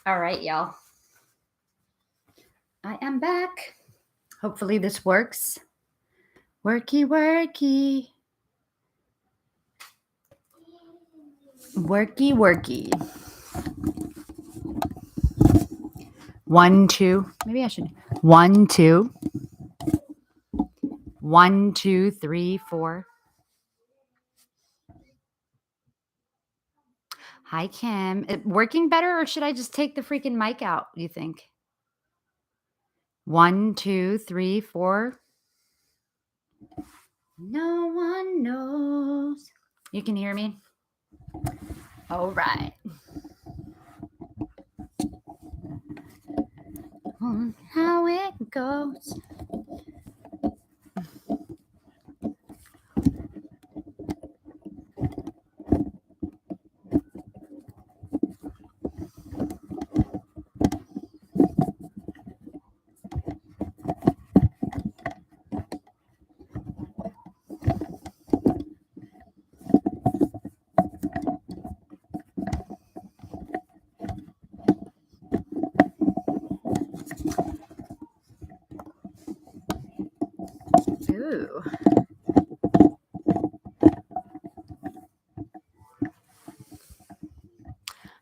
All right, y'all. I am back. Hopefully this works. Worky, worky. Worky, worky. 1, 2. Maybe I should. 1, 2. 1, 2, 3, 4. Hi, Kim. Working better, or should I just take the freaking mic out, you think? 1, 2, 3, 4. No one knows. You can hear me? All right. How it goes. Ooh.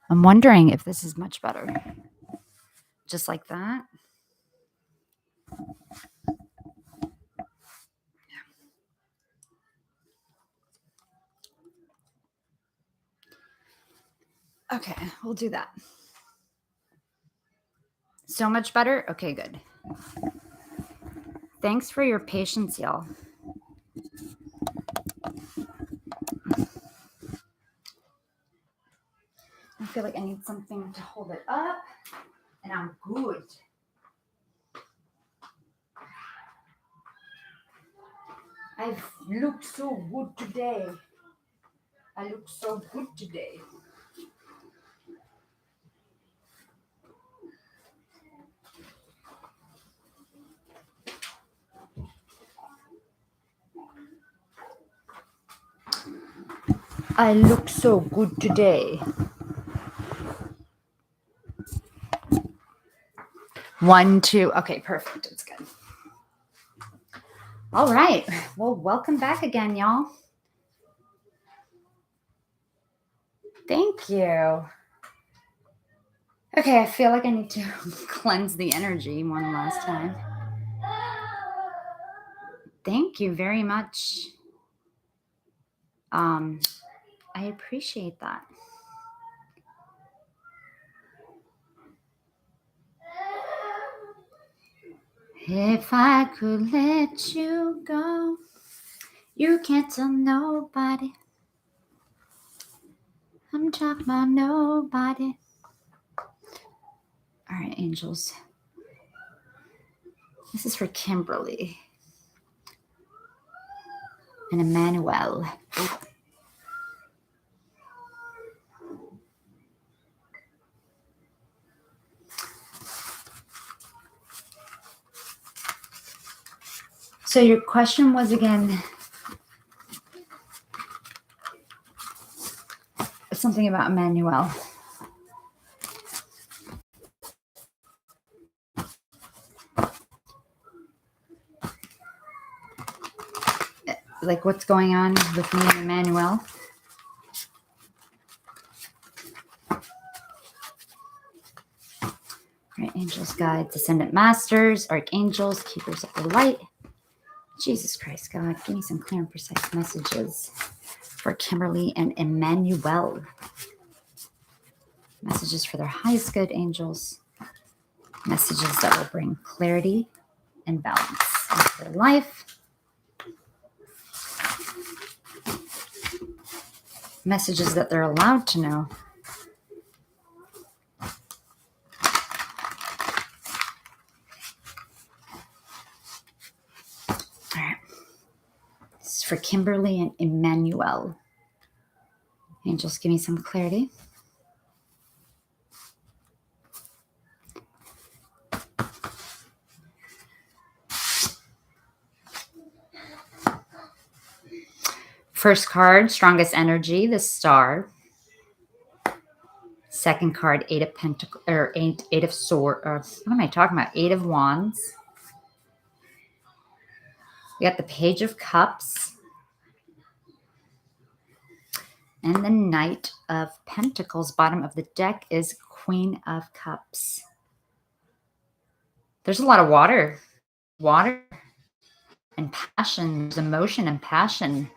I'm wondering if this is much better. Just like that. Okay, we'll do that. So much better? Okay, good. Thanks for your patience, y'all. I feel like I need something to hold it up, and I'm good. I've looked so good today. I look so good today. I look so good today. 1, 2. Okay, perfect. It's good. All right. Well, welcome back again, y'all. Thank you. Okay, I feel like I need to cleanse the energy one last time. Thank you very much. I appreciate that. If I could let you go, you can't tell nobody. I'm talking about nobody. All right, angels. This is for Kimberly and Emmanuel. So your question was again something about Emmanuel. Like what's going on with me and Emmanuel? All right, angels, guides, ascendant masters, archangels, keepers of the light. Jesus Christ, God, give me some clear and precise messages for Kimberly and Emmanuel. Messages for their highest good, angels. Messages that will bring clarity and balance into their life. Messages that they're allowed to know. All right. This is for Kimberly and Emmanuel. Angels, give me some clarity. First card, strongest energy, the star. Second card, Eight of Pentacles, or Eight of Swords. What am I talking about? Eight of Wands. We got the Page of Cups. And the Knight of Pentacles. Bottom of the deck is Queen of Cups. There's a lot of water. Water and passion. There's emotion and passion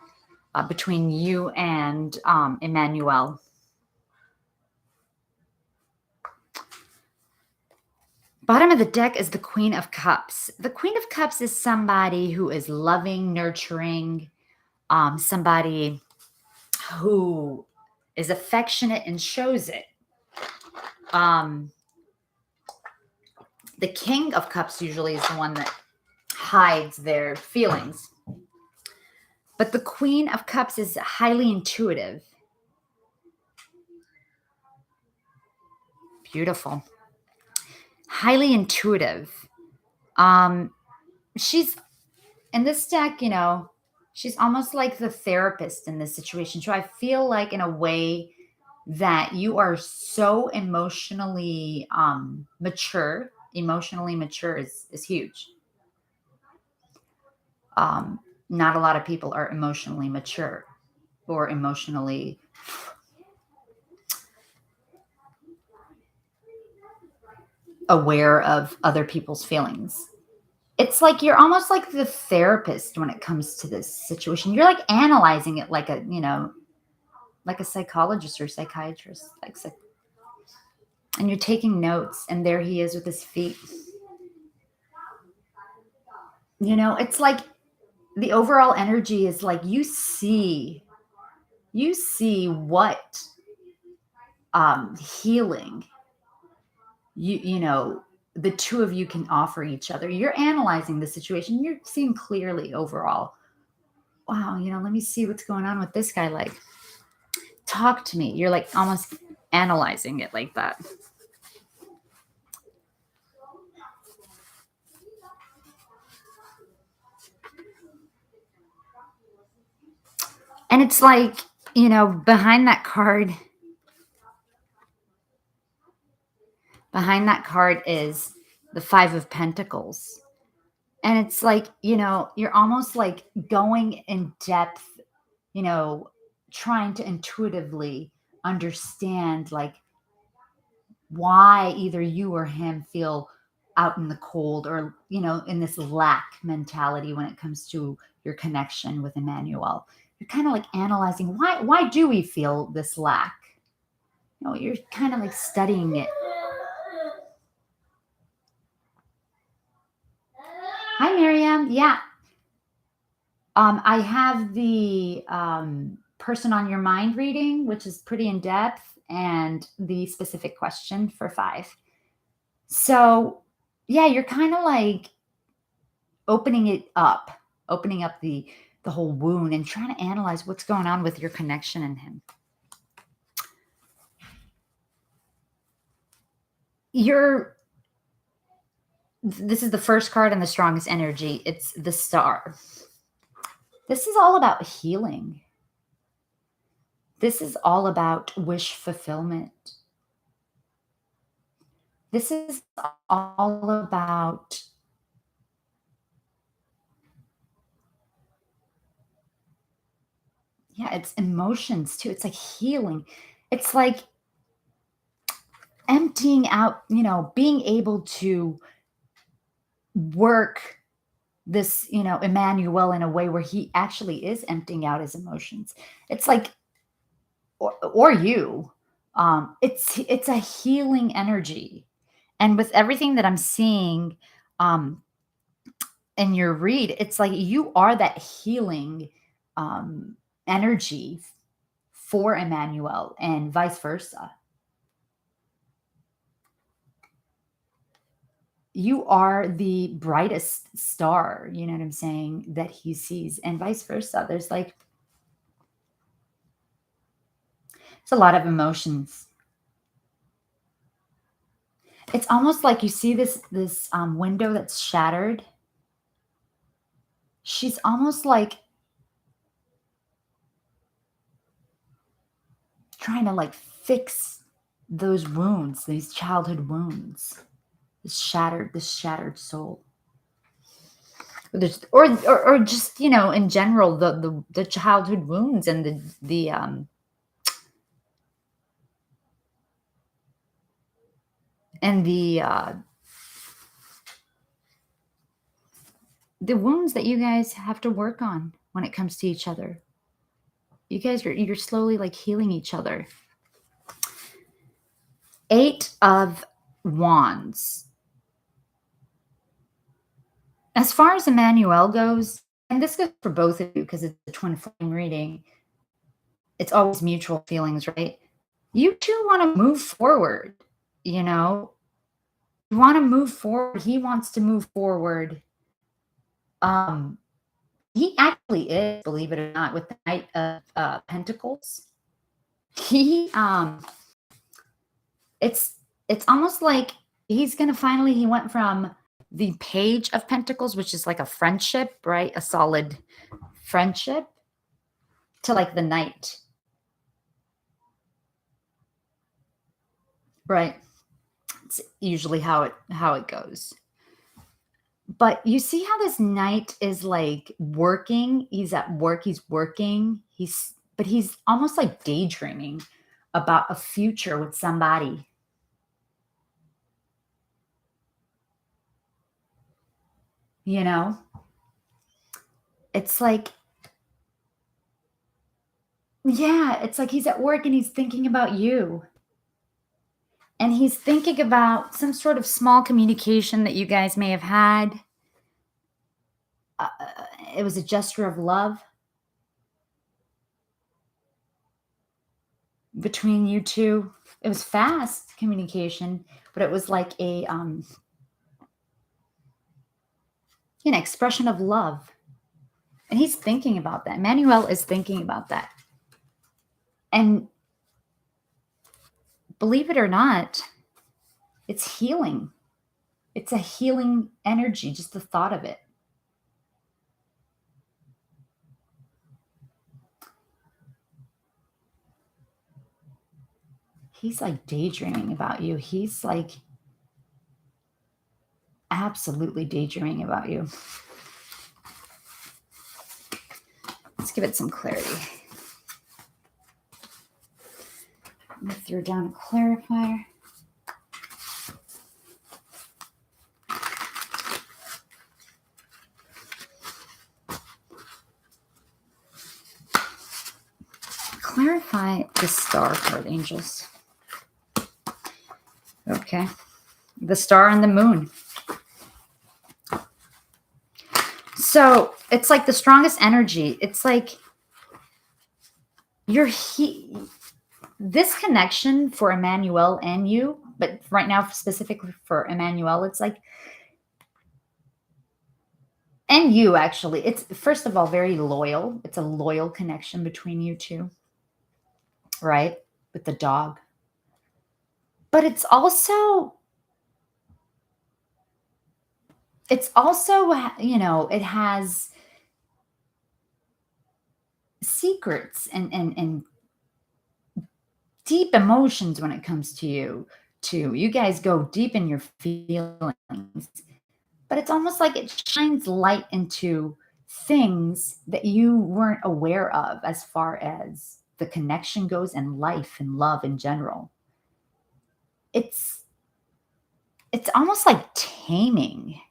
between you and Emmanuel. Bottom of the deck is the Queen of Cups. The Queen of Cups is somebody who is loving, nurturing, somebody who is affectionate and shows it. The King of Cups usually is the one that hides their feelings. But the Queen of Cups is highly intuitive. Beautiful. Highly intuitive. She's in this deck, you know, she's almost like the therapist in this situation. So I feel like in a way that you are so emotionally mature. Emotionally mature is huge. Not a lot of people are emotionally mature or emotionally aware of other people's feelings. It's like you're almost like the therapist when it comes to this situation. You're like analyzing it like a, you know, like a psychologist or psychiatrist, and you're taking notes, and there he is with his feet. You know, it's like the overall energy is like you see what healing you know the two of you can offer each other. You're analyzing the situation. You're seeing clearly overall. Wow, you know, let me see what's going on with this guy. Like, talk to me. You're like almost analyzing it like that. And it's like, you know, behind that card is the Five of Pentacles. And it's like, you know, you're almost like going in depth, you know, trying to intuitively understand like why either you or him feel out in the cold, or, you know, in this lack mentality when it comes to your connection with Emmanuel. You're kind of like analyzing why do we feel this lack? You know, you're kind of like studying it. Hi, Miriam. Yeah. I have the person on your mind reading, which is pretty in depth, and the specific question for 5. So, yeah, you're kind of like opening up the whole wound and trying to analyze what's going on with your connection and him. This is the first card and the strongest energy. It's the Star. This is all about healing. This is all about wish fulfillment. This is all about it's emotions too. It's like healing. It's like emptying out, you know, being able to work this, you know, Emmanuel in a way where he actually is emptying out his emotions. It's like, or you, it's a healing energy. And with everything that I'm seeing, in your read, it's like you are that healing, energy for Emmanuel and vice versa. You are the brightest star, you know what I'm saying, that he sees, and vice versa. There's like, it's a lot of emotions. It's almost like you see this window that's shattered. She's almost like trying to like fix those wounds, these childhood wounds, this shattered soul. Or just, in general, the childhood wounds and the the wounds that you guys have to work on when it comes to each other. You guys you're slowly like healing each other. 8 of Wands. As far as Emmanuel goes, and this goes for both of you because it's a twin flame reading, it's always mutual feelings, right? You two want to move forward, you know? You want to move forward. He wants to move forward. Um, he actually is, believe it or not, with the Knight of Pentacles. He it's almost like he's gonna finally, he went from the Page of Pentacles, which is like a friendship, right? A solid friendship, to like the Knight. Right. It's usually how it goes. But you see how this Knight is like working? He's at work, he's working, but he's almost like daydreaming about a future with somebody. You know? It's like, yeah, it's like he's at work and he's thinking about you. And he's thinking about some sort of small communication that you guys may have had. It was a gesture of love between you two. It was fast communication, but it was like an expression of love. And he's thinking about that. Manuel is thinking about that. And believe it or not, it's healing. It's a healing energy, just the thought of it. He's like daydreaming about you. He's like absolutely daydreaming about you. Let's give it some clarity. Let me throw down a clarifier. Clarify the star card, angels. Okay. The star and the moon. So it's like the strongest energy. It's like this connection for Emmanuel and you, but right now specifically for Emmanuel, it's like, and you actually, it's first of all very loyal. It's a loyal connection between you two, right? With the dog. But it's also, it has secrets and deep emotions when it comes to you too. You guys go deep in your feelings, but it's almost like it shines light into things that you weren't aware of as far as the connection goes and life and love in general. It's almost like taming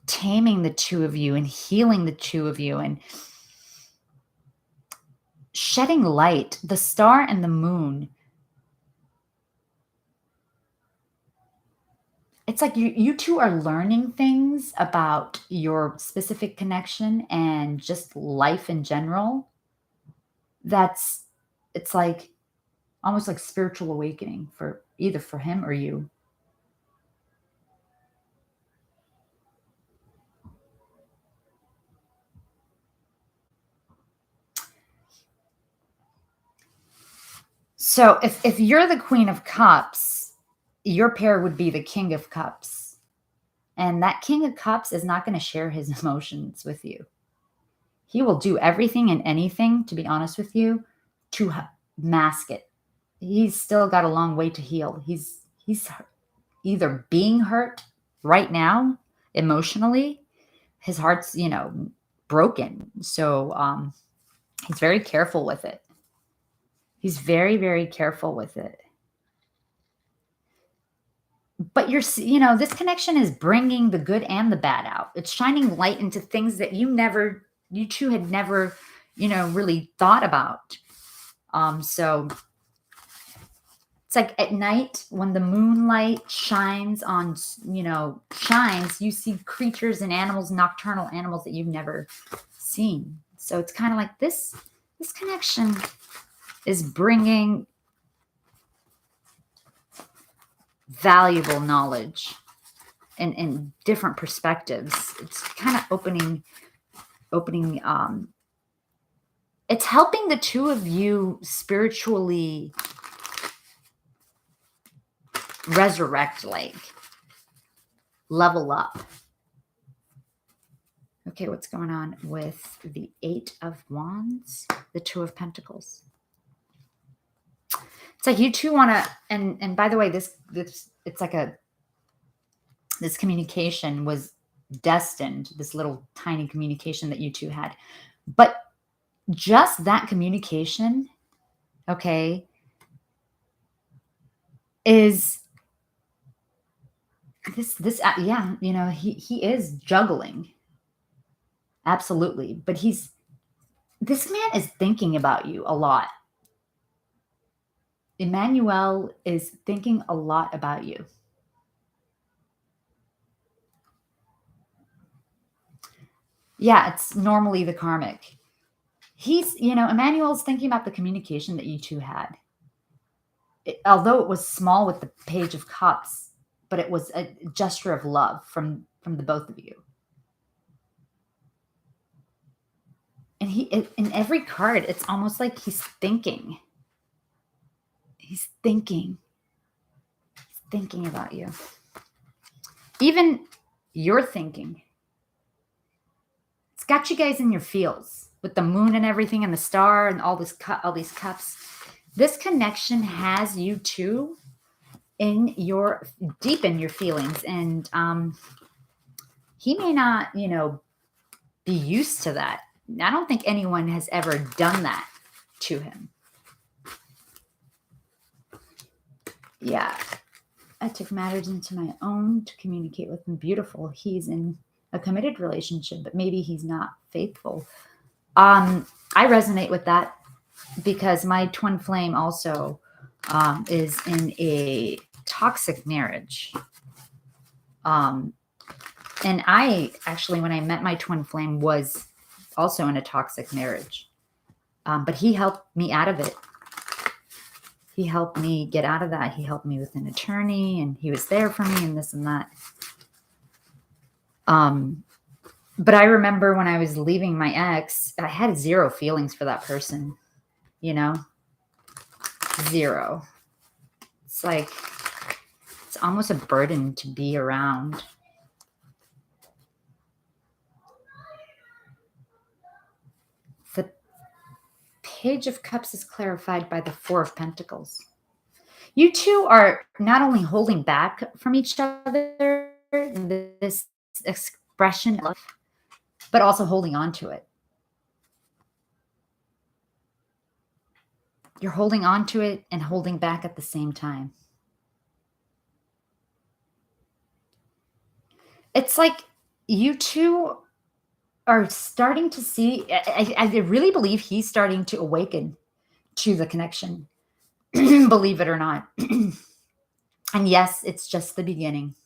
the two of you and healing the two of you and shedding light. The star and the moon, it's like you two are learning things about your specific connection and just life in general. It's like almost like spiritual awakening for either for him or you. So if you're the Queen of Cups, your pair would be the King of Cups. And that King of Cups is not going to share his emotions with you. He will do everything and anything, to be honest with you, to mask it. he's still got a long way to heal. He's either being hurt right now emotionally, his heart's, broken. So he's very careful with it. He's very, very careful with it. But this connection is bringing the good and the bad out. It's shining light into things that you two had never, really thought about. So it's like at night when the moonlight shines, you see creatures and animals, nocturnal animals that you've never seen. So it's kind of like this connection is bringing valuable knowledge and different perspectives. It's kind of opening, it's helping the two of you spiritually resurrect, like level up. Okay, what's going on with the Eight of Wands, the Two of Pentacles? It's like you two want to, and by the way, this it's like this communication was destined, this little tiny communication that you two had. But just that communication, okay, is this yeah, he is juggling. Absolutely. But this man is thinking about you a lot. Emmanuel is thinking a lot about you. Yeah, it's normally the karmic. Emmanuel's thinking about the communication that you two had. Although it was small with the Page of Cups, but it was a gesture of love from the both of you. And in every card, it's almost like he's thinking. He's thinking about you. Even you're thinking. It's got you guys in your feels with the moon and everything and the star and all these cups. This connection has you two deep in your feelings. And he may not, be used to that. I don't think anyone has ever done that to him. Yeah. I took matters into my own to communicate with him. Beautiful. He's in a committed relationship, but maybe he's not faithful. I resonate with that because my twin flame also is in a toxic marriage. And I actually, when I met my twin flame, was also in a toxic marriage. But he helped me out of it. He helped me get out of that. He helped me with an attorney, and he was there for me and this and that. But I remember when I was leaving my ex, I had zero feelings for that person, zero. It's like, it's almost a burden to be around. The Page of Cups is clarified by the Four of Pentacles. You two are not only holding back from each other, this expression of love, but also holding on to it. You're holding on to it and holding back at the same time. It's like you two are starting to see, I really believe he's starting to awaken to the connection, believe it or not. And yes, it's just the beginning.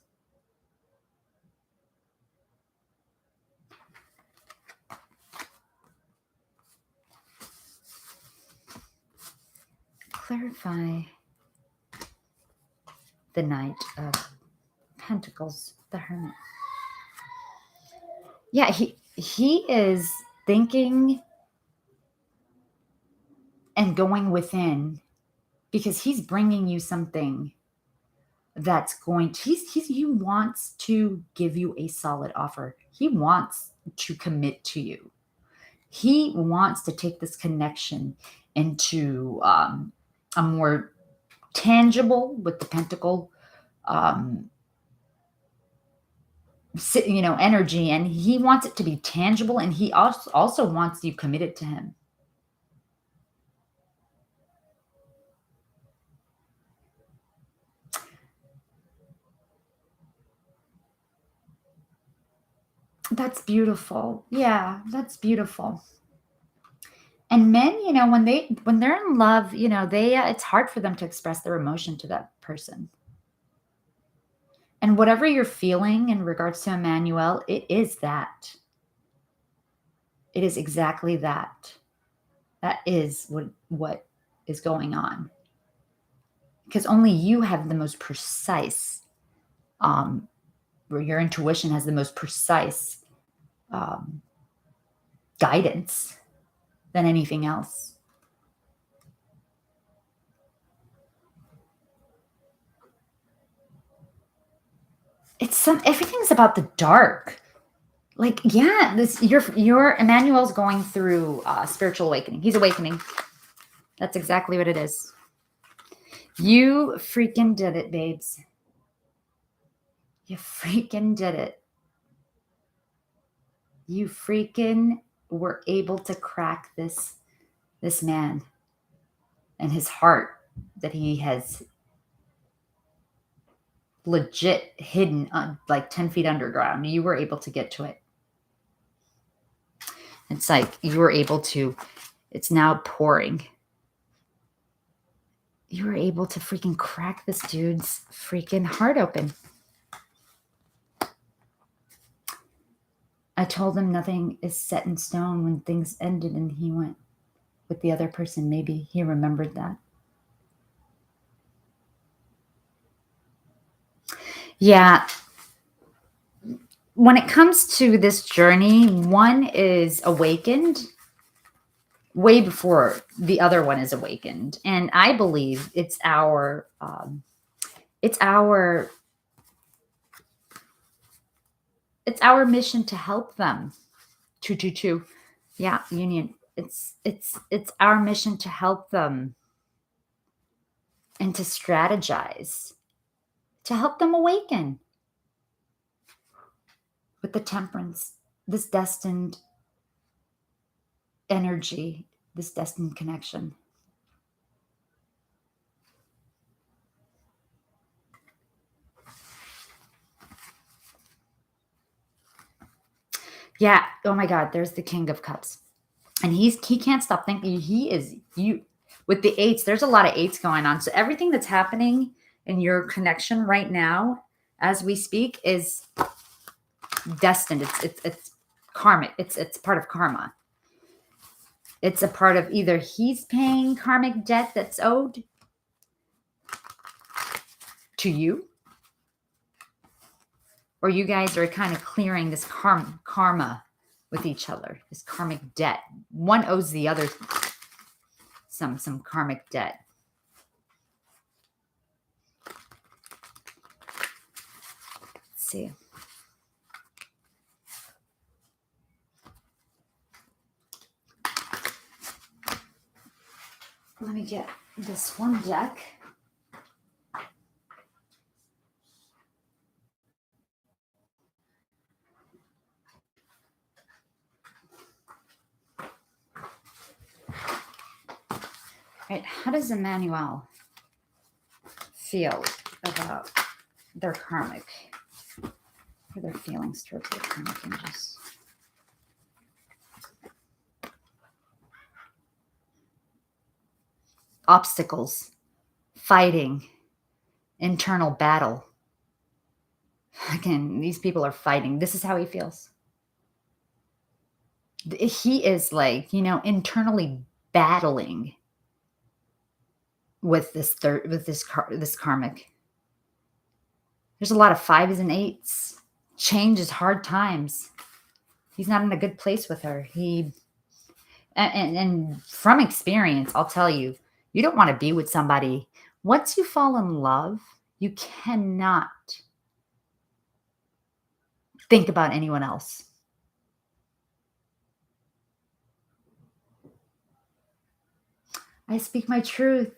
Clarify the Knight of Pentacles, the Hermit. Yeah, he is thinking and going within because he's bringing you something that's going to, he wants to give you a solid offer. He wants to commit to you. He wants to take this connection into a more tangible with the pentacle, energy, and he wants it to be tangible, and he also wants you committed to him. That's beautiful. Yeah, that's beautiful. And men, when they're in love, they it's hard for them to express their emotion to that person. And whatever you're feeling in regards to Emmanuel, it is that. It is exactly that. That is what is going on. Because only you have the most precise, or your intuition has the most precise um, guidance than anything else. Everything's about the dark. Like, yeah, this your Emmanuel's going through spiritual awakening. He's awakening. That's exactly what it is. You freaking did it, babes. You freaking did it. You freaking were able to crack this man and his heart that he has legit hidden like 10 feet underground. You were able to get to it. It's like you were able to, it's now pouring. You were able to freaking crack this dude's freaking heart open. I told him nothing is set in stone when things ended and he went with the other person. Maybe he remembered that. Yeah. When it comes to this journey, one is awakened way before the other one is awakened. And I believe it's our mission to help them. 222. Yeah, union. It's our mission to help them and to strategize, to help them awaken with the temperance, this destined energy, this destined connection. Yeah. Oh my God. There's the King of Cups, and he can't stop thinking. He is you with the eights. There's a lot of eights going on. So everything that's happening in your connection right now, as we speak, is destined. It's karmic. It's part of karma. It's a part of either he's paying karmic debt that's owed to you, or you guys are kind of clearing this karma with each other, this karmic debt. One owes the other some karmic debt. Let's see. Let me get this one deck. Right, how does Emmanuel feel about their karmic, or their feelings towards their karmic angels? Obstacles, fighting, internal battle. Again, these people are fighting. This is how he feels. He is like, internally battling with this this karmic. There's a lot of 5s and 8s. Change is hard times. He's not in a good place with her. And from experience, I'll tell you, you don't want to be with somebody. Once you fall in love, you cannot think about anyone else. I speak my truth.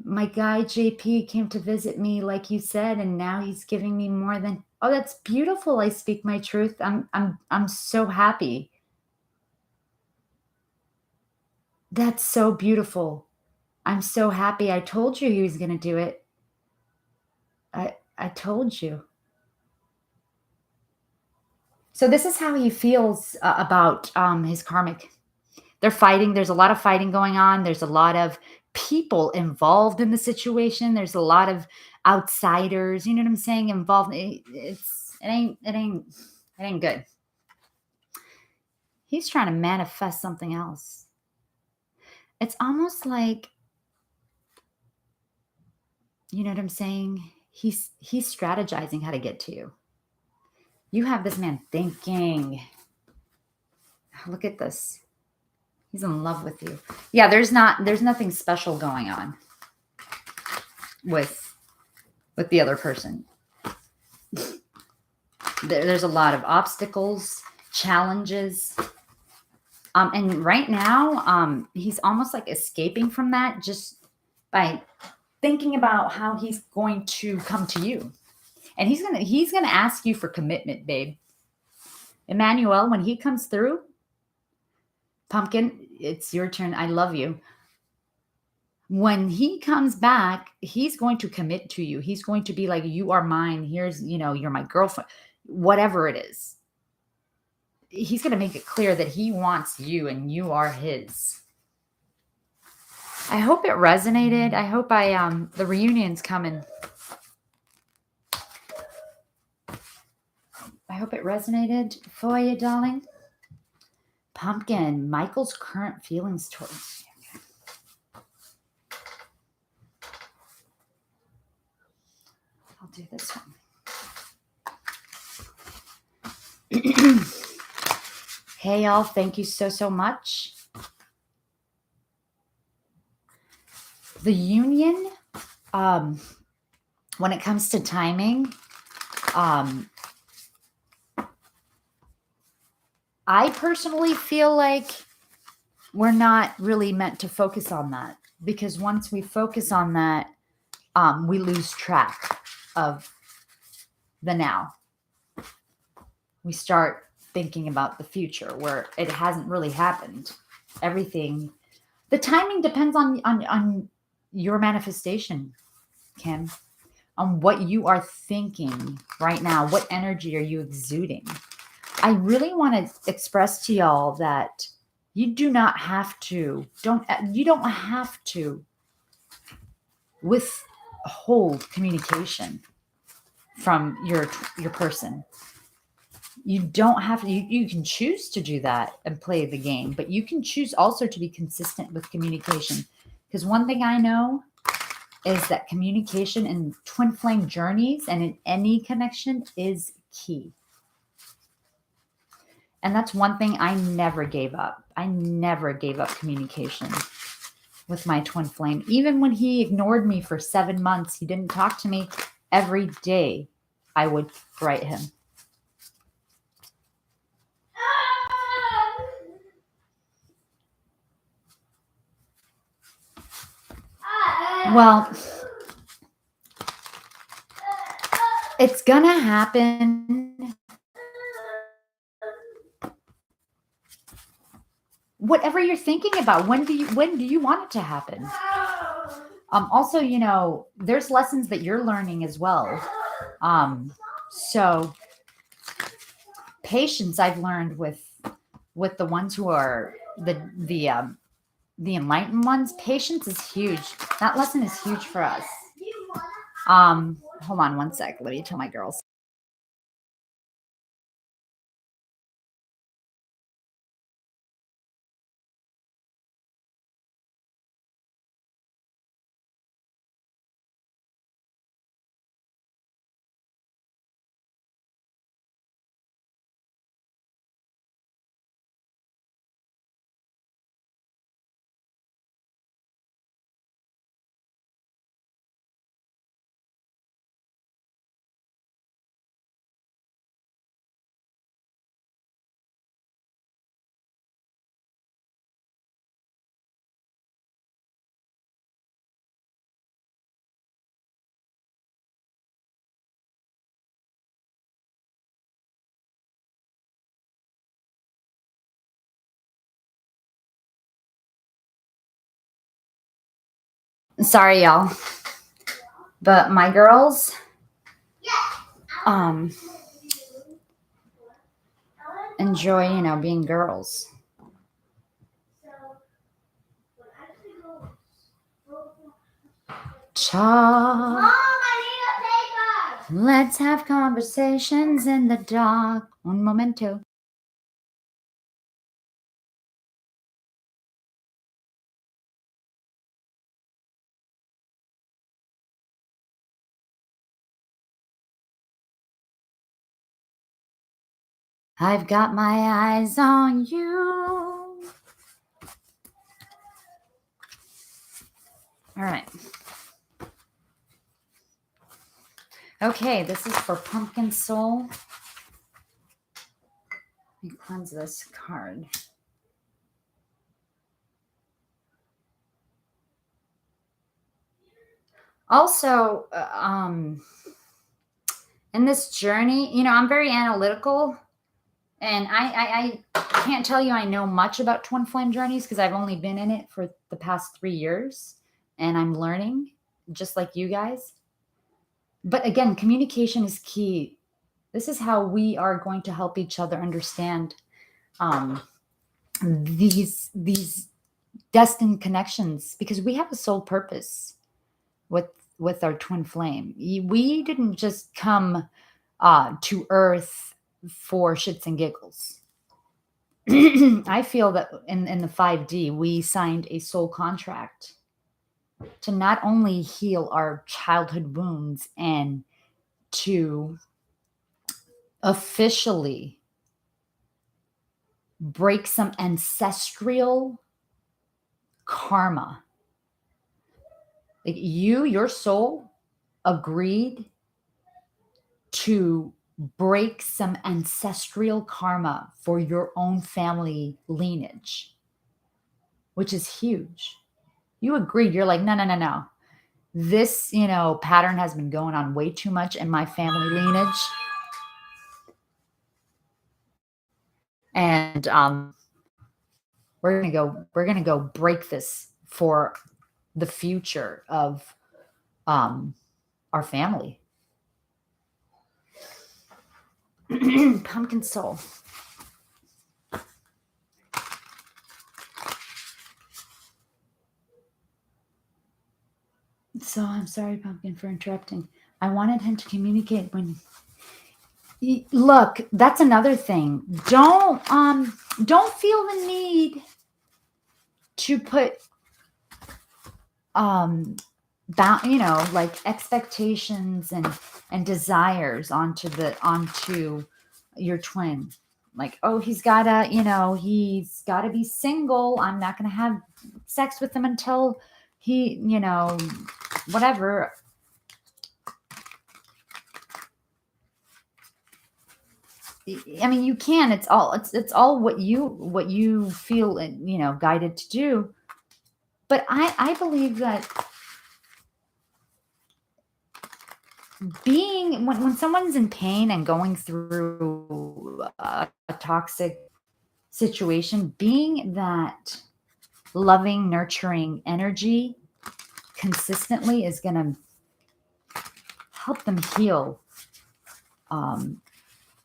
My guy JP came to visit me like you said, and now he's giving me more than. Oh, that's beautiful. I speak my truth. I'm so happy. That's so beautiful. I'm so happy. I told you he was going to do it. I told you. So this is how he feels about his karmic. They're fighting. There's a lot of fighting going on. There's a lot of people involved in the situation. There's a lot of outsiders. You know what I'm saying? Involved. It ain't good. He's trying to manifest something else. It's almost like, you know what I'm saying? He's strategizing how to get to you. You have this man thinking. Look at this. He's in love with you. Yeah, there's nothing special going on with the other person. There's a lot of obstacles, challenges. And right now, he's almost like escaping from that just by thinking about how he's going to come to you. And he's gonna ask you for commitment, babe. Emmanuel, when he comes through, Pumpkin, it's your turn. I love you. When he comes back, he's going to commit to you. He's going to be like, you are mine. Here's, you're my girlfriend, whatever it is. He's going to make it clear that he wants you and you are his. I hope it resonated. I hope the reunion's coming. I hope it resonated for you, darling. Pumpkin, Michael's current feelings towards you. I'll do this one. Hey, y'all. Thank you so much. The union, when it comes to timing, I personally feel like we're not really meant to focus on that, because once we focus on that, we lose track of the now. We start thinking about the future where it hasn't really happened. Everything, the timing depends on your manifestation, Kim, on what you are thinking right now. What energy are you exuding? I really want to express to y'all that you do not have to, you don't have to withhold communication from your person. You don't have to, you can choose to do that and play the game, but you can choose also to be consistent with communication. Because one thing I know is that communication in twin flame journeys and in any connection is key. And that's one thing I never gave up. I never gave up communication with my twin flame. Even when he ignored me for 7 months, he didn't talk to me every day. I would write him. Well, it's gonna happen. Whatever you're thinking about, when do you want it to happen? Also, there's lessons that you're learning as well. So patience I've learned with the ones who are the enlightened ones. Patience is huge. That lesson is huge for us. Hold on one sec. Let me tell my girls. Sorry, y'all. But my girls, enjoy, being girls. Talk. Let's have conversations in the dark. Un momento. I've got my eyes on you. All right. Okay, this is for Pumpkin Soul. Let me cleanse this card. Also, in this journey, I'm very analytical, and I can't tell you I know much about twin flame journeys because I've only been in it for the past 3 years, and I'm learning just like you guys. But again, communication is key. This is how we are going to help each other understand these destined connections, because we have a soul purpose with our twin flame. We didn't just come to Earth for shits and giggles. I feel that in the 5D, we signed a soul contract to not only heal our childhood wounds and to officially break some ancestral karma. Like your soul agreed to break some ancestral karma for your own family lineage, which is huge. You agreed. You're like, no. This, pattern has been going on way too much in my family lineage. And we're gonna go break this for the future of our family. Pumpkin Soul. So I'm sorry, Pumpkin, for interrupting. I wanted him to communicate when. Look, that's another thing. Don't feel the need to put like expectations and desires onto your twin. Like, oh, he's gotta be single. I'm not gonna have sex with him until he, whatever. I mean, you can. It's all what you feel, guided to do. But I believe that when someone's in pain and going through a toxic situation, being that loving, nurturing energy consistently is going to help them heal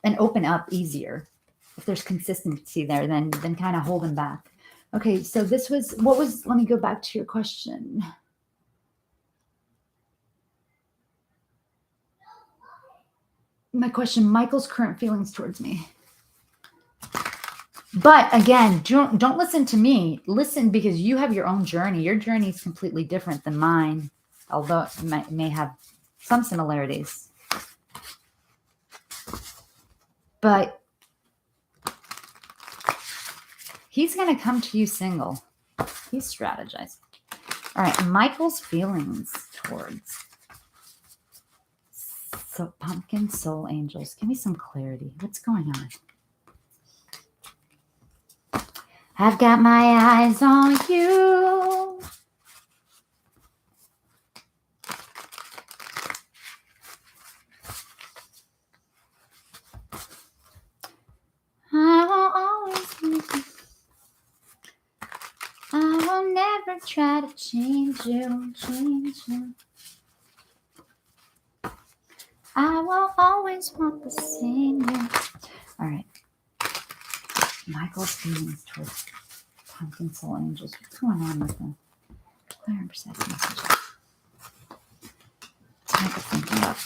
and open up easier. If there's consistency there, then kind of hold them back. Okay, so let me go back to your question. My question, Michael's current feelings towards me. But again, don't listen to me. Listen, because you have your own journey. Your journey is completely different than mine, although it may have some similarities. But he's going to come to you single. He's strategizing. All right, Michael's feelings towards Pumpkin Soul Angels. Give me some clarity. What's going on? I've got my eyes on you. I will always be. I will never try to change you, change you. I will always want the same you. All right. Michael's feelings towards pumpkin soul angels. What's going on with them? Clear and precise messages. Michael's thinking up.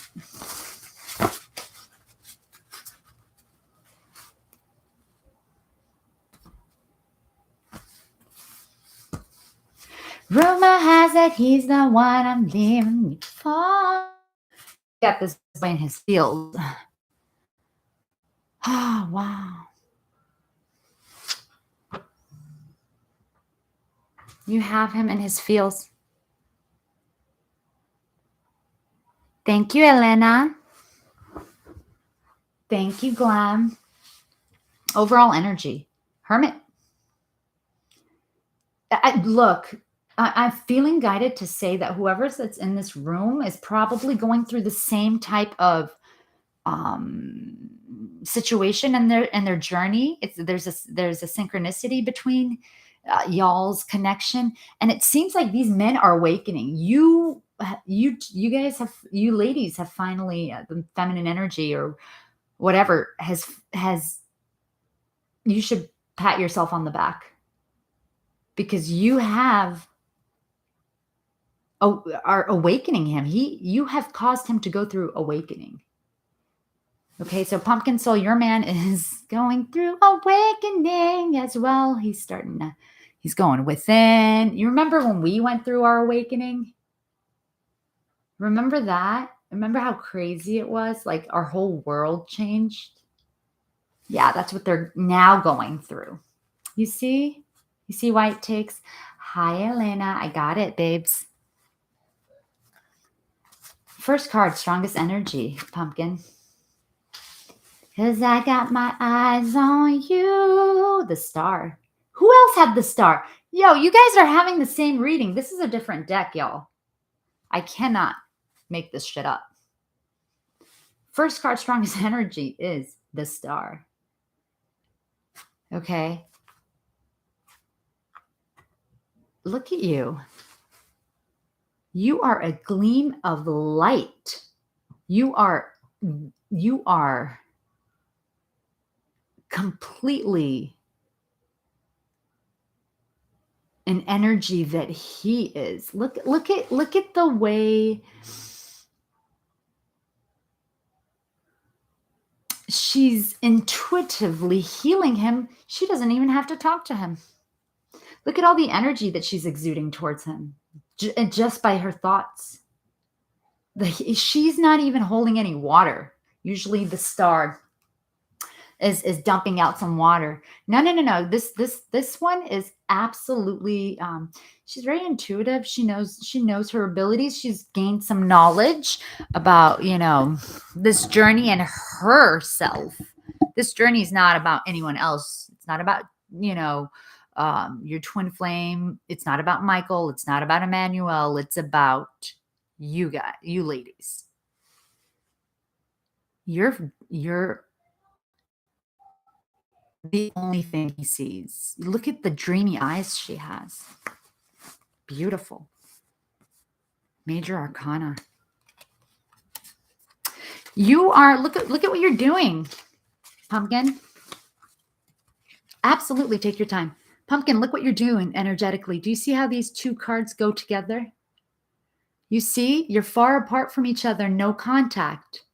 Rumor has it he's the one I'm leaving you for. Got this way in his field. Oh, wow. You have him in his fields. Thank you, Elena. Thank you, Glam. Overall energy. Hermit. Look, I'm feeling guided to say that whoever's that's in this room is probably going through the same type of situation in their journey. There's a synchronicity between y'all's connection, and it seems like these men are awakening. You guys have, you ladies have finally the feminine energy or whatever has you should pat yourself on the back because you have are awakening him. You have caused him to go through awakening. Okay, so Pumpkin Soul, your man is going through awakening as well. He's going within. You remember when we went through our awakening? Remember that? Remember how crazy it was? Like our whole world changed. Yeah, that's what they're now going through. You see? You see why it takes? Hi, Elena. I got it, babes. First card, strongest energy, Pumpkin. Because I got my eyes on you. The star. Who else had the star? Yo, you guys are having the same reading. This is a different deck, y'all. I cannot make this shit up. First card, strongest energy is the star. Okay. Look at you. You are a gleam of light. You are completely an energy that he is. Look at the way she's intuitively healing him. She doesn't even have to talk to him. Look at all the energy that she's exuding towards him just by her thoughts. She's not even holding any water. Usually the star is dumping out some water. No. This one is absolutely she's very intuitive. She knows her abilities. She's gained some knowledge about, this journey and herself. This journey is not about anyone else. It's not about, your twin flame. It's not about Michael. It's not about Emmanuel. It's about you guys, you ladies. You're the only thing he sees. Look at the dreamy eyes she has. Beautiful. Major Arcana. You are, look at what you're doing, Pumpkin. Absolutely take your time. Pumpkin, look what you're doing energetically. Do you see how these two cards go together? You see, you're far apart from each other, no contact.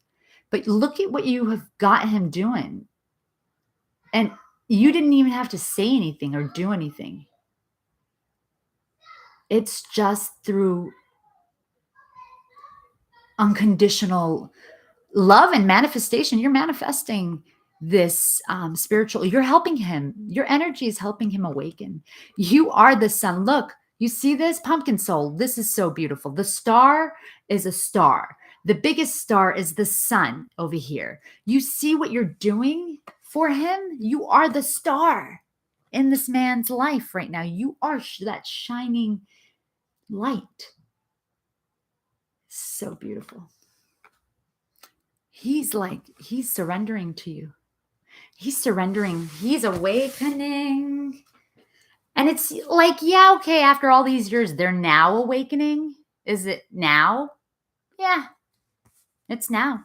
But look at what you have got him doing. And you didn't even have to say anything or do anything. It's just through unconditional love and manifestation. You're manifesting this spiritual, you're helping him. Your energy is helping him awaken. You are the sun. Look, you see this, Pumpkin Soul? This is so beautiful. The star is a star. The biggest star is the sun over here. You see what you're doing for him? You are the star in this man's life right now. You are that shining light. So beautiful. He's surrendering to you. He's surrendering. He's awakening. And it's like, yeah, okay, after all these years, they're now awakening. Is it now? Yeah, it's now.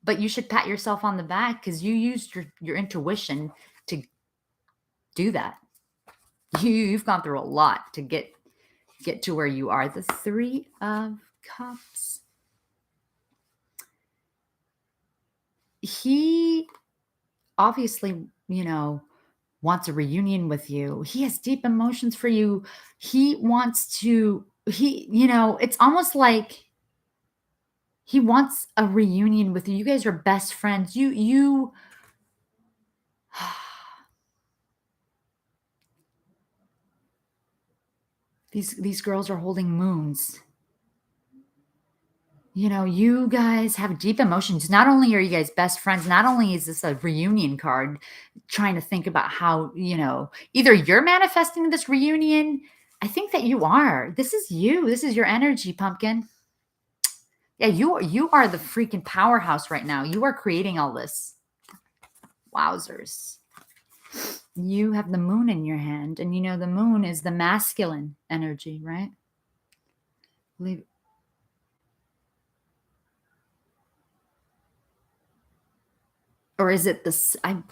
But you should pat yourself on the back because you used your intuition to do that. You've gone through a lot to get to where you are. The Three of Cups. He obviously, wants a reunion with you. He has deep emotions for you. He wants to, it's almost like he wants a reunion with you. You guys are best friends. These girls are holding moons. You guys have deep emotions. Not only are you guys best friends, not only is this a reunion card trying to think about how, either you're manifesting this reunion. I think that you are. This is you. This is your energy, pumpkin. Yeah, you are the freaking powerhouse right now. You are creating all this. Wowzers. You have the moon in your hand, and the moon is the masculine energy, right? Or is it this? I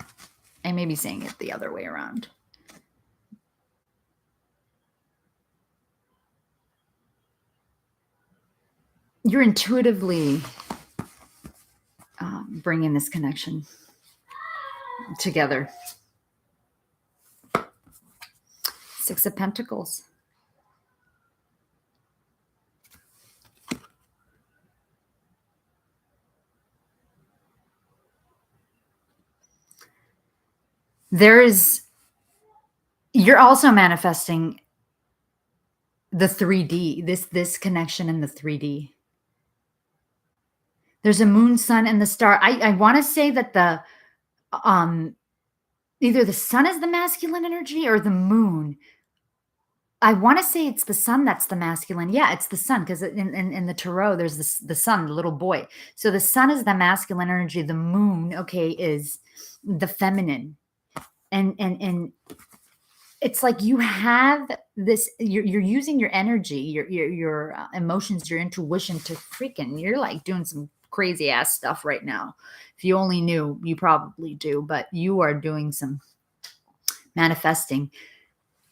may be saying it the other way around. You're intuitively bringing this connection together. Six of Pentacles. You're also manifesting the 3D, this connection in the 3D. There's a moon, sun, and the star. I want to say that the either the sun is the masculine energy or the moon. I want to say it's the sun that's the masculine. Yeah, it's the sun because in the tarot there's the sun, the little boy. So the sun is the masculine energy. The moon, okay, is the feminine, and it's like you have this. You're using your energy, your emotions, your intuition to freaking. You're like doing some crazy ass stuff right now. If you only knew, you probably do, but you are doing some manifesting.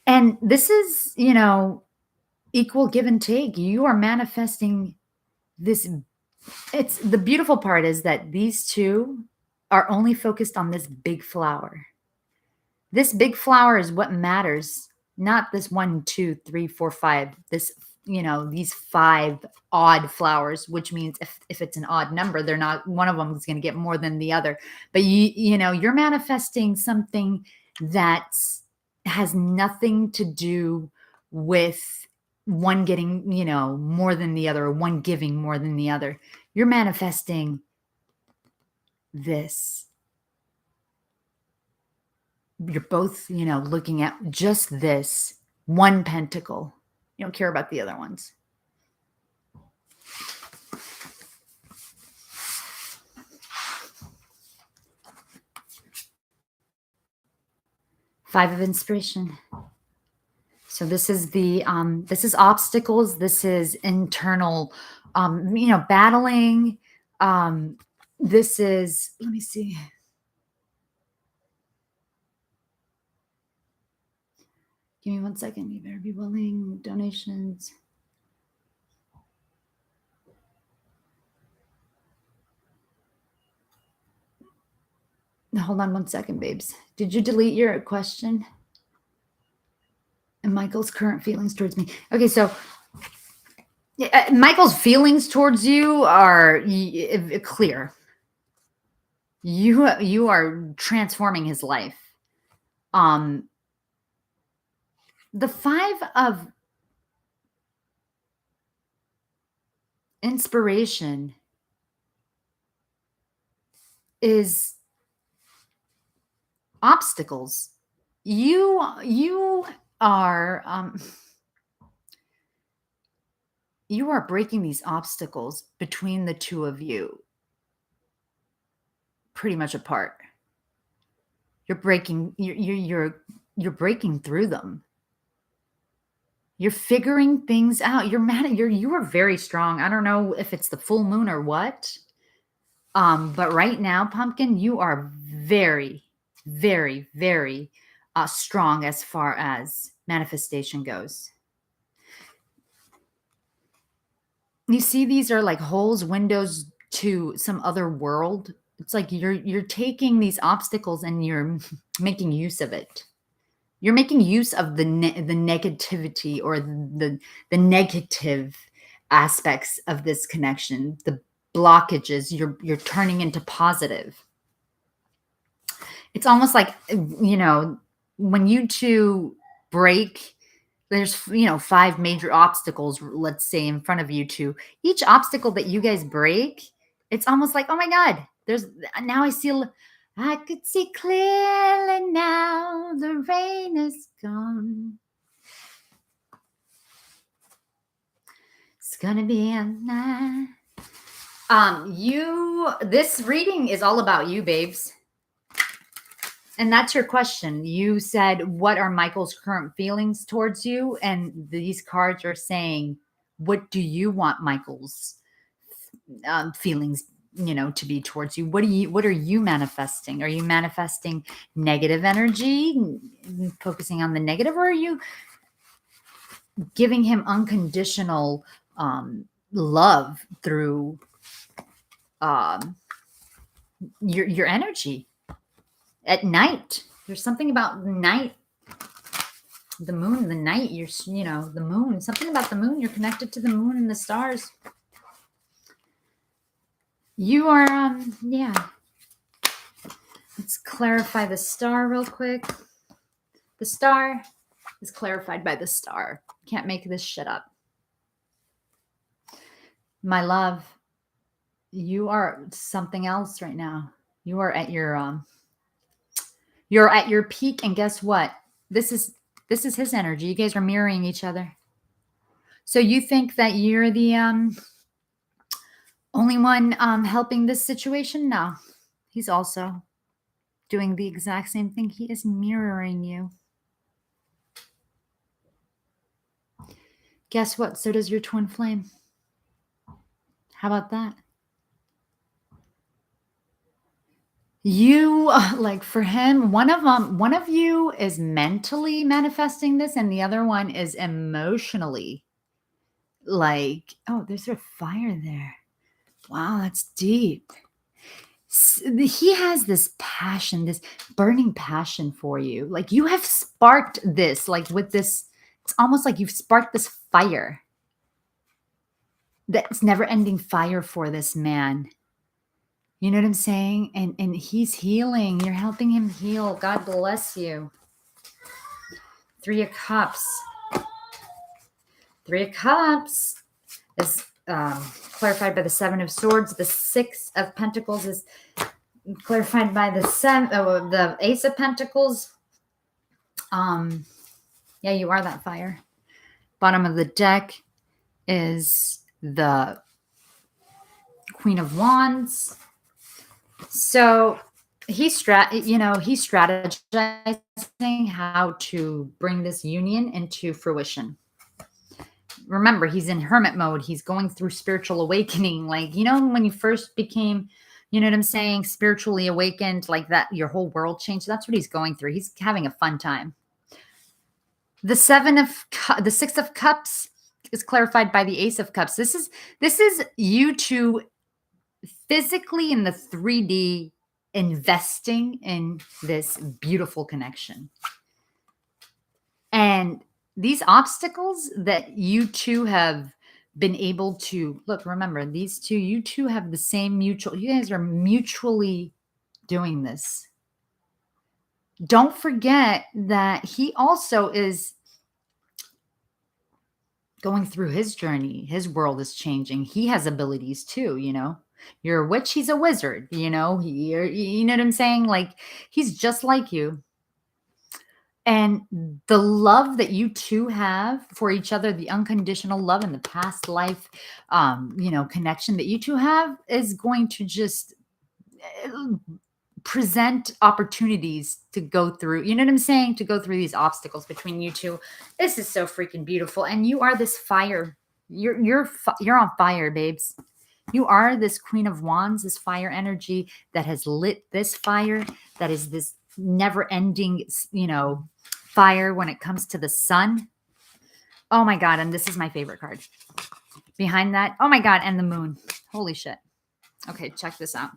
And this is, equal give and take. You are manifesting this. It's the beautiful part is that these two are only focused on this big flower. This big flower is what matters, not this 1, 2, 3, 4, 5. This, these 5 odd flowers, which means if it's an odd number, they're not, one of them is going to get more than the other. But you're manifesting something that has nothing to do with one getting, more than the other, or one giving more than the other. You're manifesting this. You're both, looking at just this one pentacle. You don't care about the other ones. Five of Inspiration. So this is this is obstacles. This is internal, battling. This is, let me see. Give me 1 second. You better be willing. Donations. Hold on 1 second, babes. Did you delete your question? And Michael's current feelings towards me. Okay, so Michael's feelings towards you are clear. You are transforming his life. The 5 of Inspiration is obstacles. You are breaking these obstacles between the two of you pretty much apart. You're breaking through them. You're figuring things out. You are very strong. I don't know if it's the full moon or what. But right now, Pumpkin, you are very, very, very strong as far as manifestation goes. You see, these are like holes, windows to some other world. It's like you're taking these obstacles and you're making use of it. You're making use of the negativity or the negative aspects of this connection, the blockages. You're turning into positive. It's almost like, when you two break, there's, 5 major obstacles, let's say, in front of you two. Each obstacle that you guys break, it's almost like, oh my God, now I could see clearly now, the rain is gone. It's gonna be a night. This reading is all about you, babes. And that's your question. You said, what are Michael's current feelings towards you? And these cards are saying, what do you want Michael's feelings, to be towards you? What are you manifesting? Are you manifesting negative energy, focusing on the negative, or are you giving him unconditional love through your energy? At night, there's something about night, the moon, the night, the moon, something about the moon. You're connected to the moon and the stars. You are, yeah. Let's clarify the star real quick. The star is clarified by the star. Can't make this shit up. My love, you are something else right now. You are at you're at your peak, and guess what? This is his energy. You guys are mirroring each other. So you think that you're the only one helping this situation? No. He's also doing the exact same thing. He is mirroring you. Guess what? So does your twin flame. How about that? You, like, for him, one of you is mentally manifesting this, and the other one is emotionally. Like, oh, there's a fire there. Wow, that's deep. He has this passion, this burning passion for you. Like, you have sparked this, like, with this, it's almost like you've sparked this fire. That's never ending fire for this man. You know what I'm saying? And he's healing. You're helping him heal. God bless you. 3 of Cups. 3 of Cups is clarified by the 7 of Swords. The 6 of Pentacles is clarified by the Ace of Pentacles. Yeah, you are that fire. Bottom of the deck is the Queen of Wands. So he's strategizing how to bring this union into fruition. Remember, he's in hermit mode. He's going through spiritual awakening. Like, when you first became, you know what I'm saying, spiritually awakened, like that, your whole world changed. That's what he's going through. He's having a fun time. The 6 of Cups is clarified by the Ace of Cups. This is you two physically in the 3D investing in this beautiful connection. And these obstacles that you two have been able to remember, you two have the same you guys are mutually doing this. Don't forget that he also is going through his journey. His world is changing. He has abilities too, You're a witch, he's a wizard, you know what I'm saying? Like, he's just like you. And the love that you two have for each other, the unconditional love and the past life, connection that you two have is going to just present opportunities to go through, you know what I'm saying? To go through these obstacles between you two. This is so freaking beautiful. And you are this fire. You're on fire, babes. You are this Queen of Wands, this fire energy that has lit this fire, that is this never-ending, fire when it comes to the sun. Oh my God, and this is my favorite card. Behind that, oh my God, and the moon. Holy shit. Okay, check this out.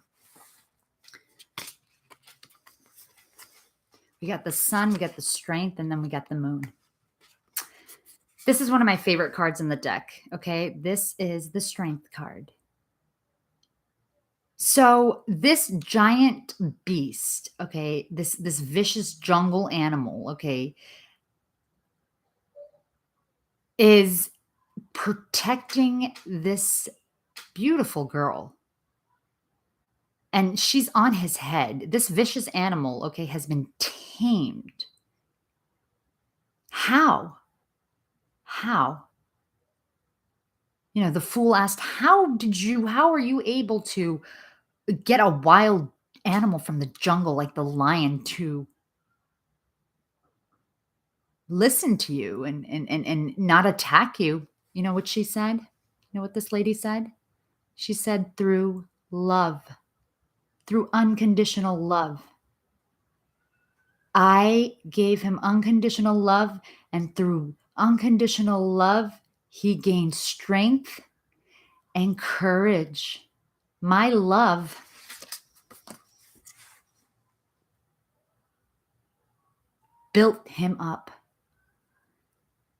We got the sun, we got the strength, and then we got the moon. This is one of my favorite cards in the deck, okay? This is the strength card. So this giant beast, okay, this vicious jungle animal, okay, is protecting this beautiful girl. And she's on his head. This vicious animal, okay, has been tamed. How? The fool asked, how are you able to get a wild animal from the jungle like the lion to listen to you and not attack you? You know what she said? You know what this lady said? She said, through love, through unconditional love. I gave him unconditional love, and through unconditional love, he gained strength and courage. My love built him up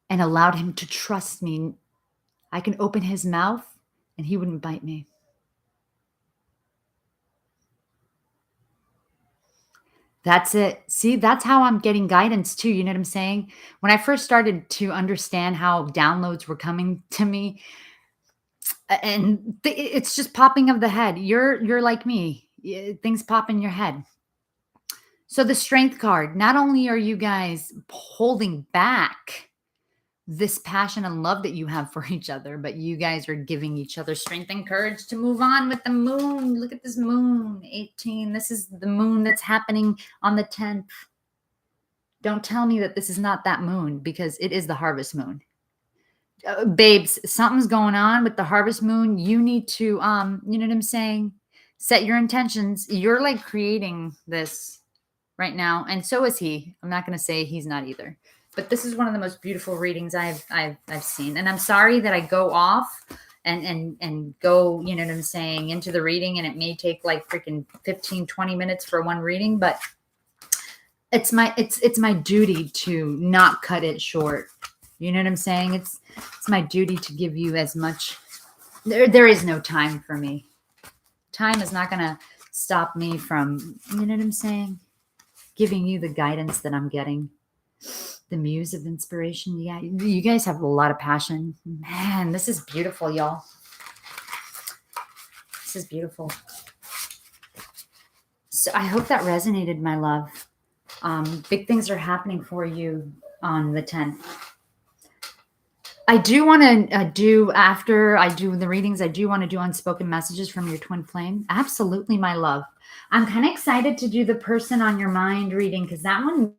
and allowed him to trust me. I can open his mouth and he wouldn't bite me. That's it. See, that's how I'm getting guidance too. You know what I'm saying? When I first started to understand how downloads were coming to me, and it's just popping of the head. You're like me. Things pop in your head. So the strength card, not only are you guys holding back this passion and love that you have for each other, but you guys are giving each other strength and courage to move on with the moon. Look at this moon, 18. This is the moon that's happening on the 10th. Don't tell me that this is not that moon, because it is the harvest moon. Babes, something's going on with the harvest moon. You need to, you know what I'm saying? Set your intentions. You're like creating this right now. And so is he. I'm not going to say he's not either. But this is one of the most beautiful readings I've seen. And I'm sorry that I go off and go, you know what I'm saying, into the reading, and it may take like freaking 15, 20 minutes for one reading, but it's my duty to not cut it short. You know what I'm saying? It's my duty to give you as much. There is no time for me. Time is not going to stop me from, you know what I'm saying, giving you the guidance that I'm getting. The muse of inspiration. Yeah, you guys have a lot of passion. Man, this is beautiful, y'all. This is beautiful. So I hope that resonated, my love. Big things are happening for you on the 10th. I do want to do, after I do the readings, I do want to do unspoken messages from your twin flame. Absolutely, my love. I'm kind of excited to do the person on your mind reading, because that one,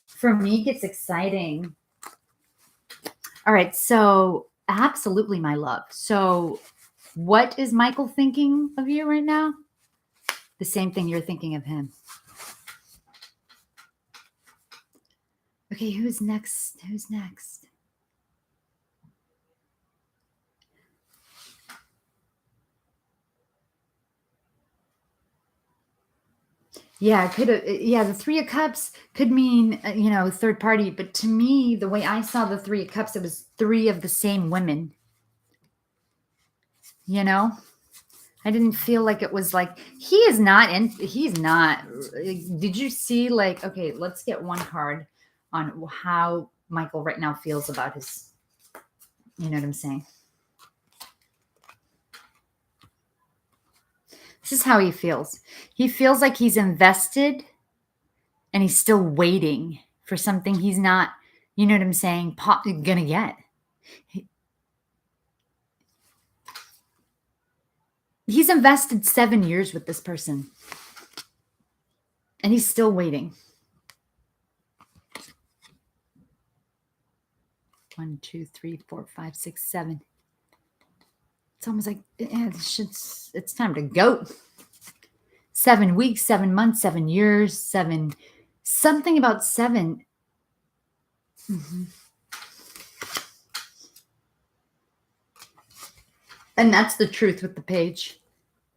for me, gets exciting. All right. So absolutely, my love. So what is Michael thinking of you right now? The same thing you're thinking of him. Okay. Who's next? Who's next? Yeah, the 3 of Cups could mean, third party. But to me, the way I saw the 3 of Cups, it was 3 of the same women. You know? I didn't feel like it was like, he's not. Did you see, like, okay, let's get one card on how Michael right now feels about his, you know what I'm saying? This is how he feels. He feels like he's invested and he's still waiting for something he's not, you know what I'm saying, gonna get. He's invested 7 years with this person. And he's still waiting. 1, 2, 3, 4, 5, 6, 7. It's almost like it's time to go. 7 weeks, 7 months, 7 years, 7. Something about 7. Mm-hmm. And that's the truth with the page.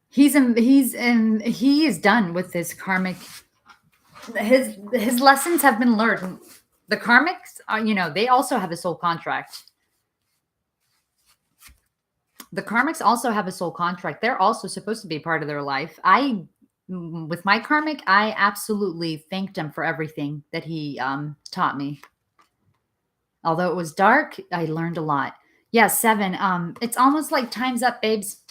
He is done with his karmic. His lessons have been learned. The karmics are, they also have a soul contract. The karmics also have a soul contract. They're also supposed to be part of their life. With my karmic, I absolutely thanked him for everything that he taught me. Although it was dark, I learned a lot. Yeah, 7. It's almost like time's up, babes.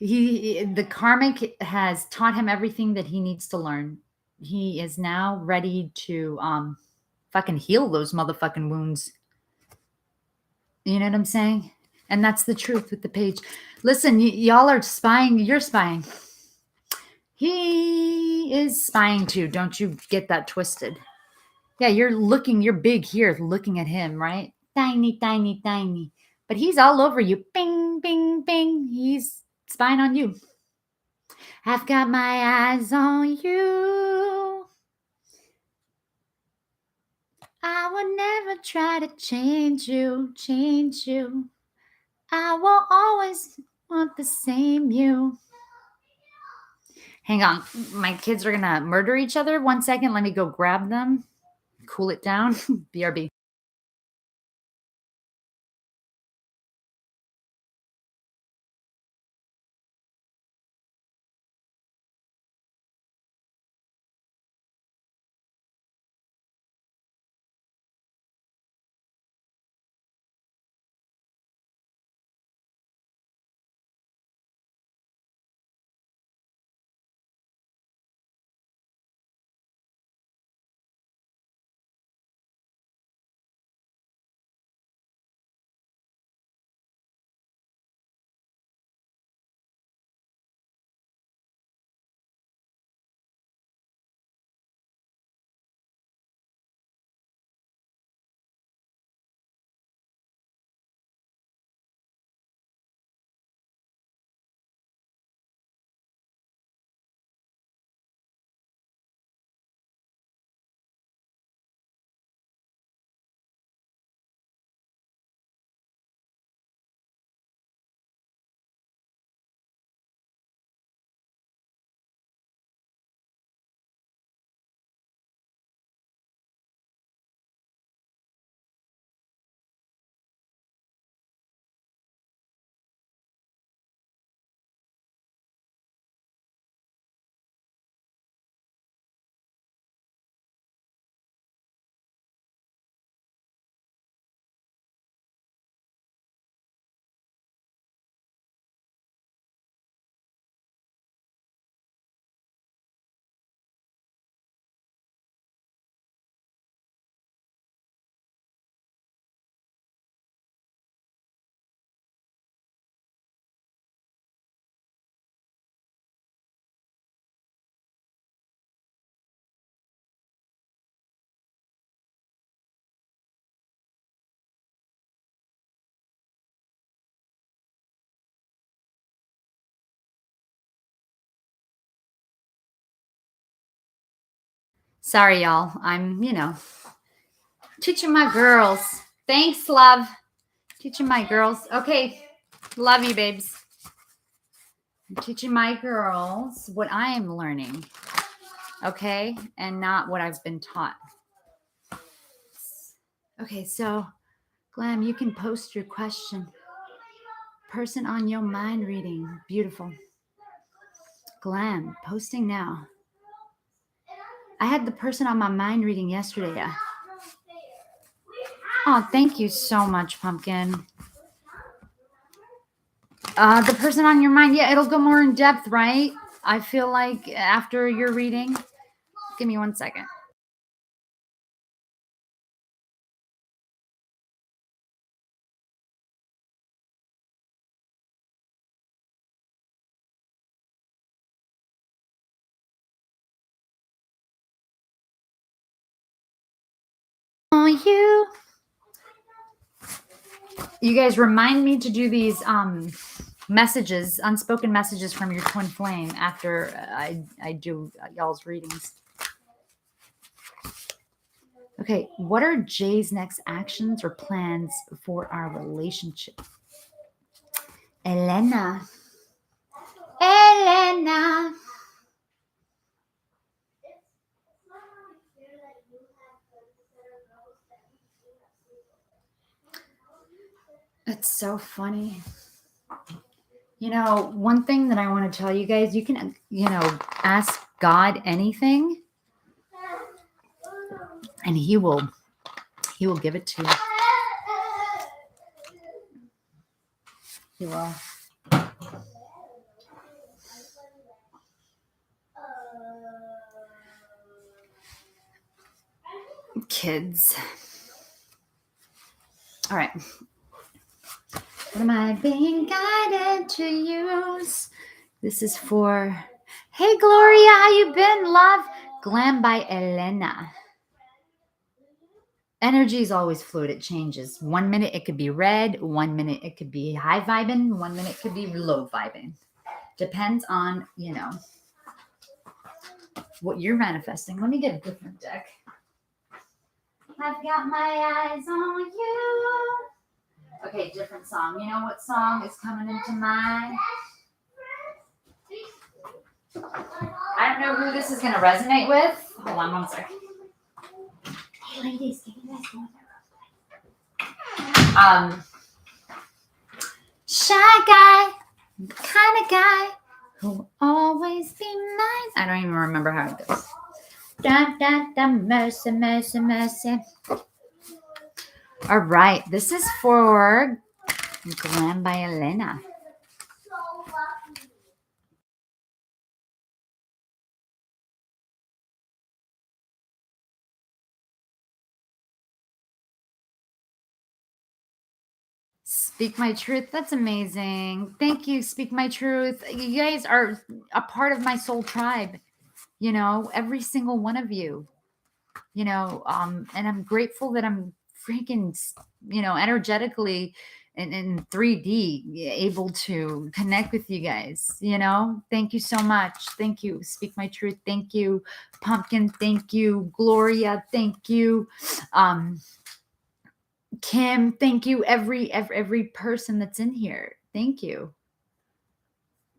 The karmic has taught him everything that he needs to learn. He is now ready to fucking heal those motherfucking wounds. You know what I'm saying? And that's the truth with the page. Listen, y'all are spying. You're spying. He is spying too. Don't you get that twisted. Yeah, you're big here looking at him, right? Tiny, tiny, tiny. But he's all over you. Bing, bing, bing. He's spying on you. I've got my eyes on you. I will never try to change you, change you. I will always want the same you. Hang on. My kids are going to murder each other. 1 second. Let me go grab them. Cool it down. BRB. Sorry, y'all. I'm, teaching my girls. Thanks, love. Teaching my girls. Okay. Love you, babes. I'm teaching my girls what I am learning. Okay. And not what I've been taught. Okay. So, Glam, you can post your question. Person on your mind reading. Beautiful. Glam, posting now. I had the person on my mind reading yesterday. Oh, thank you so much, Pumpkin. The person on your mind. Yeah, it'll go more in depth, right? I feel like after your reading. Give me 1 second. You guys remind me to do these messages, unspoken messages from your twin flame after I do y'all's readings. Okay, what are Jay's next actions or plans for our relationship? Elena. Elena. It's so funny. You know, one thing that I want to tell you guys, you can, ask God anything and he will give it to you. He will. Kids. All right. What am I being guided to use? This is for, hey, Gloria, how you been, love? Glam by Elena. Energy is always fluid. It changes. 1 minute it could be red. 1 minute it could be high vibing. 1 minute it could be low vibing. Depends on, what you're manifesting. Let me get a different deck. I've got my eyes on you. Okay, different song. You know what song is coming into mind? I don't know who this is going to resonate with. Hold on 1 second. Hey, ladies, can you guys go in there? Shy guy, the kind of guy who will always be mine. I don't even remember how it goes. Dun, dun, dun, mercy, mercy, mercy. All right, this is for Glam by Elena. Speak my truth. That's amazing. Thank you. Speak my truth. You guys are a part of my soul tribe. Every single one of you. And I'm grateful that I'm freaking, energetically in 3D able to connect with you guys. Thank you so much. Thank you. Speak my truth. Thank you, Pumpkin. Thank you, Gloria. Thank you, Kim. Thank you, every person that's in here. Thank you.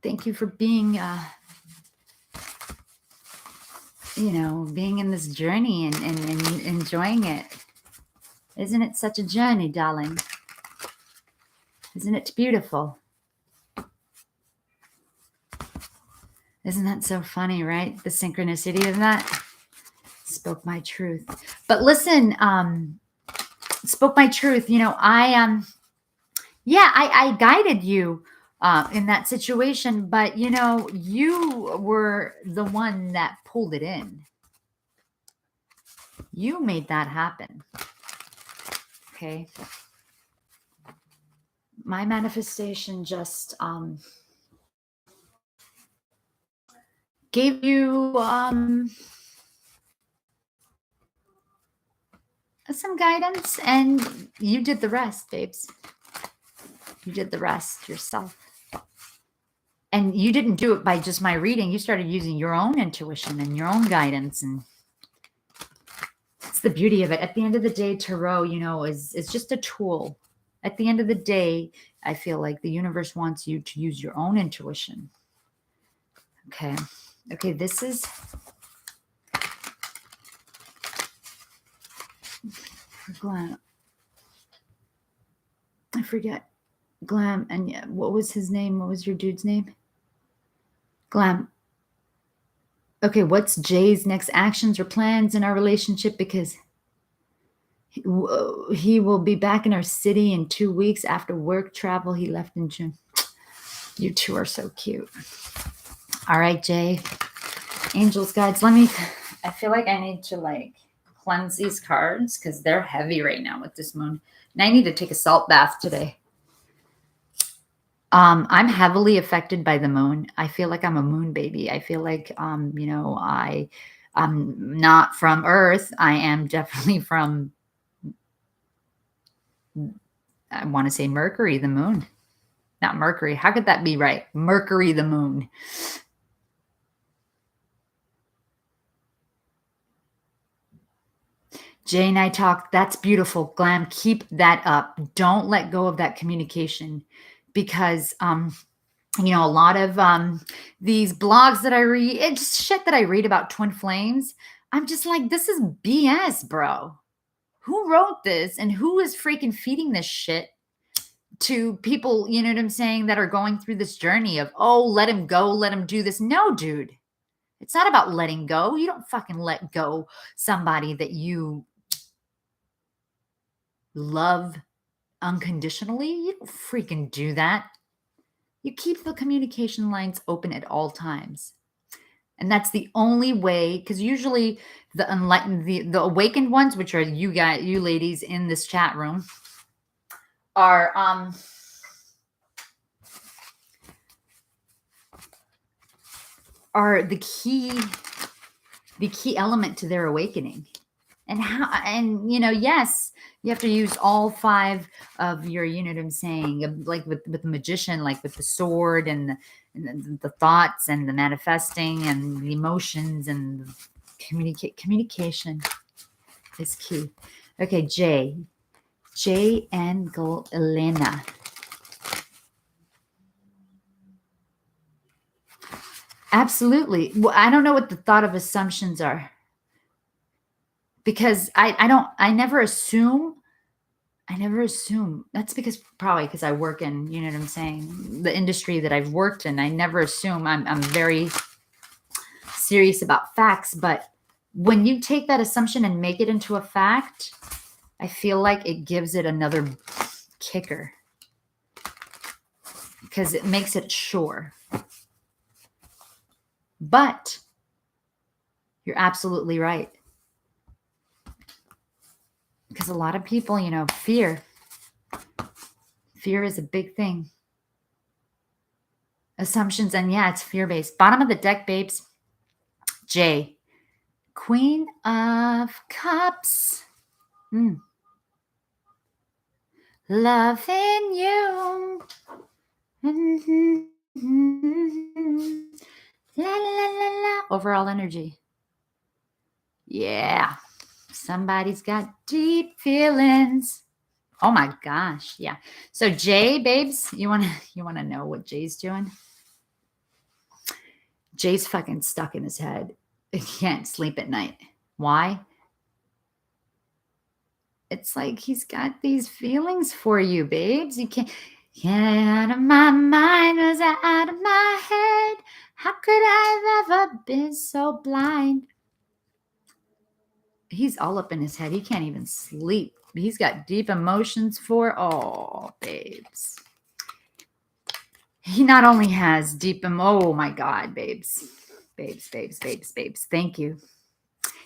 Thank you for being being in this journey and enjoying it. Isn't it such a journey, darling? Isn't it beautiful? Isn't that so funny, right? The synchronicity of that. Spoke my truth. But listen, spoke my truth. I guided you in that situation, but you were the one that pulled it in. You made that happen. Okay. My manifestation just gave you some guidance, and you did the rest, babes. You did the rest yourself. And you didn't do it by just my reading. You started using your own intuition and your own guidance. And it's the beauty of it. At the end of the day, tarot, is just a tool. At the end of the day, I feel like the universe wants you to use your own intuition. Okay. Okay, this is Glam. I forget. Glam. And yeah, what was his name? What was your dude's name? Glam. Okay, what's Jay's next actions or plans in our relationship? Because he will be back in our city in 2 weeks after work travel. He left in June. You two are so cute. All right, Jay. Angels, guides, I feel like I need to cleanse these cards because they're heavy right now with this moon. And I need to take a salt bath today. I'm heavily affected by the moon. I feel like I'm a moon baby. I feel like, I'm not from Earth. I am definitely from I want to say Mercury, the moon. Not Mercury. How could that be right? Mercury, the moon. Jay and I talk. That's beautiful, Glam. Keep that up. Don't let go of that communication, because you know, a lot of these blogs that I read, it's shit that I read about twin flames. I'm just like, this is BS, bro. Who wrote this and who is freaking feeding this shit to people, you know what I'm saying, that are going through this journey of, oh, let him go, let him do this. No, dude. It's not about letting go. You don't fucking let go somebody that you love unconditionally. You don't freaking do that. You keep the communication lines open at all times. And that's the only way, because usually the enlightened, the awakened ones, which are you guys, you ladies in this chat room, are the key element to their awakening. And how, and you know, yes, you have to use all 5 of your, you know what I'm saying, like with the magician, like with the sword and the thoughts and the manifesting and the emotions and communication is key. Okay, J and Elena. Absolutely. Well, I don't know what the thought of assumptions are, because I never assume. That's probably because I work in, you know what I'm saying, the industry that I've worked in. I never assume. I'm very serious about facts, but when you take that assumption and make it into a fact, I feel like it gives it another kicker, because it makes it sure. But you're absolutely right. Because a lot of people, you know, fear is a big thing. Assumptions, and yeah, it's fear-based. Bottom of the deck, babes. J. Queen of Cups. Loving you. La, la, la, la. Overall energy. Yeah. Somebody's got deep feelings. Oh my gosh. Yeah. So Jay, babes, you wanna know what Jay's doing? Jay's fucking stuck in his head. He can't sleep at night. Why? It's like he's got these feelings for you, babes. You can't get out of my mind, was out of my head. How could I have ever been so blind? He's all up in his head. He can't even sleep. He's got deep emotions for, oh, babes. He not only has deep, oh my God, babes. Babes. Thank you.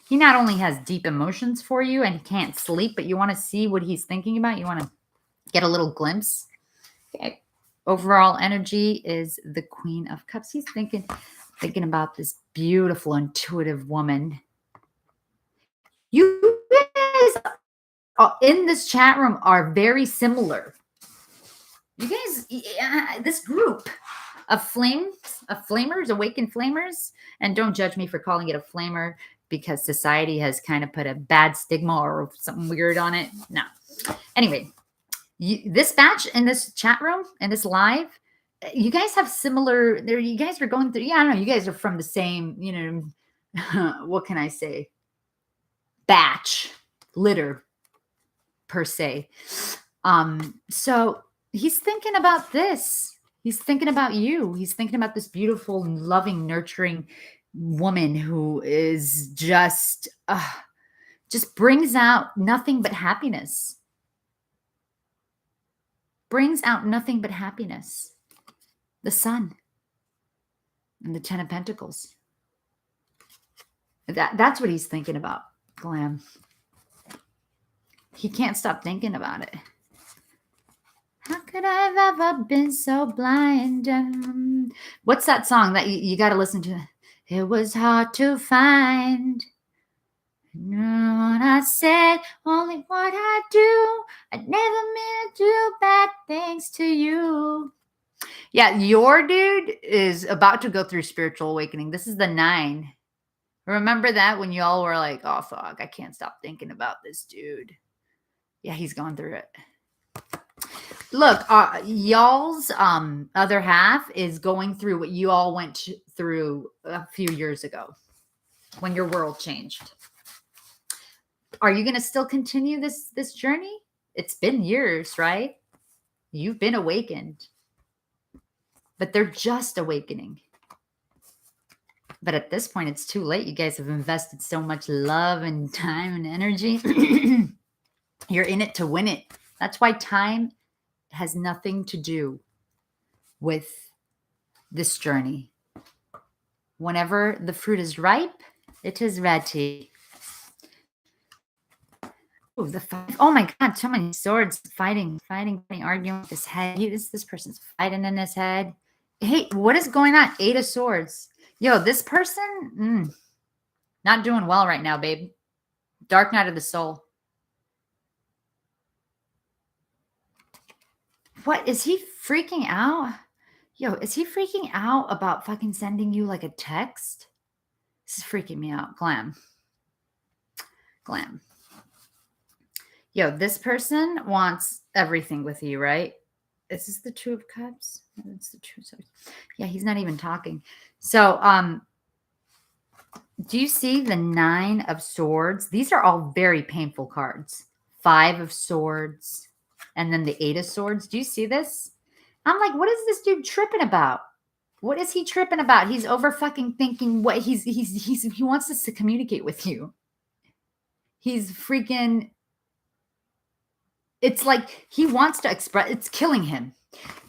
He not only has deep emotions for you and can't sleep, but you want to see what he's thinking about. You want to get a little glimpse. Okay. Overall energy is the Queen of Cups. He's thinking about this beautiful, intuitive woman. You guys in this chat room are very similar. You guys, this group of flamers, awakened flamers, and don't judge me for calling it a flamer, because society has kind of put a bad stigma or something weird on it. No. Anyway, this batch in this chat room and this live, you guys have similar, you guys are going through, yeah, I don't know, you guys are from the same, you know, what can I say? Batch, litter, per se. So he's thinking about this. He's thinking about you. He's thinking about this beautiful, loving, nurturing woman who is just brings out nothing but happiness. Brings out nothing but happiness. The Sun and the 10 of Pentacles. That's what he's thinking about, Glam. He can't stop thinking about it. How could I have ever been so blind? What's that song that you got to listen to? It was hard to find. No, I said only what I do. I never meant to do bad things to you. Yeah, your dude is about to go through spiritual awakening. This is the 9. Remember that when y'all were like, oh, fuck, I can't stop thinking about this dude. Yeah, he's going through it. Look, y'all's other half is going through what you all went through a few years ago when your world changed. Are you going to still continue this journey? It's been years, right? You've been awakened. But they're just awakening. But at this point, it's too late. You guys have invested so much love and time and energy. You're in it to win it. That's why time has nothing to do with this journey. Whenever the fruit is ripe, it is ready. Oh, oh my God, so many swords, fighting, arguing with his head. This person's fighting in his head. Hey, what is going on? 8 of Swords. Yo, this person, not doing well right now, babe. Dark night of the soul. What, is he freaking out? Yo, is he freaking out about fucking sending you like a text? This is freaking me out. Glam. Yo, this person wants everything with you, right? Is this the 2 of Cups? That's the 2 of Swords. Yeah, he's not even talking. So, do you see the 9 of Swords? These are all very painful cards. 5 of Swords, and then the 8 of Swords. Do you see this? I'm like, what is this dude tripping about? What is he tripping about? He's over fucking thinking what he wants us to communicate with you. He's freaking. It's like he wants to express. It's killing him.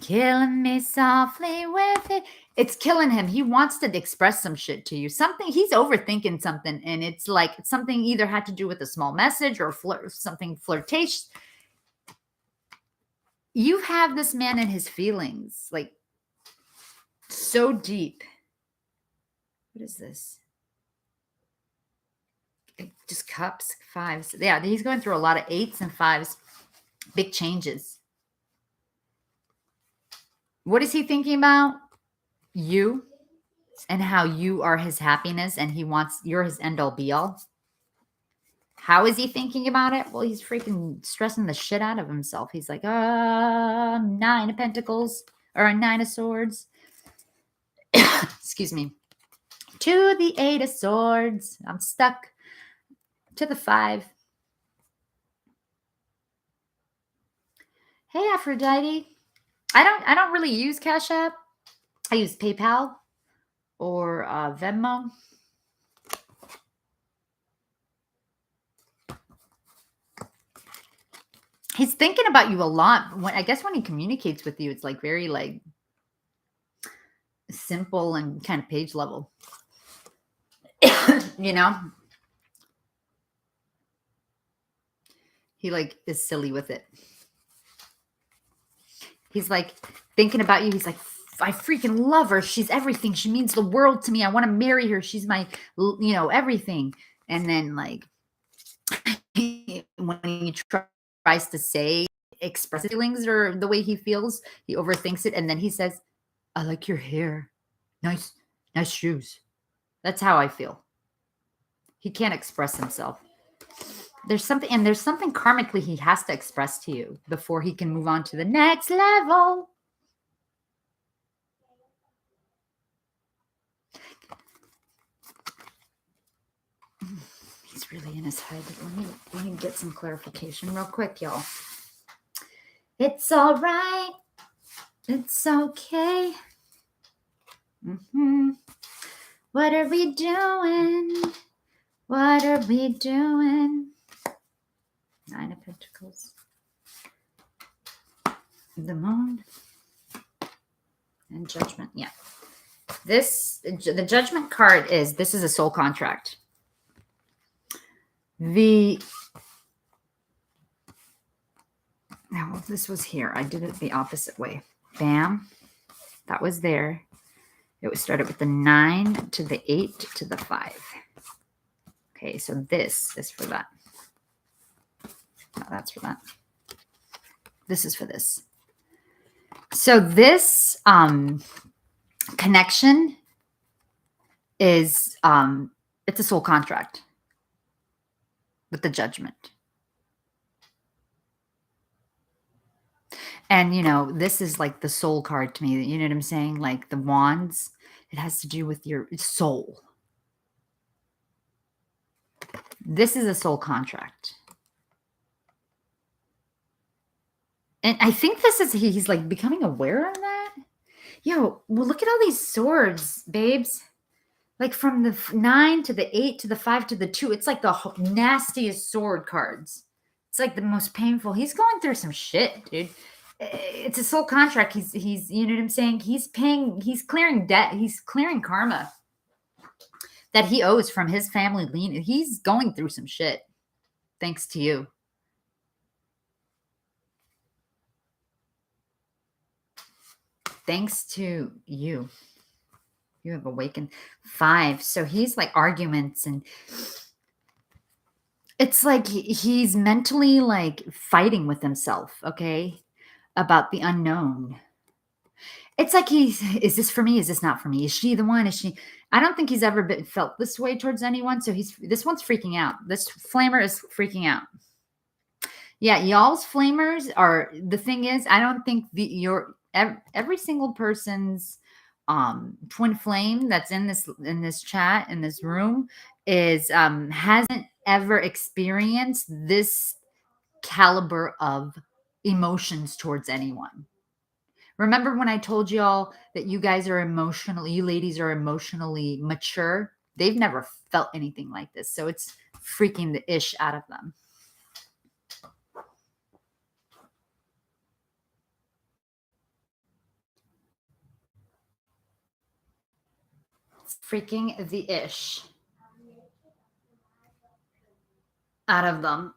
Killing me softly with it. It's killing him. He wants to express some shit to you. Something, he's overthinking something. And it's like something either had to do with a small message or something flirtatious. You have this man in his feelings, like so deep. What is this? Just Cups, 5s. Yeah, he's going through a lot of 8s and 5s. Big changes. What is he thinking about? You and how you are his happiness and you're his end all be all. How is he thinking about it? Well, he's freaking stressing the shit out of himself. He's like, 9 of Pentacles or a 9 of Swords. Excuse me. To the 8 of Swords. I'm stuck. To the 5. Hey, Aphrodite. I don't really use Cash App. I use PayPal or Venmo. He's thinking about you a lot. I guess when he communicates with you, it's like very like simple and kind of page level. You know? He like is silly with it. He's like thinking about you. He's like, I freaking love her. She's everything. She means the world to me. I want to marry her. She's my, everything. And then like when he tries to express feelings or the way he feels, he overthinks it. And then he says, I like your hair. Nice shoes. That's how I feel. He can't express himself. There's something karmically he has to express to you before he can move on to the next level. He's really in his head. Let me get some clarification real quick, y'all. It's all right. It's okay. What are we doing? What are we doing? 9 of Pentacles. The Moon. And Judgment. Yeah. The Judgment card this is a soul contract. This was here. I did it the opposite way. Bam. That was there. It was started with the 9 to the 8 to the 5. Okay, so this is for that. No, that's for that. This is for this. So this connection is it's a soul contract with the Judgment. And, you know, this is like the soul card to me. You know what I'm saying? Like the wands, it has to do with your soul. This is a soul contract. And I think this is, he's like becoming aware of that. Yo, well, look at all these swords, babes. Like from the 9 to the 8 to the 5 to the 2. It's like the nastiest sword cards. It's like the most painful. He's going through some shit, dude. It's a soul contract. He's you know what I'm saying? He's clearing debt. He's clearing karma that he owes from his family lean. He's going through some shit. Thanks to you. Thanks to you. You have awakened 5. So he's like arguments, and it's like he's mentally like fighting with himself, okay, about the unknown. It's like is this for me? Is this not for me? Is she the one? Is she? I don't think he's ever felt this way towards anyone. So this one's freaking out. This flamer is freaking out. Yeah, y'all's flamers are, the thing is, I don't think every single person's twin flame that's in this chat, in this room, is hasn't ever experienced this caliber of emotions towards anyone. Remember when I told y'all that you ladies are emotionally mature? They've never felt anything like this. So it's freaking the ish out of them. It's freaking the ish out of them.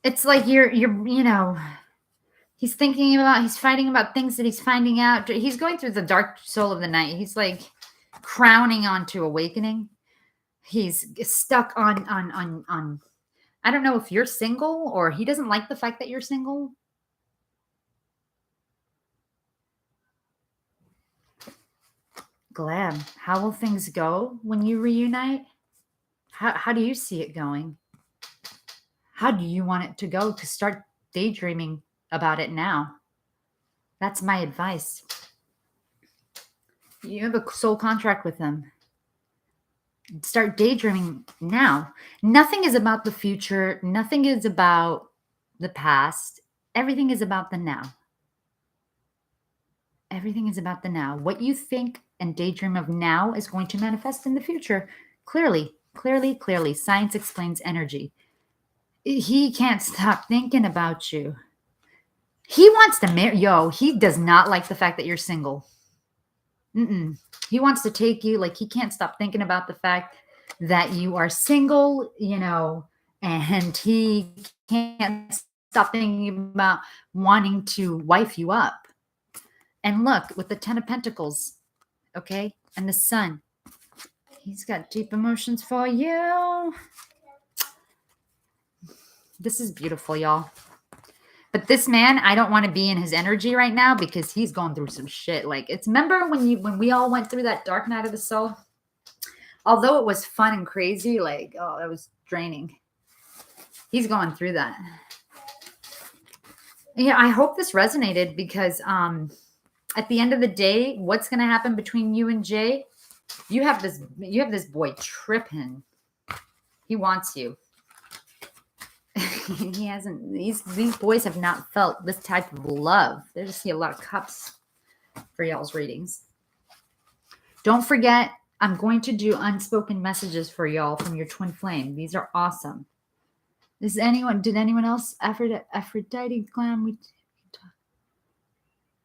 It's like you're you know, he's fighting about things that he's finding out. He's going through the dark soul of the night. He's like crowning onto awakening. He's stuck on I don't know if you're single or he doesn't like the fact that you're single. Glad. How will things go when you reunite? How do you see it going? How do you want it to go? To start daydreaming about it now. That's my advice. You have a soul contract with him. Start daydreaming now. Nothing is about the future. Nothing is about the past. Everything is about the now. Everything is about the now. What you think and daydream of now is going to manifest in the future. Clearly. Science explains energy. He can't stop thinking about you. He wants to marry. He does not like the fact that you're single. He wants to take you. Like, he can't stop thinking about the fact that you are single, and he can't stop thinking about wanting to wife you up. And look, with the 10 of Pentacles, okay, and the Sun, he's got deep emotions for you. This is beautiful, y'all. But this man, I don't want to be in his energy right now because he's going through some shit. Like, remember when we all went through that dark night of the soul? Although it was fun and crazy, like, oh, that was draining. He's going through that. Yeah, I hope this resonated because at the end of the day, what's going to happen between you and Jay? You have this boy tripping. He wants you. He hasn't. These boys have not felt this type of love. They just see a lot of cups for y'all's readings. Don't forget, I'm going to do unspoken messages for y'all from your twin flame. These are awesome. Did anyone else? Aphrodite glam.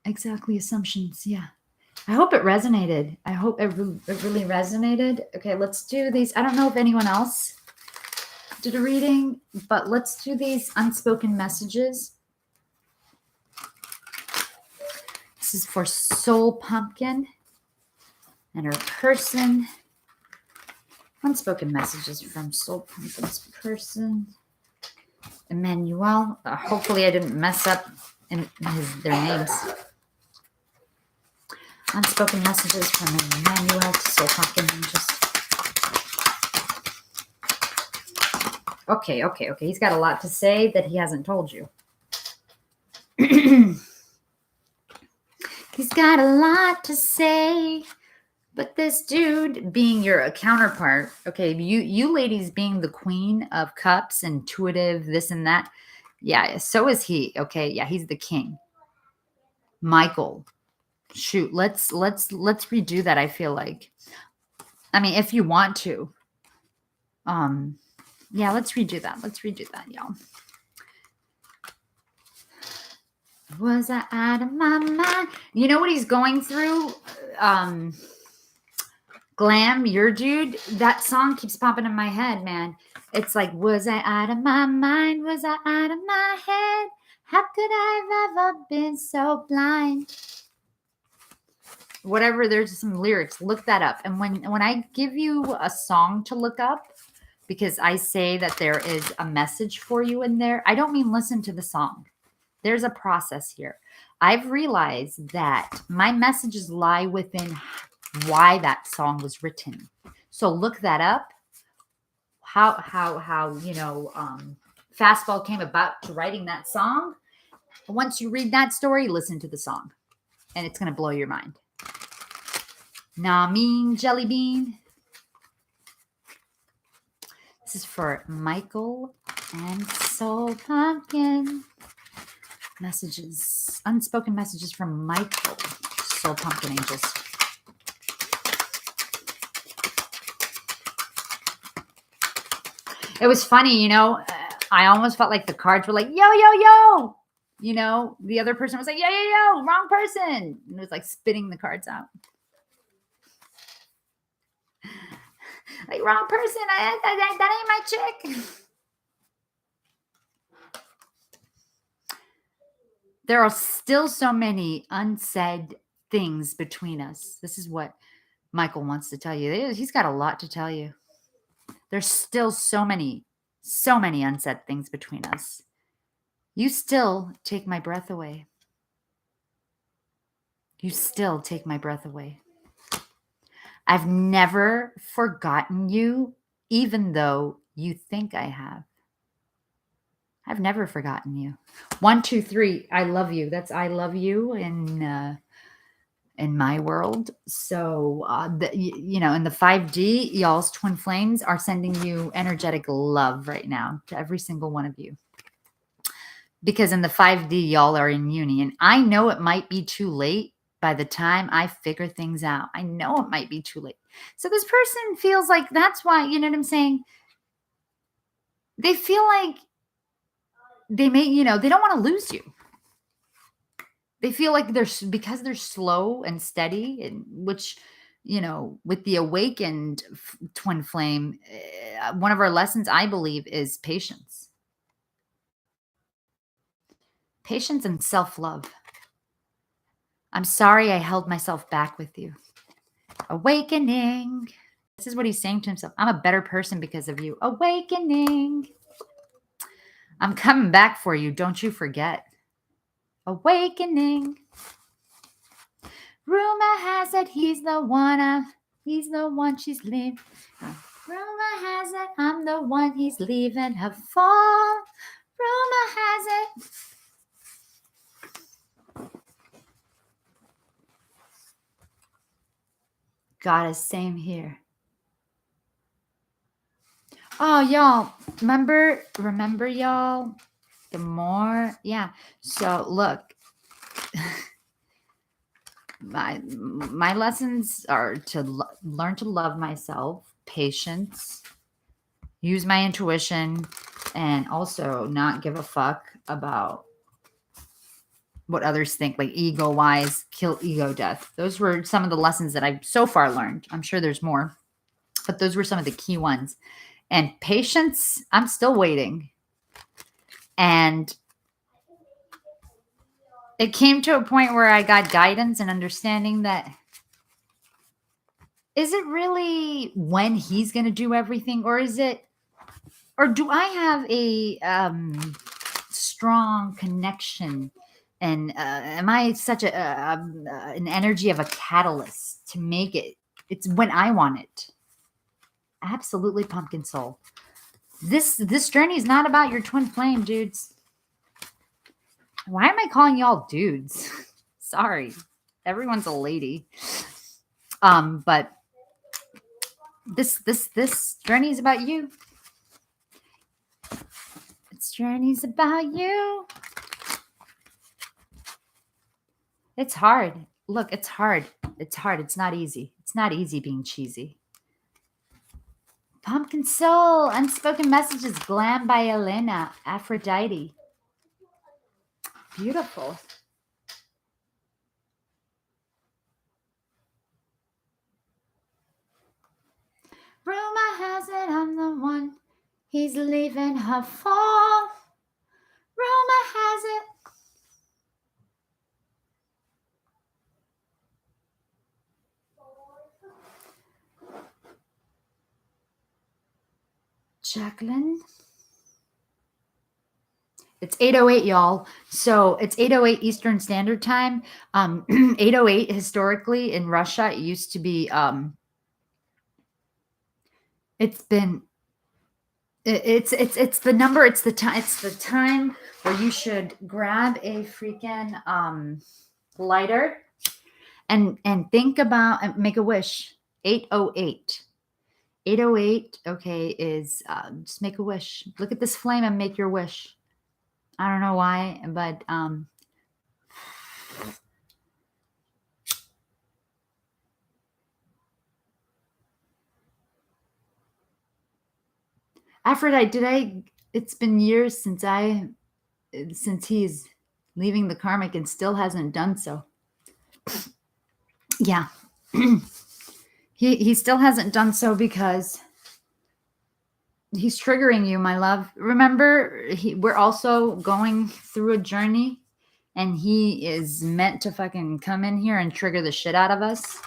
Exactly, assumptions. Yeah. I hope it resonated. I hope it really resonated. Okay, let's do these. I don't know if anyone else did a reading, but let's do these unspoken messages. This is for Soul Pumpkin and her person. Unspoken messages from Soul Pumpkin's person. Emmanuel. Hopefully I didn't mess up their names. Unspoken messages from Emmanuel to Soul Pumpkin Angels. Okay. He's got a lot to say that he hasn't told you. He's got a lot to say, but this dude being your counterpart, okay, you ladies being the queen of cups, intuitive, this and that. Yeah, so is he. Okay, yeah, he's the king. Michael. Shoot, let's redo that, I feel like. I mean, if you want to. Yeah, let's redo that. Let's redo that, y'all. Was I out of my mind? You know what he's going through? Glam, your dude, that song keeps popping in my head, man. It's like, was I out of my mind? Was I out of my head? How could I have ever been so blind? Whatever, there's some lyrics. Look that up. And when I give you a song to look up, because I say that there is a message for you in there, I don't mean listen to the song. There's a process here. I've realized that my messages lie within why that song was written. So look that up. How Fastball came about to writing that song. Once you read that story, listen to the song, and it's gonna blow your mind. Nah, mean jelly bean. This is for Michael and Soul Pumpkin. Messages, unspoken messages from Michael, Soul Pumpkin Angels. It was funny, I almost felt like the cards were like, yo, yo, yo. The other person was like, yo, yo, yo, wrong person. And it was like spitting the cards out. Like, wrong person. That ain't my chick. There are still so many unsaid things between us. This is what Michael wants to tell you. He's got a lot to tell you. There's still so many unsaid things between us. You still take my breath away. You still take my breath away. I've never forgotten you, even though you think I have. I've never forgotten you. 1, 2, 3. I love you. That's I love you in my world. So, in the 5D, y'all's twin flames are sending you energetic love right now to every single one of you. Because in the 5D, y'all are in union. I know it might be too late by the time I figure things out. I know it might be too late. So this person feels like that's why, you know what I'm saying? They feel like they may, they don't want to lose you. They feel like because they're slow and steady, and which, with the awakened twin flame, one of our lessons, I believe, is patience. Patience and self-love. I'm sorry I held myself back with you. Awakening. This is what he's saying to himself. I'm a better person because of you. Awakening. I'm coming back for you. Don't you forget. Awakening. Rumor has it he's the one she's leaving. Rumor has it I'm the one he's leaving her for. Rumor has it. Goddess, same here. Oh, y'all, remember y'all, the more, yeah. So look, my lessons are to learn to love myself, patience, use my intuition, and also not give a fuck about what others think, like ego-wise, kill ego death. Those were some of the lessons that I've so far learned. I'm sure there's more, but those were some of the key ones. And patience, I'm still waiting. And it came to a point where I got guidance and understanding that, is it really when he's going to do everything, or do I have a strong connection, and am I such an energy of a catalyst to make it? It's when I want it. Absolutely, pumpkin soul. This journey is not about your twin flame, dudes. Why am I calling y'all dudes? Sorry, everyone's a lady. But this journey is about you. This journey's about you. It's hard. Look, it's hard. It's hard. It's not easy. It's not easy being cheesy. Pumpkin Soul, Unspoken Messages, Glam by Elena, Aphrodite. Beautiful. Rumor has it I'm the one he's leaving her for. Rumor has it. Jacqueline. It's 8:08, y'all. So it's 8:08 Eastern Standard Time. 8:08 historically in Russia, it used to be it's the number, it's the time where you should grab a freaking lighter and think about and make a wish. 8:08. 8:08, okay, is just make a wish. Look at this flame and make your wish. I don't know why, but Aphrodite, it's been years since he's leaving the karmic and still hasn't done so. Yeah. He still hasn't done so because he's triggering you, my love. Remember, we're also going through a journey, and he is meant to fucking come in here and trigger the shit out of us.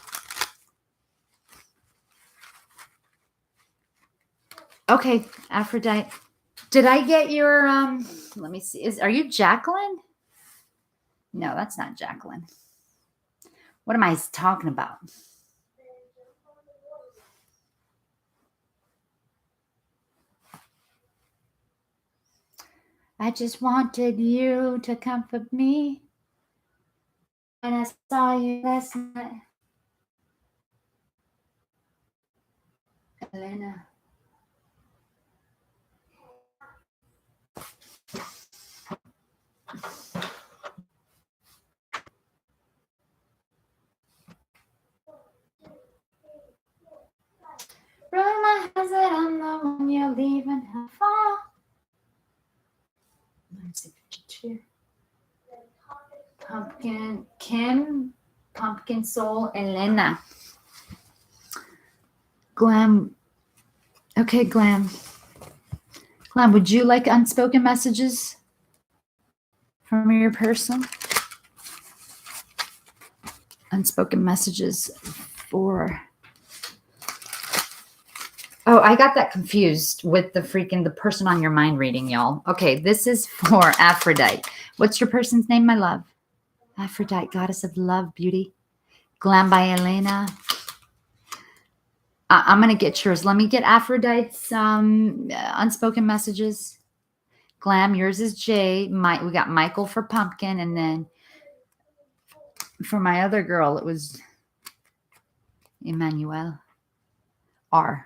Okay, Aphrodite. Did I get your let me see. Are you Jacqueline? No, that's not Jacqueline. What am I talking about? I just wanted you to comfort me when I saw you last night. Elena. Rumor has it I'm the one you're leaving her for. Let's see, 52. Pumpkin Kim, Pumpkin Soul, Elena. Glam. Okay, Glam. Glam, would you like unspoken messages from your person? Unspoken messages for... Oh, I got that confused with the person on your mind reading, y'all. Okay, this is for Aphrodite. What's your person's name, my love? Aphrodite, goddess of love, beauty. Glam by Elena. I'm going to get yours. Let me get Aphrodite's unspoken messages. Glam, yours is J. We got Michael for pumpkin. And then for my other girl, it was Emmanuel. R.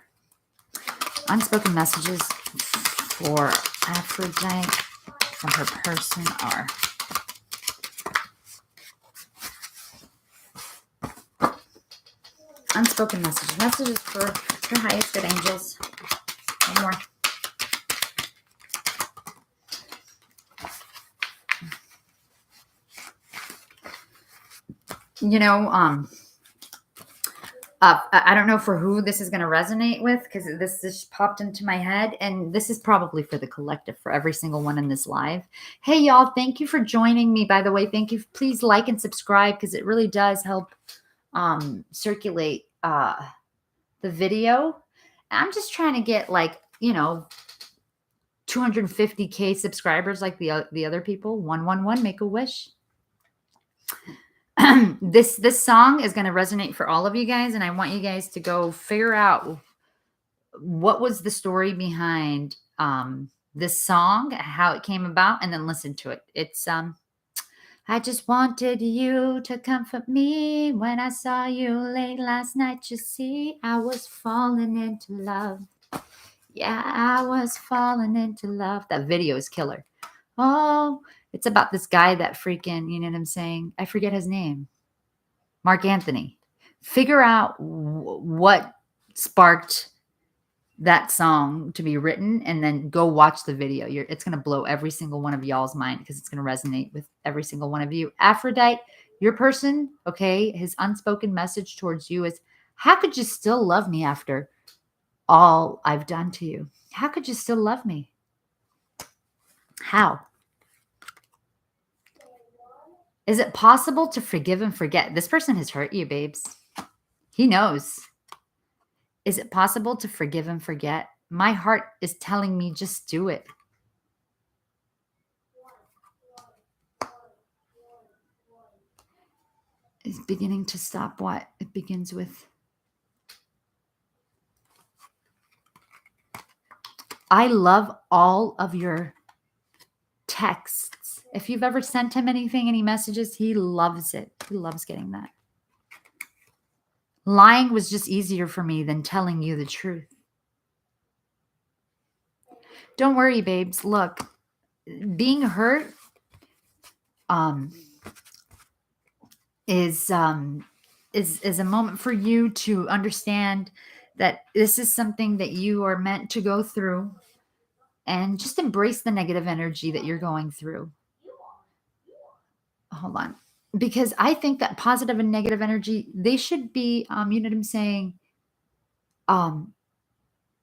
Unspoken messages for Aphrodite from her person are... Unspoken messages. Messages for her highest good angels. One more. You know, I don't know for who this is going to resonate with because this just popped into my head. And this is probably for the collective, for every single one in this live. Hey, y'all, thank you for joining me, by the way. Thank you. Please like and subscribe because it really does help circulate the video. I'm just trying to get 250K subscribers like the other people. 111, make a wish. This song is going to resonate for all of you guys, and I want you guys to go figure out what was the story behind this song, how it came about, and then listen to it. It's I just wanted you to comfort me when I saw you late last night. You see, I was falling into love. Yeah, I was falling into love. That video is killer. Oh, it's about this guy that freaking, you know what I'm saying? I forget his name. Mark Anthony. Figure out what sparked that song to be written and then go watch the video. It's going to blow every single one of y'all's mind because it's going to resonate with every single one of you. Aphrodite, your person, okay, his unspoken message towards you is, how could you still love me after all I've done to you? How could you still love me? How? Is it possible to forgive and forget? This person has hurt you, babes. He knows. Is it possible to forgive and forget? My heart is telling me just do it. It's beginning to stop what? It begins with, I love all of your texts. If you've ever sent him anything, any messages, he loves it. He loves getting that. Lying was just easier for me than telling you the truth. Don't worry, babes. Look, being hurt is a moment for you to understand that this is something that you are meant to go through, and just embrace the negative energy that you're going through. Hold on. Because I think that positive and negative energy, they should be, you know what I'm saying,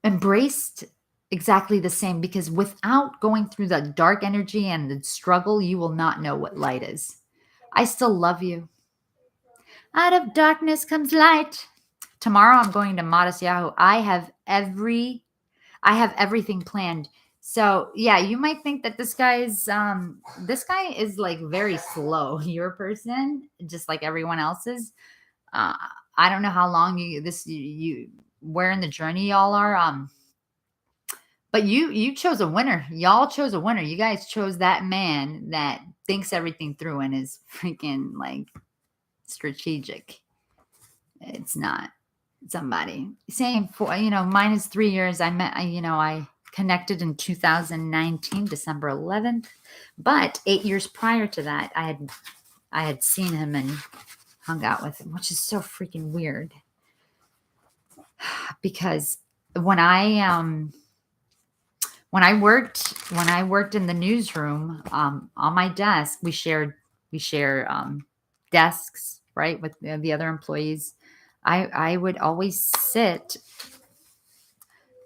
embraced exactly the same, because without going through the dark energy and the struggle, you will not know what light is. I still love you. Out of darkness comes light. Tomorrow I'm going to Modest Yahoo. I have everything planned. So yeah, you might think that this guy is like very slow. Your person, just like everyone else's. I don't know how long you where in the journey y'all are. But you chose a winner. Y'all chose a winner. You guys chose that man that thinks everything through and is freaking like strategic. It's not somebody. Same for, mine is 3 years. I connected in 2019, December 11th. But 8 years prior to that, I had seen him and hung out with him, which is so freaking weird. Because when I worked in the newsroom, on my desk, we share desks, right, with the other employees. I would always sit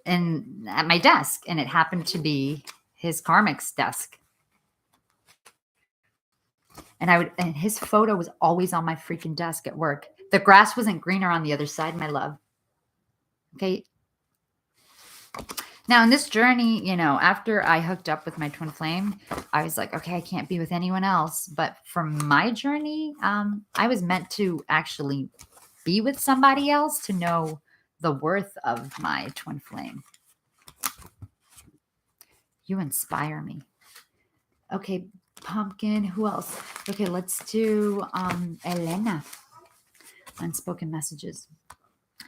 at my desk, and it happened to be his karmic's desk. And his photo was always on my freaking desk at work. The grass wasn't greener on the other side, my love. Okay. Now in this journey, after I hooked up with my twin flame, I was like, okay, I can't be with anyone else. But from my journey, I was meant to actually be with somebody else to know the worth of my twin flame. You inspire me. Okay, Pumpkin, who else? Okay, let's do Elena. Unspoken messages.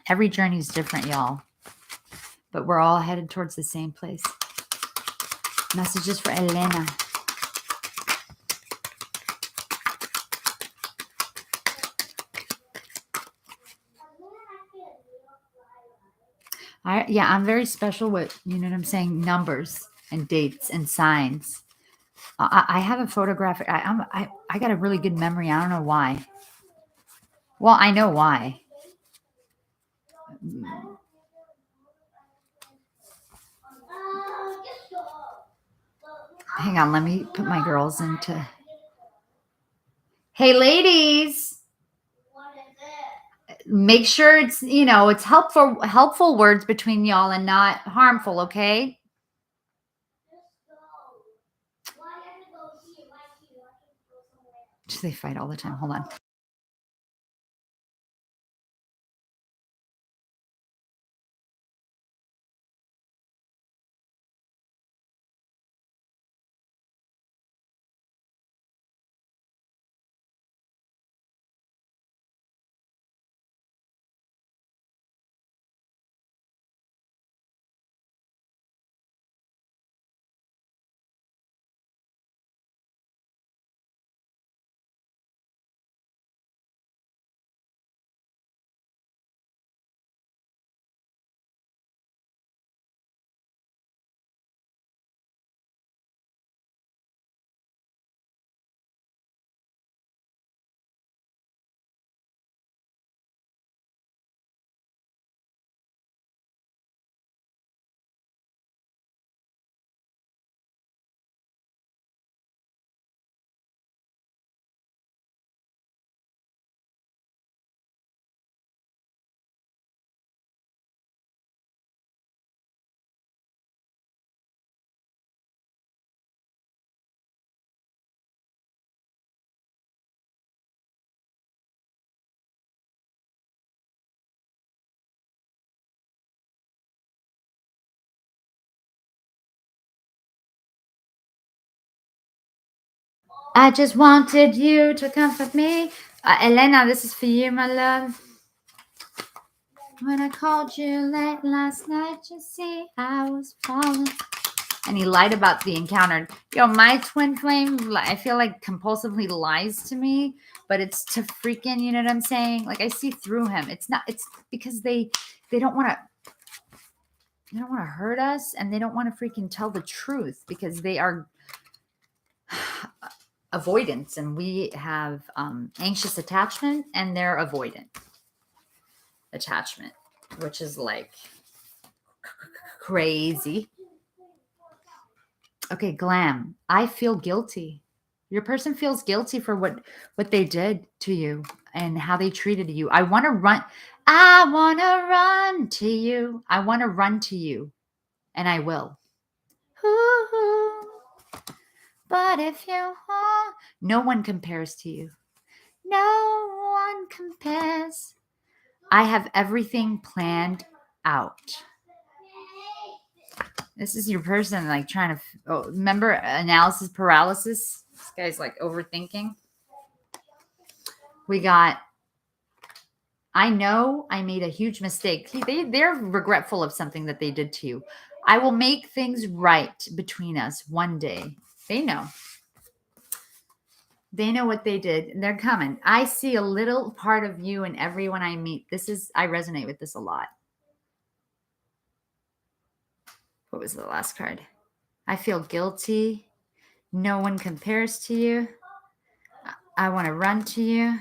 Every journey is different, y'all. But we're all headed towards the same place. Messages for Elena. I'm very special with, you know what I'm saying, numbers and dates and signs. I have a photographic. I got a really good memory. I don't know why. Well, I know why. Hang on, let me put my girls into. Hey, ladies, make sure it's, it's helpful words between y'all and not harmful, okay? They fight all the time. Hold on. I just wanted you to comfort me. Elena, this is for you, my love. When I called you late last night, you see I was falling. And he lied about the encounter. Yo, my twin flame, I feel like compulsively lies to me, but it's to freaking, you know what I'm saying? Like I see through him. It's because they don't want to hurt us, and they don't want to freaking tell the truth because they are avoidance, and we have anxious attachment, and they're avoidant attachment, which is like crazy. Okay, Glam, I feel guilty. Your person feels guilty for what they did to you and how they treated you. I want to run to you. I want to run to you, and I will. Ooh, but if you want, no one compares to you. No one compares. I have everything planned out. This is your person like trying to, remember analysis paralysis? This guy's like overthinking. We got, I know I made a huge mistake. They're regretful of something that they did to you. I will make things right between us one day. They know. They know what they did. And they're coming. I see a little part of you in everyone I meet. I resonate with this a lot. What was the last card? I feel guilty. No one compares to you. I want to run to you.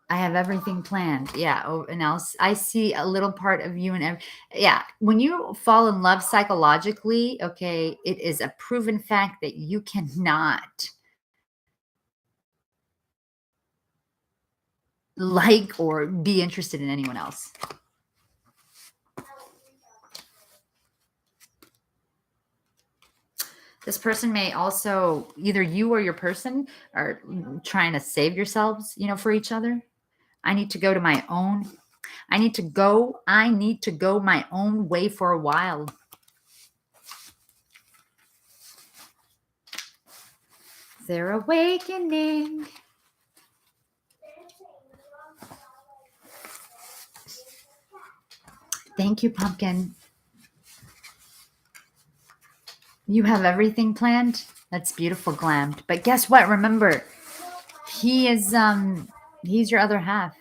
I have everything planned. Yeah. Oh, and else I see a little part of you in every. Yeah. When you fall in love psychologically, okay, it is a proven fact that you cannot like or be interested in anyone else. This person may also, either you or your person are trying to save yourselves, for each other. I need to go my own way for a while. They're awakening. Thank you, Pumpkin. You have everything planned? That's beautiful, Glammed. But guess what? Remember, he's your other half.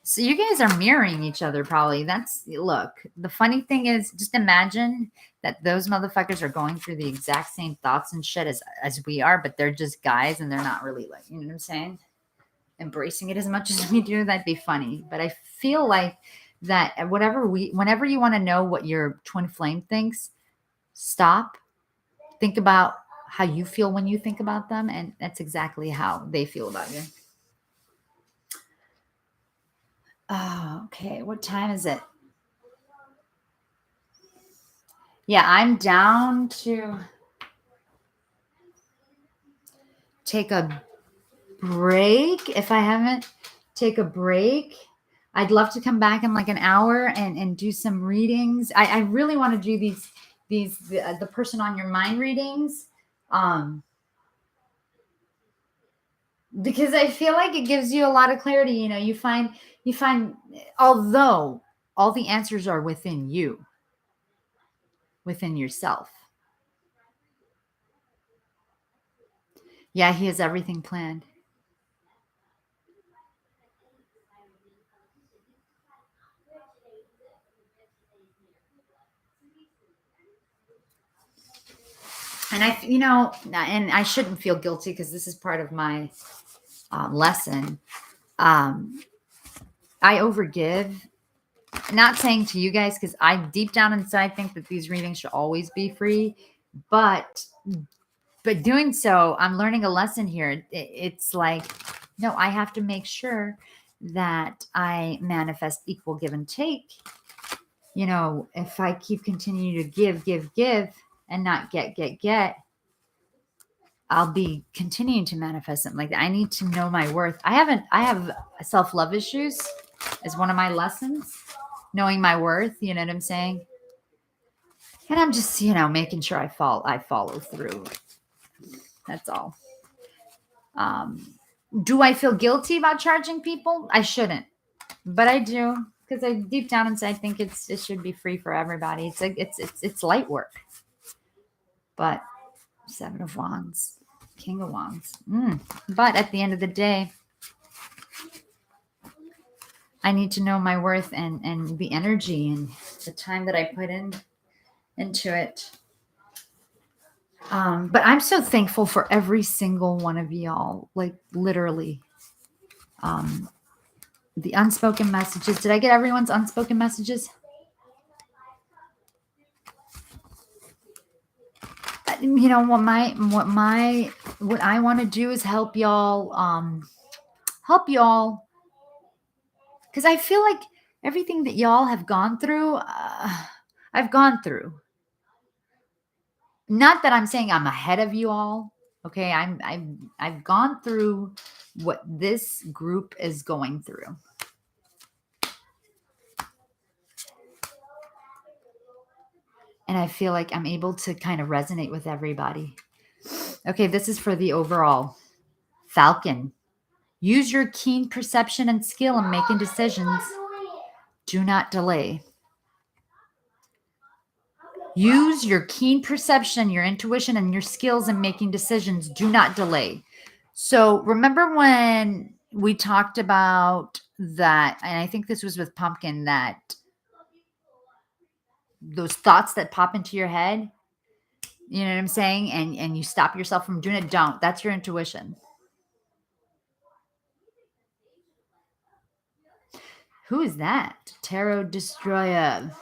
So you guys are mirroring each other probably. Look, the funny thing is, just imagine that those motherfuckers are going through the exact same thoughts and shit as we are, but they're just guys and they're not really like, you know what I'm saying? Embracing it as much as we do. That'd be funny. But I feel like that whenever you want to know what your twin flame thinks, stop think about how you feel when you think about them, and that's exactly how they feel about you. Oh, okay. What time is it? Yeah, I'm down to take a break. If I haven't take a break, I'd love to come back in like an hour and do some readings. I really want to do the person on your mind readings. Because I feel like it gives you a lot of clarity. You find although all the answers are within you, within yourself. Yeah, he has everything planned. And and I shouldn't feel guilty because this is part of my lesson. I overgive. Not saying to you guys, because I deep down inside think that these readings should always be free, but doing so, I'm learning a lesson here. It's like, no, I have to make sure that I manifest equal give and take. If I keep continuing to give, and not get, I'll be continuing to manifest something like that. I need to know my worth. I have self-love issues as one of my lessons, knowing my worth, you know what I'm saying? And I'm just, making sure I follow through. That's all. Do I feel guilty about charging people? I shouldn't, but I do, because I deep down inside think it should be free for everybody. It's like it's light work. But Seven of Wands, King of Wands. But at the end of the day, I need to know my worth and the energy and the time that I put into it. But I'm so thankful for every single one of y'all, like literally. The unspoken messages. Did I get everyone's unspoken messages? What I want to do is help y'all because I feel like everything that y'all have gone through, I've gone through. Not that I'm saying I'm ahead of you all. Okay, I've gone through what this group is going through. And I feel like I'm able to kind of resonate with everybody. Okay, this is for the overall. Falcon. Use your keen perception and skill in making decisions. Do not delay. Use your keen perception, your intuition, and your skills in making decisions. Do not delay. So remember when we talked about that, and I think this was with Pumpkin, that those thoughts that pop into your head, you know what I'm saying? And you stop yourself from doing it. Don't. That's your intuition. Who is that? Tarot Destroyer.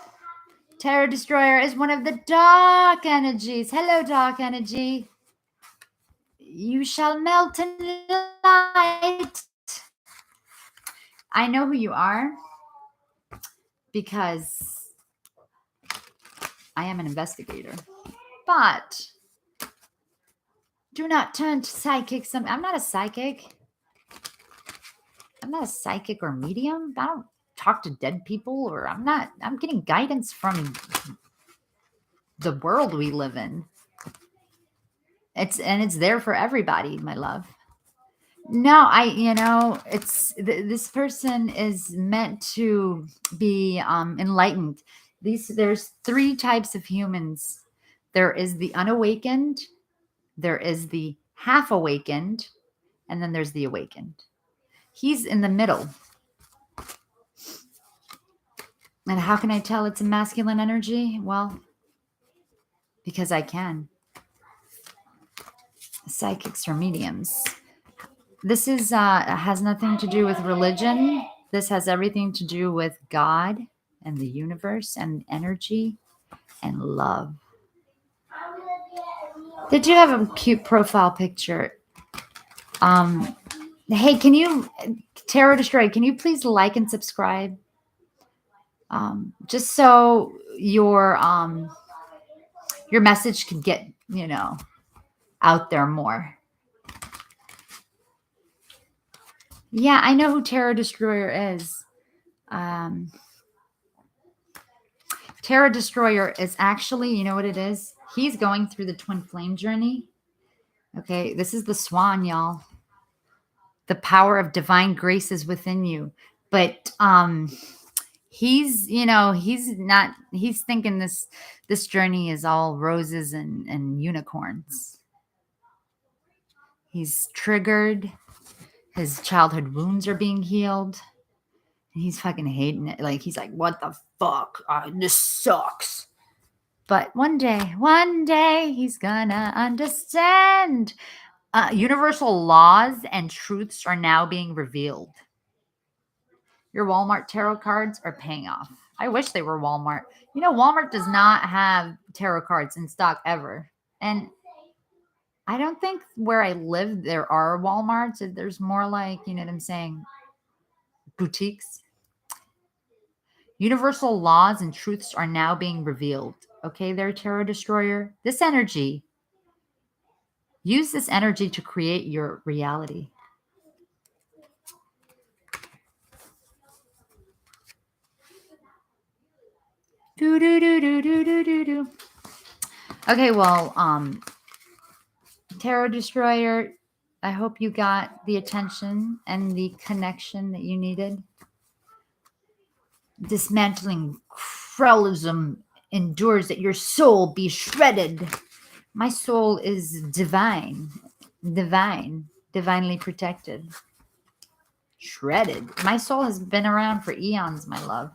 Tarot Destroyer is one of the dark energies. Hello, dark energy. You shall melt in light. I know who you are because I am an investigator. But do not turn to psychics. I'm not a psychic. I'm not a psychic or medium. I don't talk to dead people, or I'm getting guidance from the world we live in. It's there for everybody, my love. No, this person is meant to be enlightened. There's three types of humans. There is the unawakened, there is the half awakened, and then there's the awakened. He's in the middle. And how can I tell it's a masculine energy? Well, because I can. Psychics or mediums. This has nothing to do with religion. This has everything to do with God and the universe and energy and love. Did you have a cute profile picture? Hey, can you, Tarot Destroyed, can you please like and subscribe? Just so your message can get, out there more. Yeah, I know who Tarot Destroyer is. Tarot Destroyer is actually, you know what it is? He's going through the twin flame journey. Okay, this is the swan, y'all. The power of divine grace is within you. But he's thinking this journey is all roses and unicorns. He's triggered. His childhood wounds are being healed. And he's fucking hating it. Like, he's like, what the fuck? This sucks. But one day, he's gonna understand. Universal laws and truths are now being revealed. Your Walmart tarot cards are paying off. I wish they were Walmart. Walmart does not have tarot cards in stock ever. And I don't think where I live there are Walmarts. There's more like, you know what I'm saying, boutiques. Universal laws and truths are now being revealed. Okay, there, Tarot Destroyer. This energy, use this energy to create your reality. Okay, well, Tarot Destroyer, I hope you got the attention and the connection that you needed. Dismantling Krellism endures that your soul be shredded. My soul is divinely protected. Shredded. My soul has been around for eons, my love.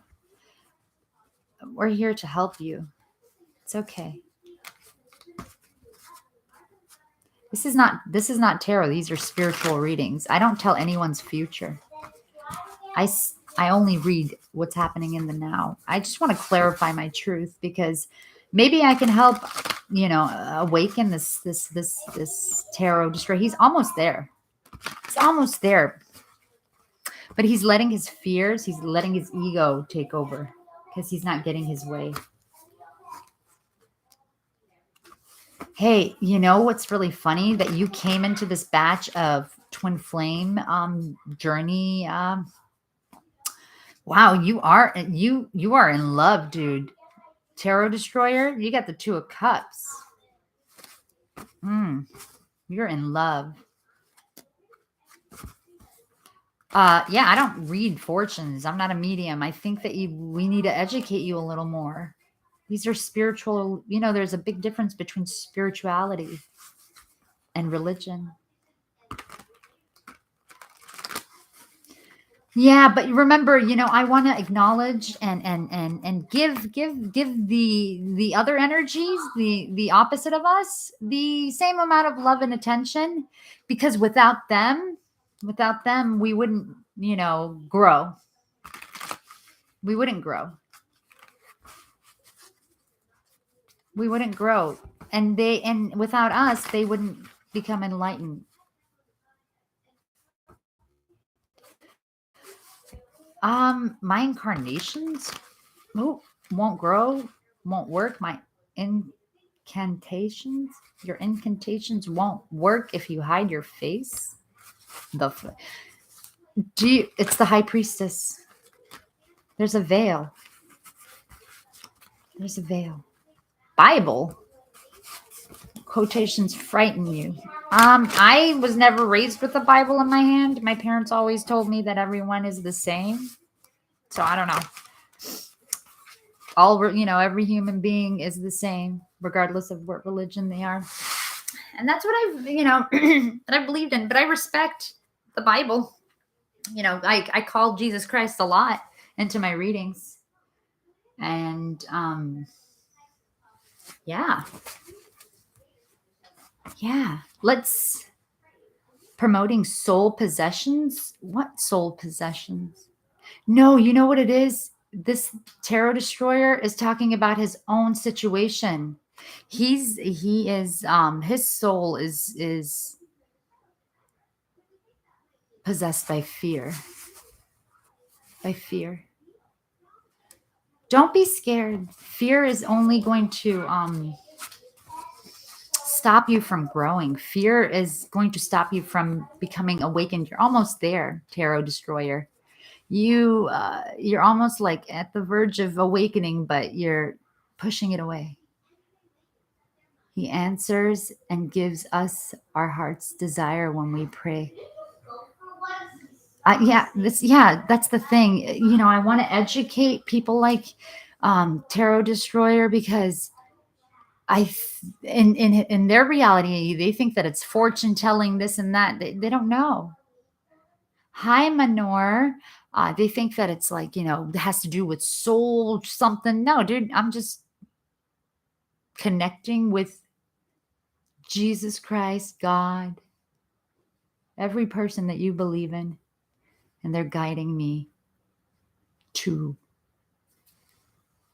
We're here to help you. It's okay. This is not tarot. These are spiritual readings. I don't tell anyone's future. I only read what's happening in the now. I just want to clarify my truth because maybe I can help, awaken this tarot destroyer. He's almost there. He's almost there. But he's letting his fears, he's letting his ego take over because he's not getting his way. Hey, you know what's really funny? That you came into this batch of twin flame journey. Wow, you are in love, dude. Tarot Destroyer, you got the Two of Cups. You're in love. Yeah, I don't read fortunes. I'm not a medium. I think that we need to educate you a little more. These are spiritual, there's a big difference between spirituality and religion. Yeah, but remember, I want to acknowledge and give the other energies, the opposite of us, the same amount of love and attention, because without them, we wouldn't, grow. We wouldn't grow. We wouldn't grow. And without us, they wouldn't become enlightened. My incarnations won't grow, won't work. My incantations, your incantations won't work if you hide your face. It's the High Priestess. There's a veil. There's a veil. Bible quotations frighten you. I was never raised with a Bible in my hand. My parents always told me that everyone is the same. So I don't know. Every human being is the same, regardless of what religion they are. And that's what that I believed in. But I respect the Bible. I call Jesus Christ a lot into my readings. And yeah. Let's promoting soul possessions. What soul possessions? No, you know what it is? This Tarot Destroyer is talking about his own situation. He is his soul is possessed by fear. By fear. Don't be scared. Fear is only going to stop you from growing. Fear is going to stop you from becoming awakened. You're almost there, Tarot Destroyer. You're almost like at the verge of awakening, but you're pushing it away. He answers and gives us our heart's desire when we pray. That's the thing. You know, I want to educate people like Tarot Destroyer, because in their reality, they think that it's fortune telling, this and that. They don't know. Hi, Manor. They think that it's like, you know, it has to do with soul something. No, dude, I'm just connecting with Jesus Christ, God, every person that you believe in, and they're guiding me to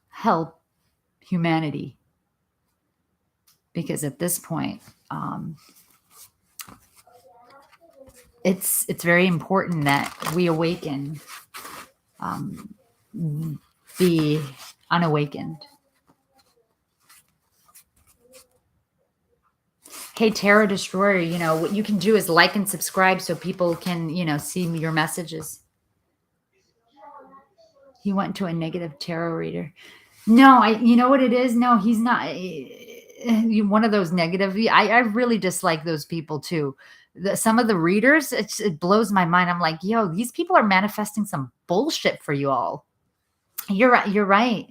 help humanity. Because at this point, it's very important that we awaken the unawakened. Hey, Tarot Destroyer, you know, what you can do is like and subscribe so people can, you know, see your messages. He went to a negative tarot reader. No, you know what it is? No, he's not one of those negative. I really dislike those people too. Some of the readers, it blows my mind. I'm like, yo, these people are manifesting some bullshit for you all. You're right. You're right.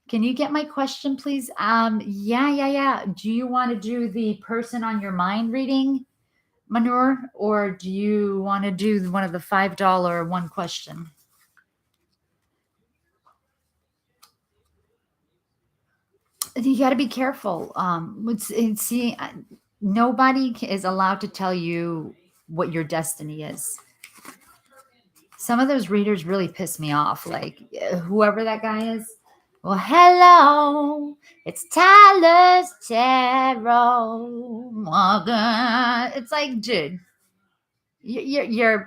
Can you get my question, please? Yeah. Do you want to do the person on your mind reading, Manure, or do you want to do one of the $5 one question? You got to be careful. Nobody is allowed to tell you what your destiny is. Some of those readers really piss me off. Like whoever that guy is. Well, hello, it's Tyler's Tarot. Morgan. It's like, dude, you're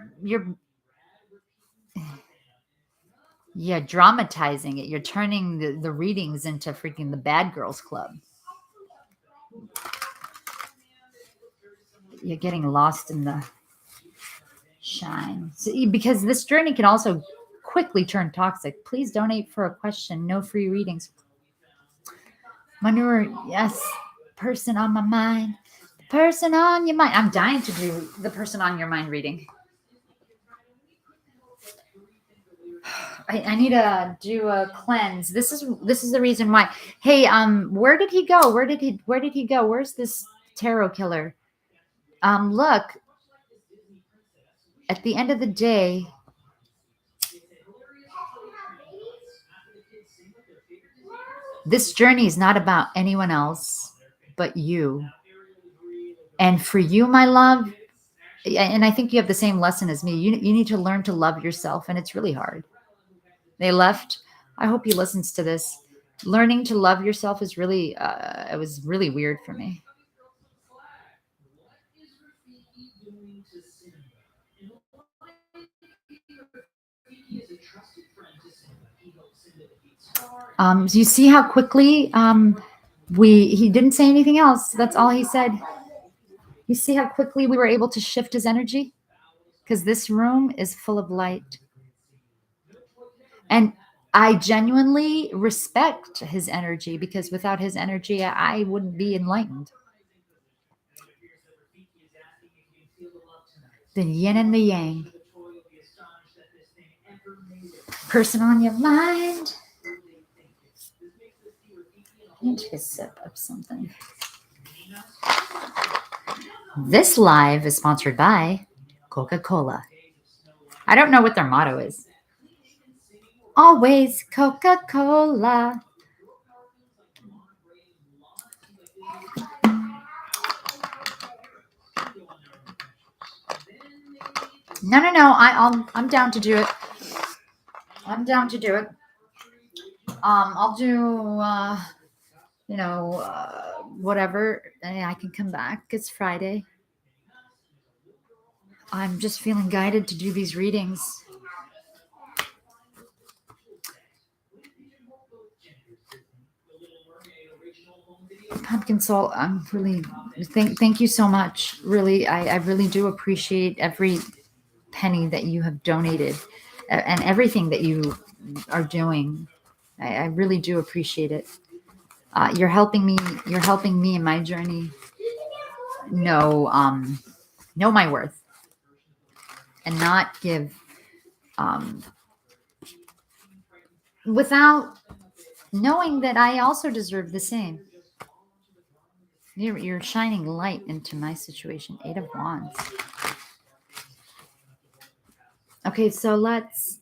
dramatizing it. You're turning the readings into freaking the Bad Girls Club. You're getting lost in the shine. Because this journey can also quickly turn toxic. Please donate for a question. No free readings. Manure, yes. Person on my mind. Person on your mind. I'm dying to do the person on your mind reading. I need to do a cleanse. This is the reason why. Hey, where did he go? Where did he go? Where's this tarot killer? Look, at the end of the day, this journey is not about anyone else but you. And for you, my love, and I think you have the same lesson as me, you need to learn to love yourself, and it's really hard. They left. I hope he listens to this. Learning to love yourself is really, it was really weird for me. You see how quickly he didn't say anything else. That's all he said. You see how quickly we were able to shift his energy? Because this room is full of light. And I genuinely respect his energy, because without his energy, I wouldn't be enlightened. The yin and the yang. Person on your mind. I need to take a sip of something. This live is sponsored by Coca-Cola. I don't know what their motto is. Always Coca-Cola. No. I'm down to do it. I'll do. whatever. I can come back. It's Friday. I'm just feeling guided to do these readings. Pumpkin Soul, I'm really thank you so much. Really, I really do appreciate every penny that you have donated and everything that you are doing. I really do appreciate it. You're helping me in my journey know my worth and not give without knowing that I also deserve the same. You're shining light into my situation. 8 of Wands. Okay, so let's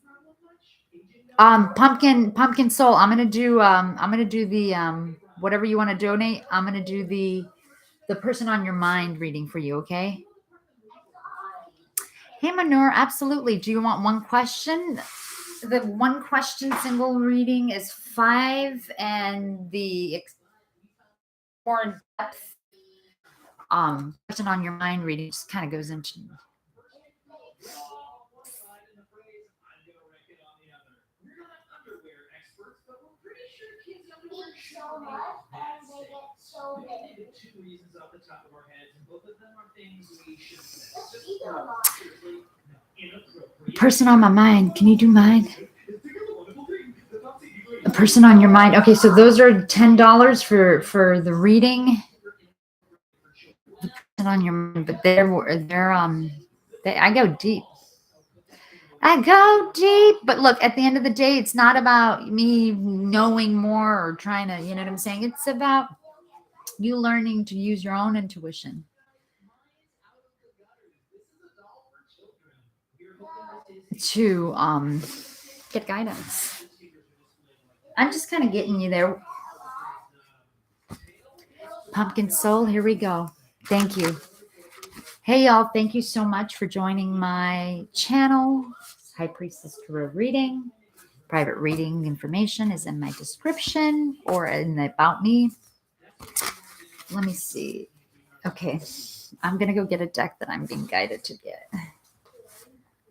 pumpkin soul. I'm gonna do the whatever you want to donate. I'm gonna do the person on your mind reading for you. Okay. Hey Manur, absolutely. Do you want one question? The one question single reading is 5, and the more in depth person on your mind reading just kind of goes into. Person on my mind. Can you do mine? A person on your mind. Okay, so those are $10 for the reading. The person on your mind, but I go deep. I go deep, but look, at the end of the day, it's not about me knowing more or trying to, you know what I'm saying? It's about you learning to use your own intuition. To get guidance. I'm just kind of getting you there. Pumpkin Soul, here we go. Thank you. Hey y'all, thank you so much for joining my channel. High Priestess Tarot Reading. Private reading information is in my description or in the About Me. Let me see. Okay, I'm going to go get a deck that I'm being guided to get.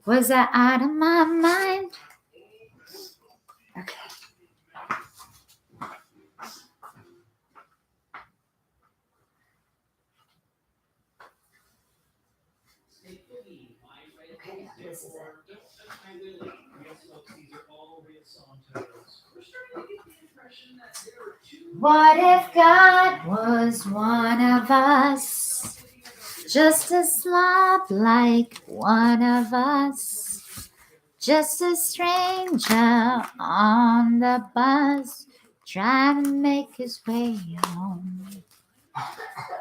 Was that out of my mind? Okay. Okay, this is it. What if God was one of us? Just a slob like one of us. Just a stranger on the bus trying to make his way home.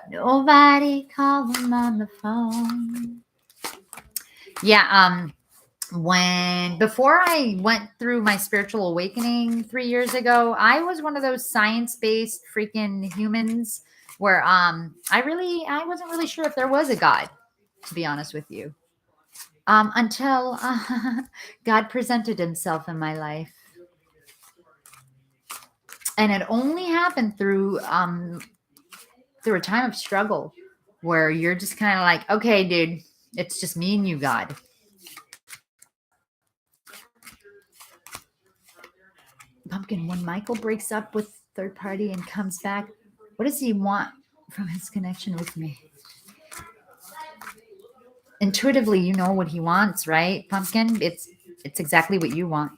Nobody called him on the phone. Yeah, before I went through my spiritual awakening 3 years ago, I was one of those science-based freaking humans where I wasn't really sure if there was a God, to be honest with you. Until God presented himself in my life. And it only happened through a time of struggle where you're just kind of like, okay, dude, it's just me and you, God. Pumpkin, when Michael breaks up with third party and comes back, what does he want from his connection with me? Intuitively, you know what he wants, right, Pumpkin? It's exactly what you want.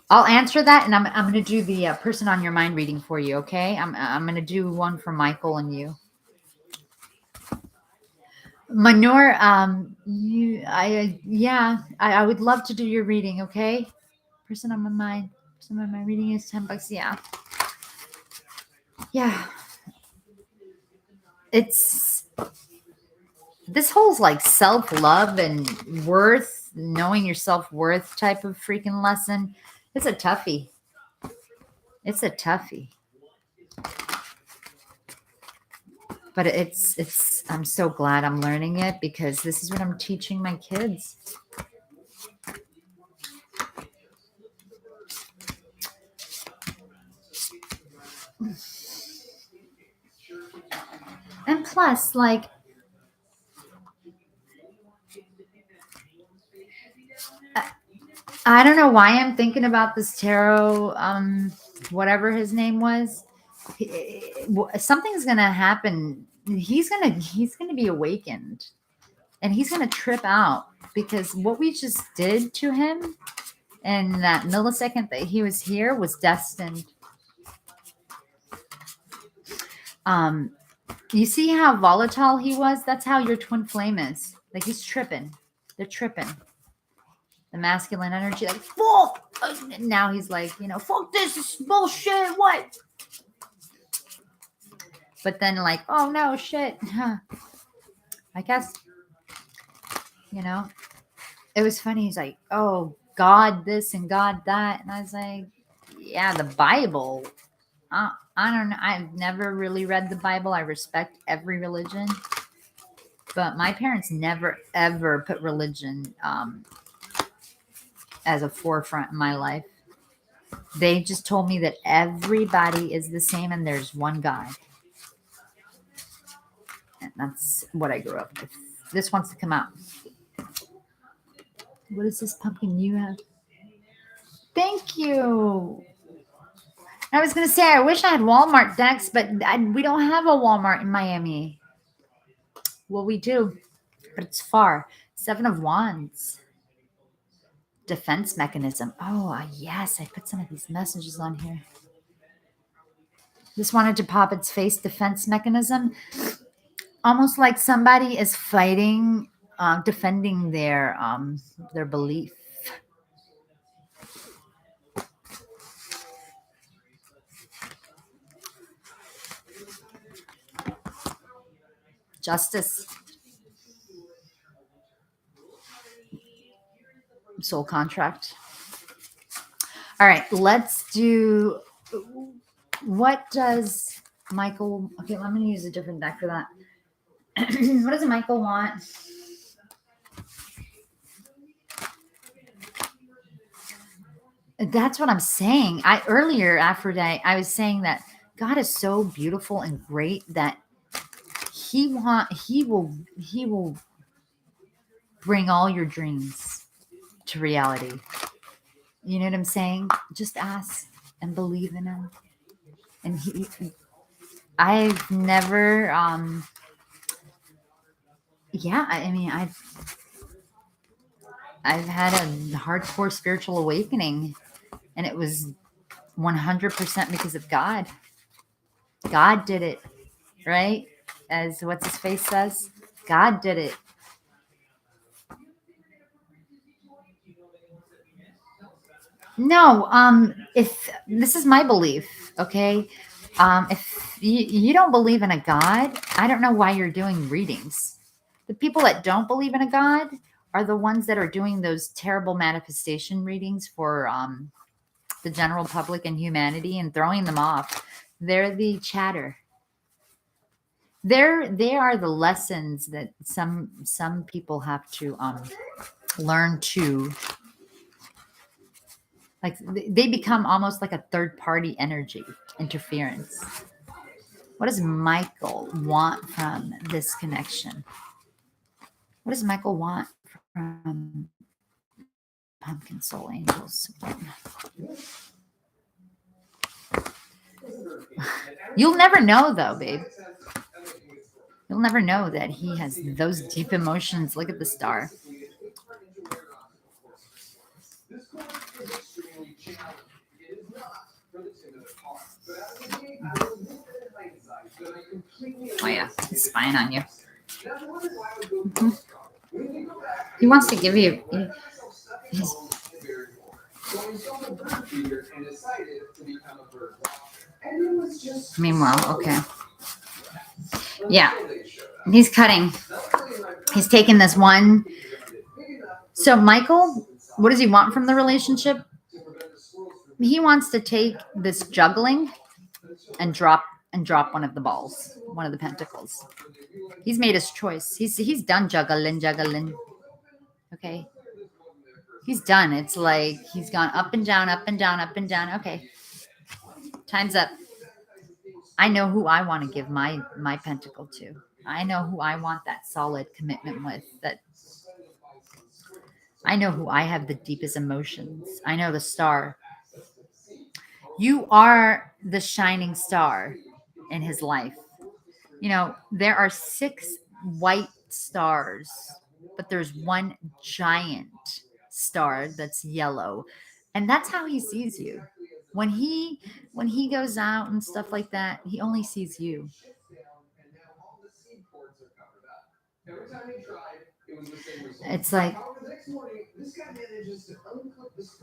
I'll answer that, and I'm going to do the person on your mind reading for you, okay? I'm going to do one for Michael and you. Manur, I would love to do your reading, okay? Person on my mind. Person on my reading is $10. Yeah. Yeah. It's this whole like self-love and worth, knowing your self-worth type of freaking lesson. It's a toughie. It's a toughie. But I'm so glad I'm learning it because this is what I'm teaching my kids. And plus, like, I don't know why I'm thinking about this tarot, whatever his name was. Something's gonna happen. He's gonna be awakened, and he's gonna trip out because what we just did to him in that millisecond that he was here was destined. You see how volatile he was? That's how your twin flame is. Like, he's tripping. They're tripping. The masculine energy, like, fuck. Now he's like, fuck this is bullshit. What? But then, like, oh no, shit. I guess, it was funny. He's like, oh, God this and God that. And I was like, yeah, the Bible. I don't know. I've never really read the Bible. I respect every religion. But my parents never, ever put religion as a forefront in my life. They just told me that everybody is the same and there's one God. And that's what I grew up with. This wants to come out. What is this pumpkin you have? Thank you. I was going to say, I wish I had Walmart decks, but we don't have a Walmart in Miami. Well, we do, but it's far. 7 of Wands. Defense mechanism. Oh, yes. I put some of these messages on here. Just wanted to pop its face. Defense mechanism. Almost like somebody is fighting, defending their belief. Justice. Soul contract. All right, let's do. What does Michael? Okay, I'm going to use a different deck for that. What does Michael want? That's what I'm saying. Earlier, Aphrodite, I was saying that God is so beautiful and great that he will bring all your dreams to reality. You know what I'm saying? Just ask and believe in him. And I've never, I've had a hardcore spiritual awakening, and it was 100% because of God. God did it, right? As what's his face says, God did it. No, if this is my belief, okay? If you don't believe in a God, I don't know why you're doing readings. The people that don't believe in a God are the ones that are doing those terrible manifestation readings for the general public and humanity and throwing them off. They're the chatter. They are the lessons that some people have to learn to, like, they become almost like a third party energy interference. What does Michael want from this connection? What does Michael want from Pumpkin Soul Angels? You'll never know, though, babe. You'll never know that he has those deep emotions. Look at the star. Oh, yeah. He's spying on you. Mm-hmm. He wants to give you... Meanwhile, okay. Yeah. He's cutting. He's taking this one. So, Michael, what does he want from the relationship? He wants to take this juggling and drop one of the balls, one of the pentacles. He's made his choice. He's done juggling. Okay. He's done. It's like he's gone up and down, up and down, up and down. Okay. Time's up. I know who I want to give my pentacle to. I know who I want that solid commitment with. That I know who I have the deepest emotions. I know the star. You are the shining star in his life. You know, there are 6 white stars, but there's one giant star that's yellow. And that's how he sees you. When he goes out and stuff like that, he only sees you. It's like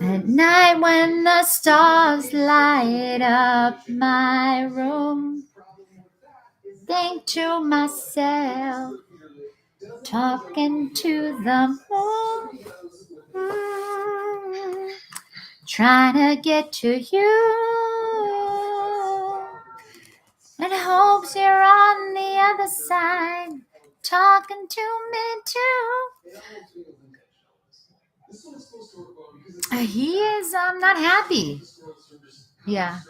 at night when the stars light up my room, think to myself, talking to the moon, trying to get to you, and hopes you're on the other side, talking to me too. He is not happy. Yeah,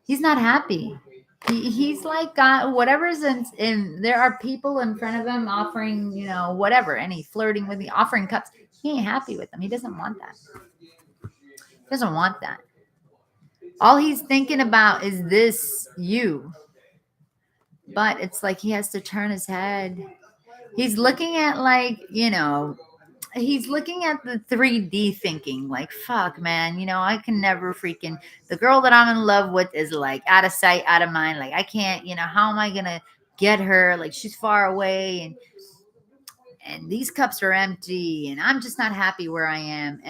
he's not happy. He's like got whatever's in. There are people in front of him offering, whatever, and he's flirting with the offering cups. He ain't happy with them. He doesn't want that. He doesn't want that. All he's thinking about is this you. But it's like he has to turn his head. He's looking at he's looking at the 3D thinking, like, fuck, man, I can never freaking, the girl that I'm in love with is like out of sight, out of mind. Like, I can't, how am I going to get her? Like, she's far away and these cups are empty and I'm just not happy where I am.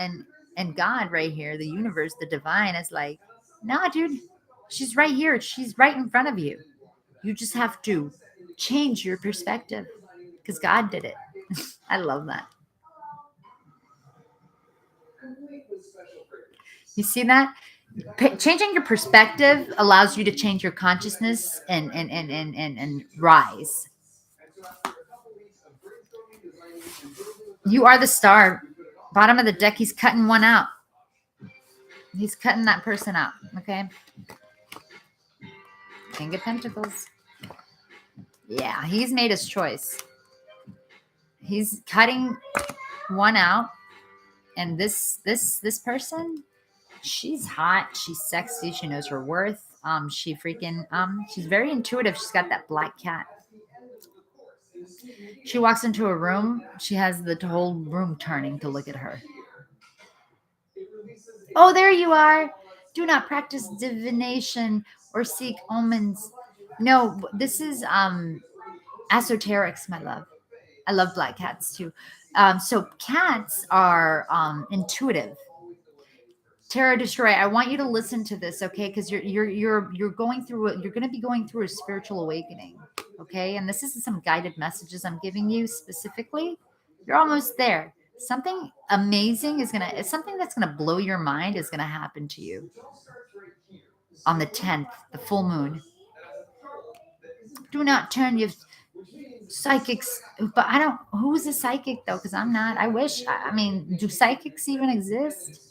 And God right here, the universe, the divine is like, nah, dude, she's right here. She's right in front of you. You just have to change your perspective because God did it. I love that. You see that? Changing your perspective allows you to change your consciousness and rise. You are the star. Bottom of the deck, he's cutting one out. He's cutting that person out. Okay. King of Pentacles. Yeah, he's made his choice. He's cutting one out. And this person, she's hot. She's sexy. She knows her worth. She's very intuitive. She's got that black cat. She walks into a room. She has the whole room turning to look at her. Oh, there you are. Do not practice divination or seek omens. No, this is esoterics, my love. I love black cats too. So cats are intuitive. Tarot Destroy, I want you to listen to this, okay? Because you're going through you're going to be going through a spiritual awakening, okay? And this is some guided messages I'm giving you specifically. You're almost there. Something amazing something that's gonna blow your mind is gonna happen to you on the 10th, the full moon. Do not turn your psychics, but I don't. Who's a psychic though? Because I'm not. I wish. I mean, do psychics even exist?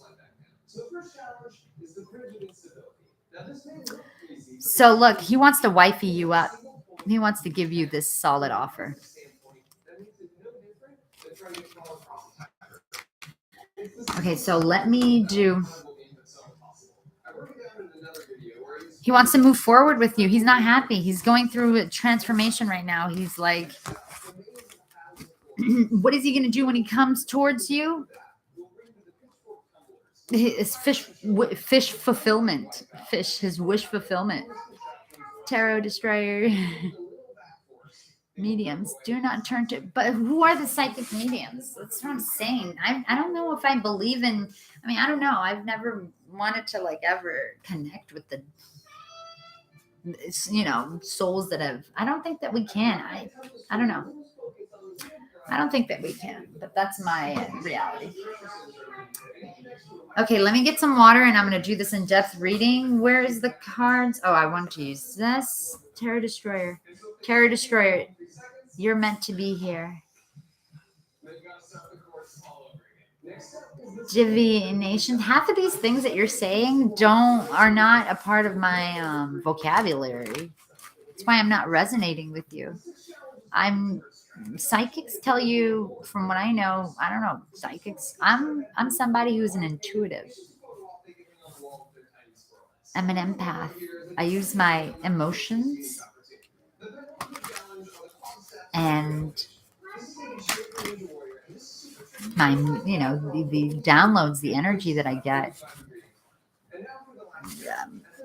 So look, he wants to wifey you up. He wants to give you this solid offer. Okay, so let me do. He wants to move forward with you. He's not happy. He's going through a transformation right now. He's like, what is he going to do when he comes towards you? His fish fulfillment. His wish fulfillment. Tarot Destroyer. Mediums, do not turn to, but who are the psychic mediums? That's what I'm saying. I don't know if I believe in, I don't know. I've never wanted to ever connect with the, souls that have, I don't think that we can. I don't know. I don't think that we can, but that's my reality. Okay, let me get some water and I'm going to do this in-depth reading. Where is the cards? Oh, I want to use this. Tarot Destroyer. Tarot Destroyer. You're meant to be here. Divination. Half of these things that you're saying are not a part of my vocabulary. That's why I'm not resonating with you. Psychics tell you, from what I know, I don't know, psychics. I'm somebody who's an intuitive. I'm an empath. I use my emotions and my, the downloads, the energy that I get,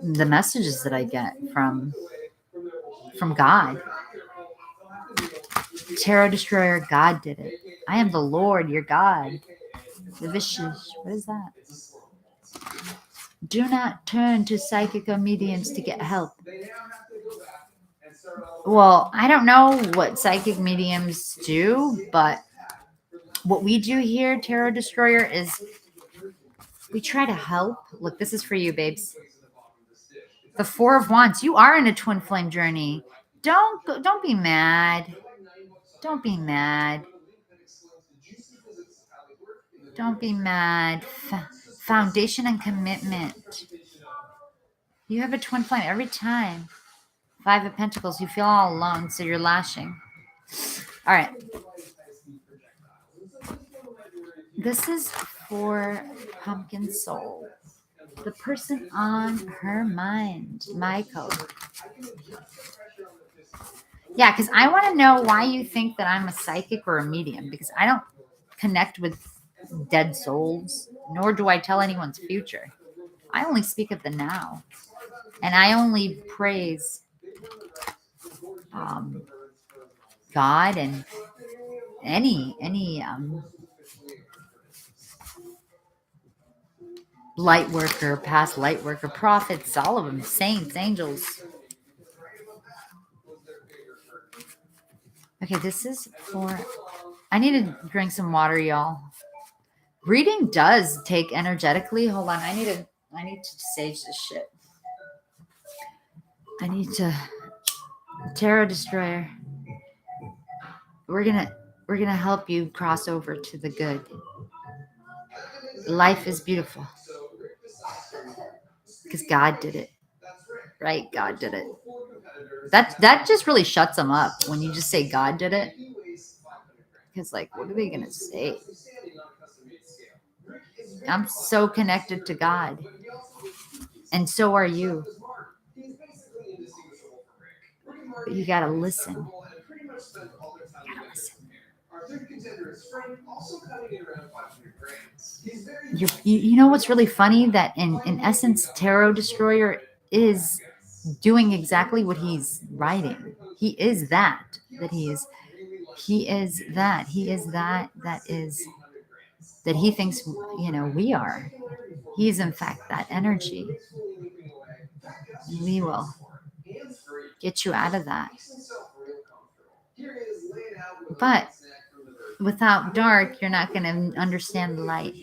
the messages that I get from God. Tarot Destroyer, God did it. I am the Lord, your God. The vicious. What is that? Do not turn to psychic or mediums to get help. Well, I don't know what psychic mediums do, but what we do here, Tarot Destroyer, is we try to help. Look, this is for you, babes. The Four of Wands. You are in a twin flame journey. Don't be mad. Don't be mad. Don't be mad. Foundation and commitment. You have a twin flame every time. Five of Pentacles. You feel all alone, so you're lashing. All right. This is for Pumpkin Soul. The person on her mind. Michael. Yeah, because I want to know why you think that I'm a psychic or a medium, because I don't connect with dead souls, nor do I tell anyone's future. I only speak of the now, and I only praise God and any light worker, past light worker, prophets, all of them, saints, angels. Okay, this is for, I need to drink some water, y'all. Reading does take energetically. Hold on, I need to sage this shit. I need to, Tarot Destroyer. We're gonna help you cross over to the good. Life is beautiful because God did it, right? God did it. That just really shuts them up when you just say God did it. Because, like, what are they gonna say? I'm so connected to God, and so are you. But you gotta listen. You gotta listen. You know what's really funny? That in essence, Tarot Destroyer is doing exactly what he's writing. He is that he is. He is that. He is that that he thinks, we are. He is, in fact, that energy. And we will get you out of that. But without dark, you're not going to understand the light.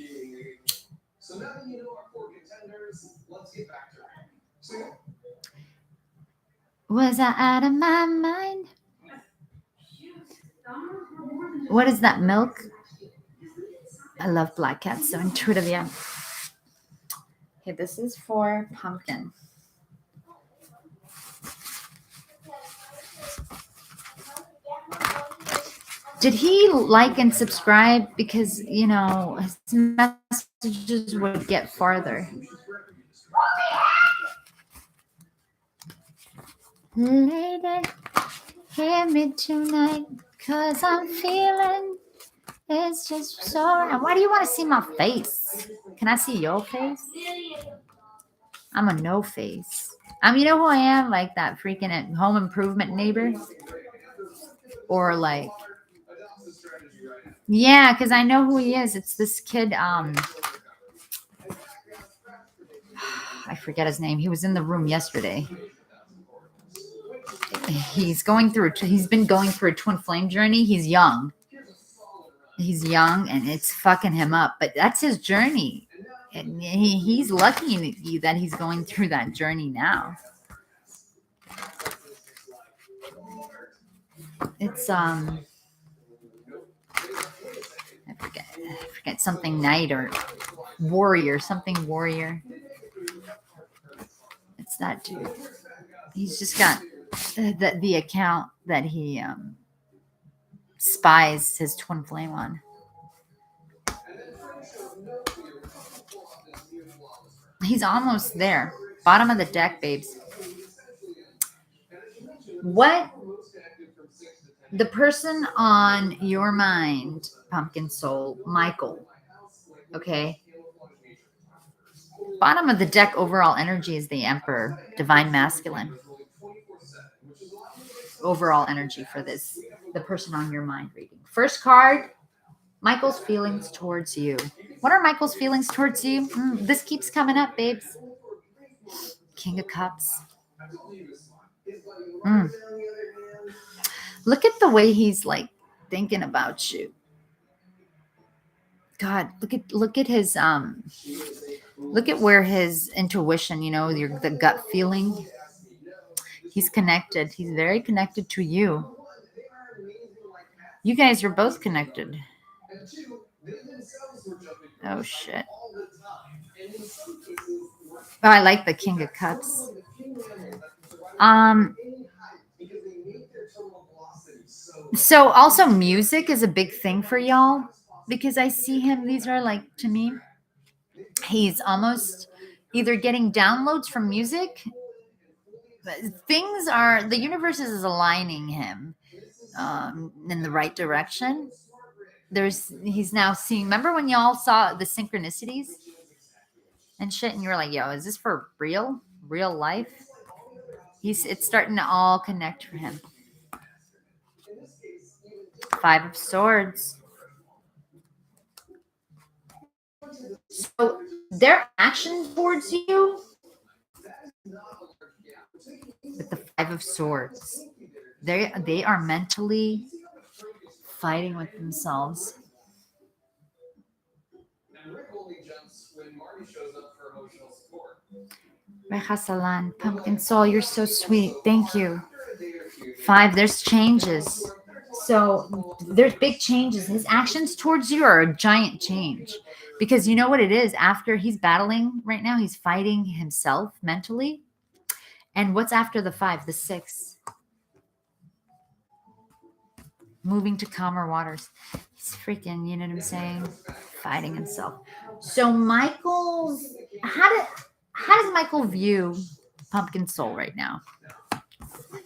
Was I out of my mind? What is that, milk? I love black cats, so intuitive, yeah. Okay, this is for Pumpkin. Did he like and subscribe? Because, his messages would get farther. Lady, hear me tonight, 'cause I'm feeling it's just so right. Why do you want to see my face? Can I see your face? I'm a no face. You know who I am? Like that freaking home improvement neighbor? Or like, yeah, because I know who he is. It's this kid, I forget his name. He was in the room yesterday. He's been going through a twin flame journey. He's young and it's fucking him up, but that's his journey. And he's lucky that he's going through that journey now. It's I forget something knight or warrior, something warrior. It's that dude. He's just got the account that he spies his twin flame on. He's almost there. Bottom of the deck, babes. What the person on your mind, pumpkin soul, Michael. Okay. Bottom of the deck overall energy is the Emperor, divine masculine. Overall energy for this, the person on your mind reading. First card, Michael's feelings towards you. What are Michael's feelings towards you? This keeps coming up, babes. King of Cups. Look at the way he's like thinking about you. God, look at his look at where his intuition, the gut feeling. He's connected. He's very connected to you. You guys are both connected. Oh shit. Oh, I like the King of Cups. So also music is a big thing for y'all because I see him. These are like, to me, he's almost either getting downloads from music. The universe is aligning him in the right direction. He's now seeing. Remember when y'all saw the synchronicities and shit, and you were like, "Yo, is this for real life?" It's starting to all connect for him. 5 of Swords. So their action towards you with the 5 of Swords, they are mentally fighting with themselves. Rehasalan, Pumpkin Soul, you're so sweet. Thank you. 5, there's changes. So there's big changes. His actions towards you are a giant change. Because you know what it is? After he's battling right now, he's fighting himself mentally. And what's after the 5? The 6. Moving to calmer waters. He's freaking, you know what I'm saying? Fighting himself. So Michael's, how does Michael view Pumpkin Soul right now?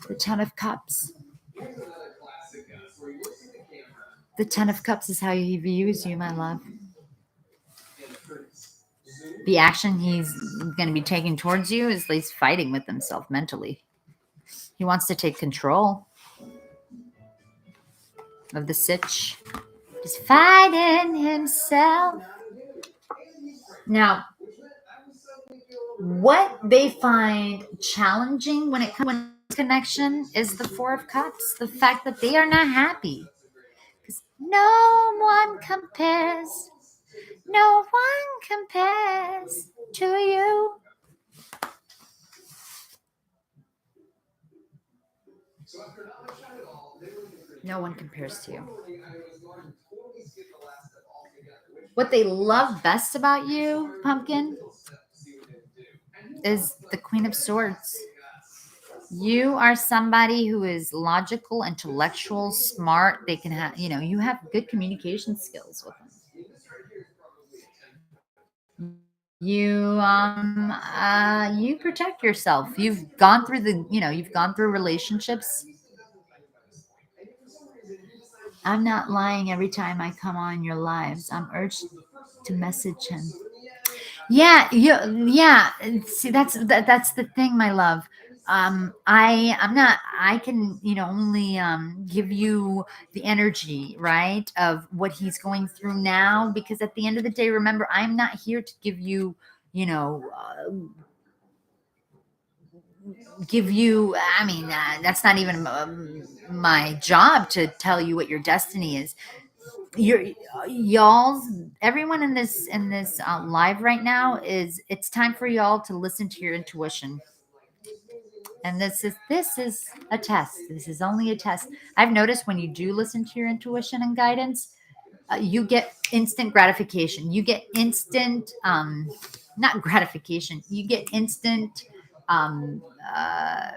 The 10 of Cups. The 10 of Cups is how he views you, my love. The action he's going to be taking towards you is he's fighting with himself mentally. He wants to take control of the sitch. He's fighting himself. Now, what they find challenging when it comes to connection is the 4 of Cups. The fact that they are not happy. Because no one compares. No one compares to you. No one compares to you. What they love best about you, Pumpkin, is the Queen of Swords. You are somebody who is logical, intellectual, smart. They can have, you have good communication skills with them. You protect yourself. You've gone through relationships. I'm not lying every time I come on your lives. I'm urged to message him. Yeah. See, that's the thing, my love. I can, only give you the energy, right, of what he's going through now, because at the end of the day, remember, I'm not here to give you, that's not even my job to tell you what your destiny is. Everyone in this live right now, it's time for y'all to listen to your intuition. And this is a test. This is only a test. I've noticed when you do listen to your intuition and guidance, you get instant gratification. You get instant, not gratification. You get instant um, uh,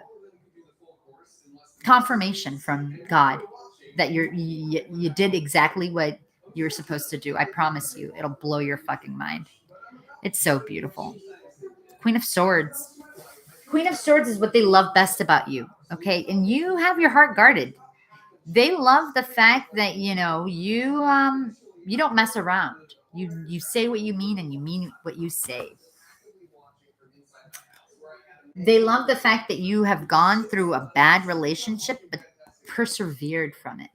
confirmation from God that you did exactly what you're supposed to do. I promise you, it'll blow your fucking mind. It's so beautiful. Queen of Swords. Queen of Swords is what they love best about you. Okay, and you have your heart guarded. They love the fact that you don't mess around. You say what you mean and you mean what you say. They love the fact that you have gone through a bad relationship but persevered from it.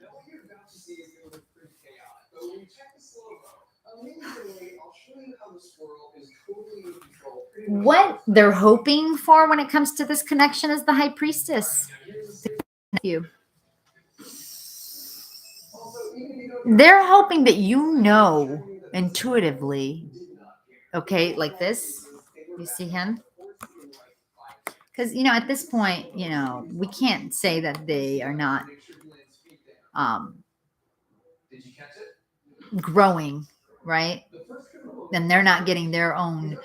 What they're hoping for when it comes to this connection is the High Priestess. You. They're hoping that you know intuitively, okay, like this. You see him? Because at this point, we can't say that they are not um, growing, right? And they're not getting their own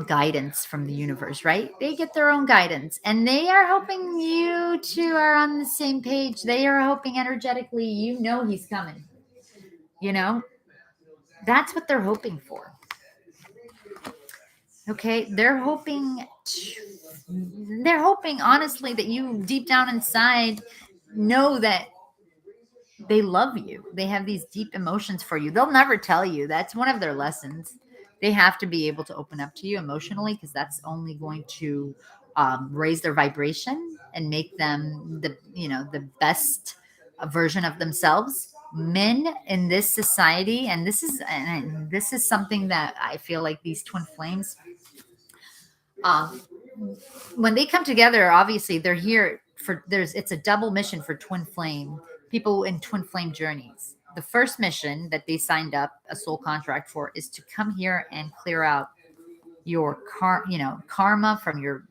guidance from the universe, right? They get their own guidance, and they are hoping you two are on the same page. They are hoping energetically, he's coming. You know, that's what they're hoping for. Okay, they're hoping honestly that you deep down inside know that they love you. They have these deep emotions for you. They'll never tell you. That's one of their lessons. They have to be able to open up to you emotionally because that's only going to raise their vibration and make them the best version of themselves. Men in this society, and this is something that I feel like these twin flames, um, when they come together, obviously they're here for it's a double mission for twin flame people in twin flame journeys. The first mission that they signed up a soul contract for is to come here and clear out your karma from your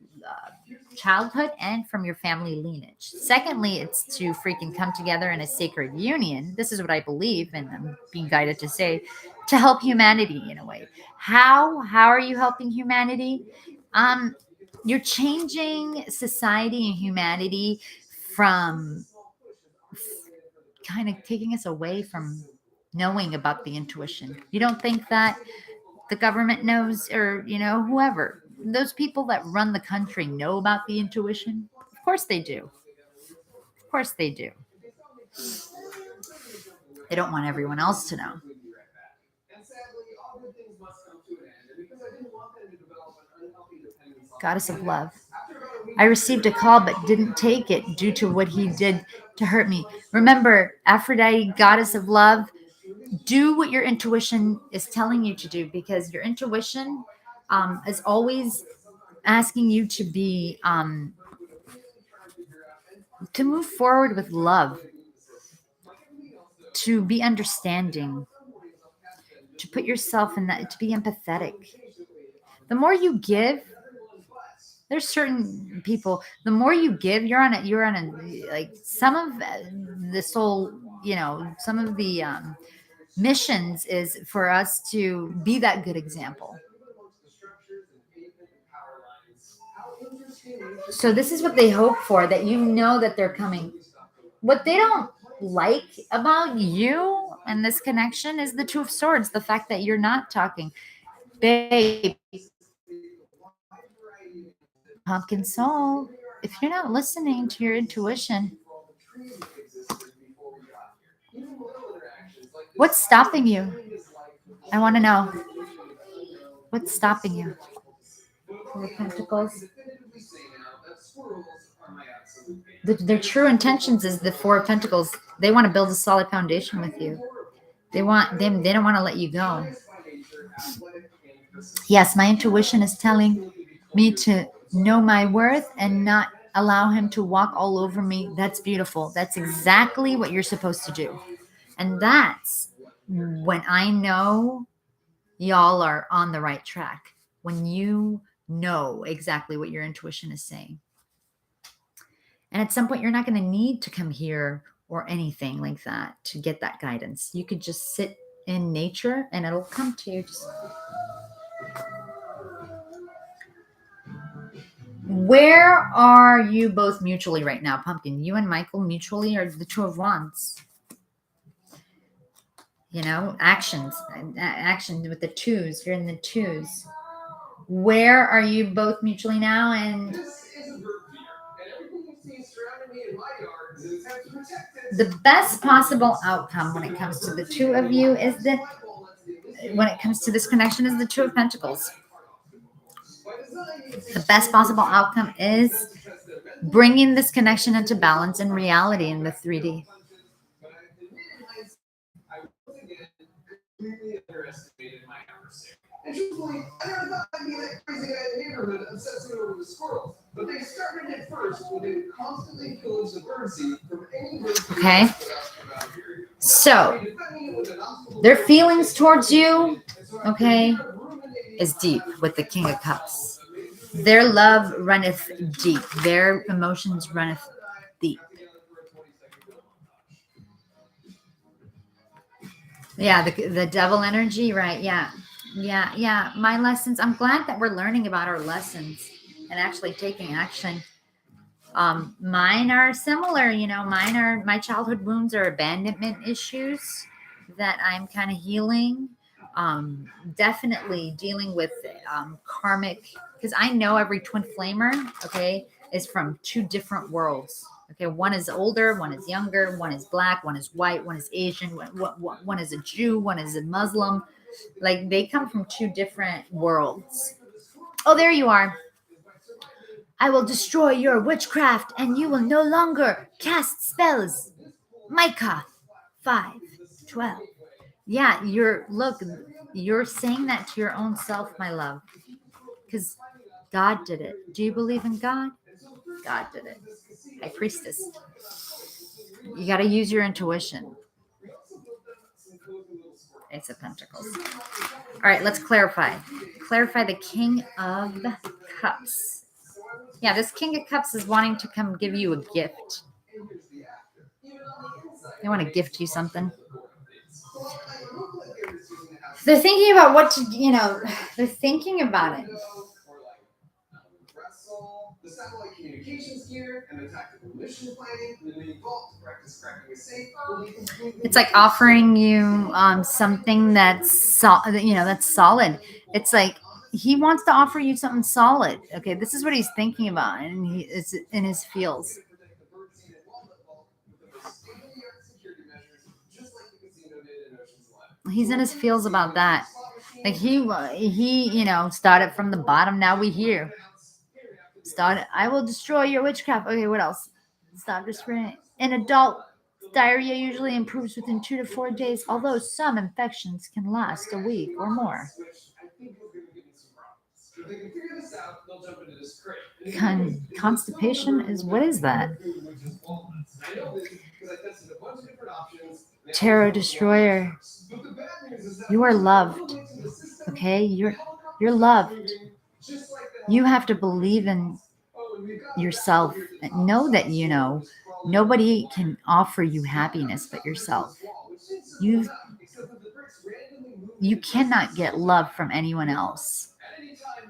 childhood and from your family lineage. Secondly, it's to freaking come together in a sacred union. This is what I believe, and I'm being guided to say, to help humanity in a way. How are you helping humanity? You're changing society and humanity from kind of taking us away from knowing about the intuition. You don't think that the government knows, or whoever, those people that run the country know about the intuition? Of course they do. Of course they do. They don't want everyone else to know. Goddess of love. I received a call but didn't take it due to what he did to hurt me. Remember, Aphrodite, goddess of love, do what your intuition is telling you to do, because your intuition is always asking you to be to move forward with love, to be understanding, to put yourself in that, to be empathetic. The more you give, there's certain people, the more you give, you're on a like some of the soul, some of the missions is for us to be that good example. So this is what they hope for, that that they're coming. What they don't like about you and this connection is the Two of Swords, the fact that you're not talking. Babe, pumpkin soul, if you're not listening to your intuition, what's stopping you? I want to know. What's stopping you? Four of Pentacles. Their true intentions is the Four of Pentacles. They want to build a solid foundation with you. They don't want to let you go. Yes, my intuition is telling me to know my worth and not allow him to walk all over me. That's beautiful. That's exactly what you're supposed to do. And that's when I know y'all are on the right track, when you know exactly what your intuition is saying. And at some point, you're not going to need to come here or anything like that to get that guidance. You could just sit in nature, and it'll come to you. Just where are you both mutually right now, Pumpkin? You and Michael mutually, or the Two of Wands? You know, actions, action with the twos. You're in the twos. Where are you both mutually now? And the best possible outcome when it comes to the two of you is that when it comes to this connection is the Two of Pentacles. The best possible outcome is bringing this connection into balance and reality in the 3D. And truthfully, I never thought I'd be that crazy guy in the neighborhood obsessing over the squirrels. But they started it first when they constantly pillage the birdseed from any bird. Okay. So, their feelings towards you, okay, is deep with the King of Cups. Their love runneth deep. Their emotions runneth deep. Yeah, the devil energy, right? Yeah. My lessons. I'm glad that we're learning about our lessons and actually taking action. Mine are similar, my childhood wounds are abandonment issues that I'm kind of healing. Definitely dealing with karmic, because I know every twin flamer, okay, is from two different worlds. Okay, one is older, one is younger, one is black, one is white, one is Asian, one is a Jew, one is a Muslim. Like, they come from two different worlds. Oh, there you are. I will destroy your witchcraft and you will no longer cast spells. Micah 5:12. Yeah, you're saying that to your own self, my love. Because God did it. Do you believe in God? God did it. High Priestess. You got to use your intuition. Ace of Pentacles. All right, let's clarify. Clarify the King of Cups. Yeah, this King of Cups is wanting to come give you a gift. They want to gift you something. They're thinking about what to, they're thinking about it. The satellite communications gear and the tactical mission planning, and the mini vault to practice cracking a safe. It's like offering you something that's that's solid. It's like he wants to offer you something solid. Okay, this is what he's thinking about, and it's in his feels. He's in his feels about that. Like he started from the bottom. Now we here. I will destroy your witchcraft. Okay, what else? Stop destroying. An adult diarrhea usually improves within 2 to 4 days, although some infections can last a week or more. Constipation is, what is that? Tarot Destroyer. You are loved. Okay? You're loved. You have to believe in yourself. Know that nobody can offer you happiness but yourself. You cannot get love from anyone else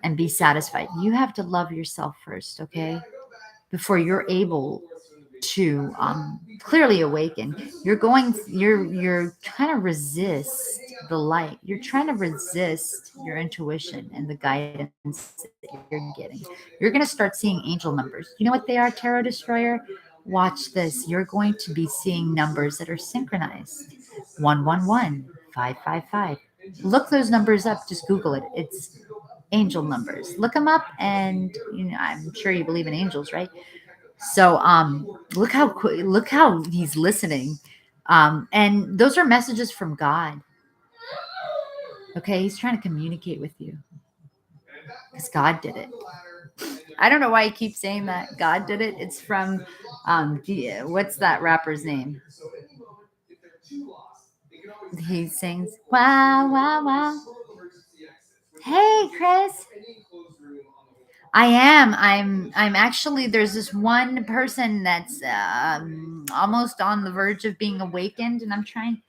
and be satisfied. You have to love yourself first, okay? Before you're able to clearly awaken. You're trying to resist the light. You're trying to resist your intuition and the guidance that you're getting. You're going to start seeing angel numbers. You know what they are, Tarot Destroyer? Watch this. You're going to be seeing numbers that are synchronized. 111, 555. Look those numbers up. Just Google it. It's angel numbers. Look them up, and I'm sure you believe in angels, right? So look how he's listening. And those are messages from God. Okay, he's trying to communicate with you. Because God did it. I don't know why he keeps saying that. God did it. It's from what's that rapper's name? He sings, wow, wow, wow. Hey, Chris. I am. I'm actually, there's this one person that's almost on the verge of being awakened, and I'm trying.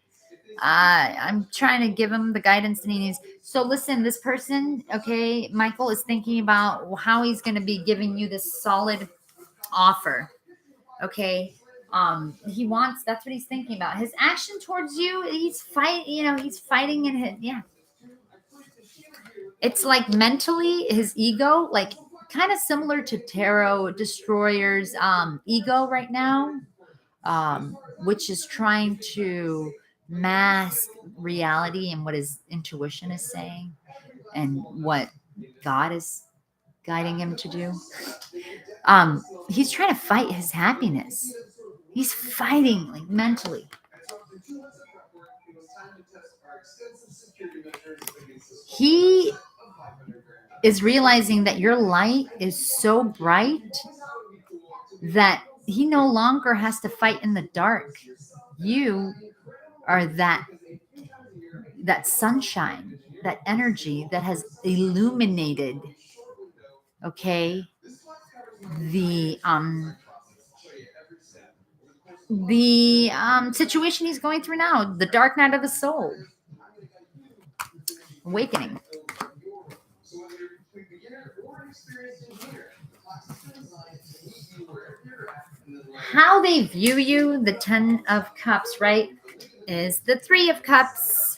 I'm trying to give him the guidance that he needs. So listen, this person, okay, Michael is thinking about how he's going to be giving you this solid offer. Okay. He wants, that's what he's thinking about. His action towards you, he's fighting in his, yeah. It's like mentally his ego, like kind of similar to Tarot Destroyer's ego right now, which is trying to mask reality and what his intuition is saying and what God is guiding him to do. He's trying to fight his happiness. He's fighting like mentally. He is realizing that your light is so bright that he no longer has to fight in the dark. You are that sunshine, that energy that has illuminated, okay, the situation he's going through now, the dark night of the soul, awakening. How they view you, the 10 of Cups, right, is the 3 of Cups.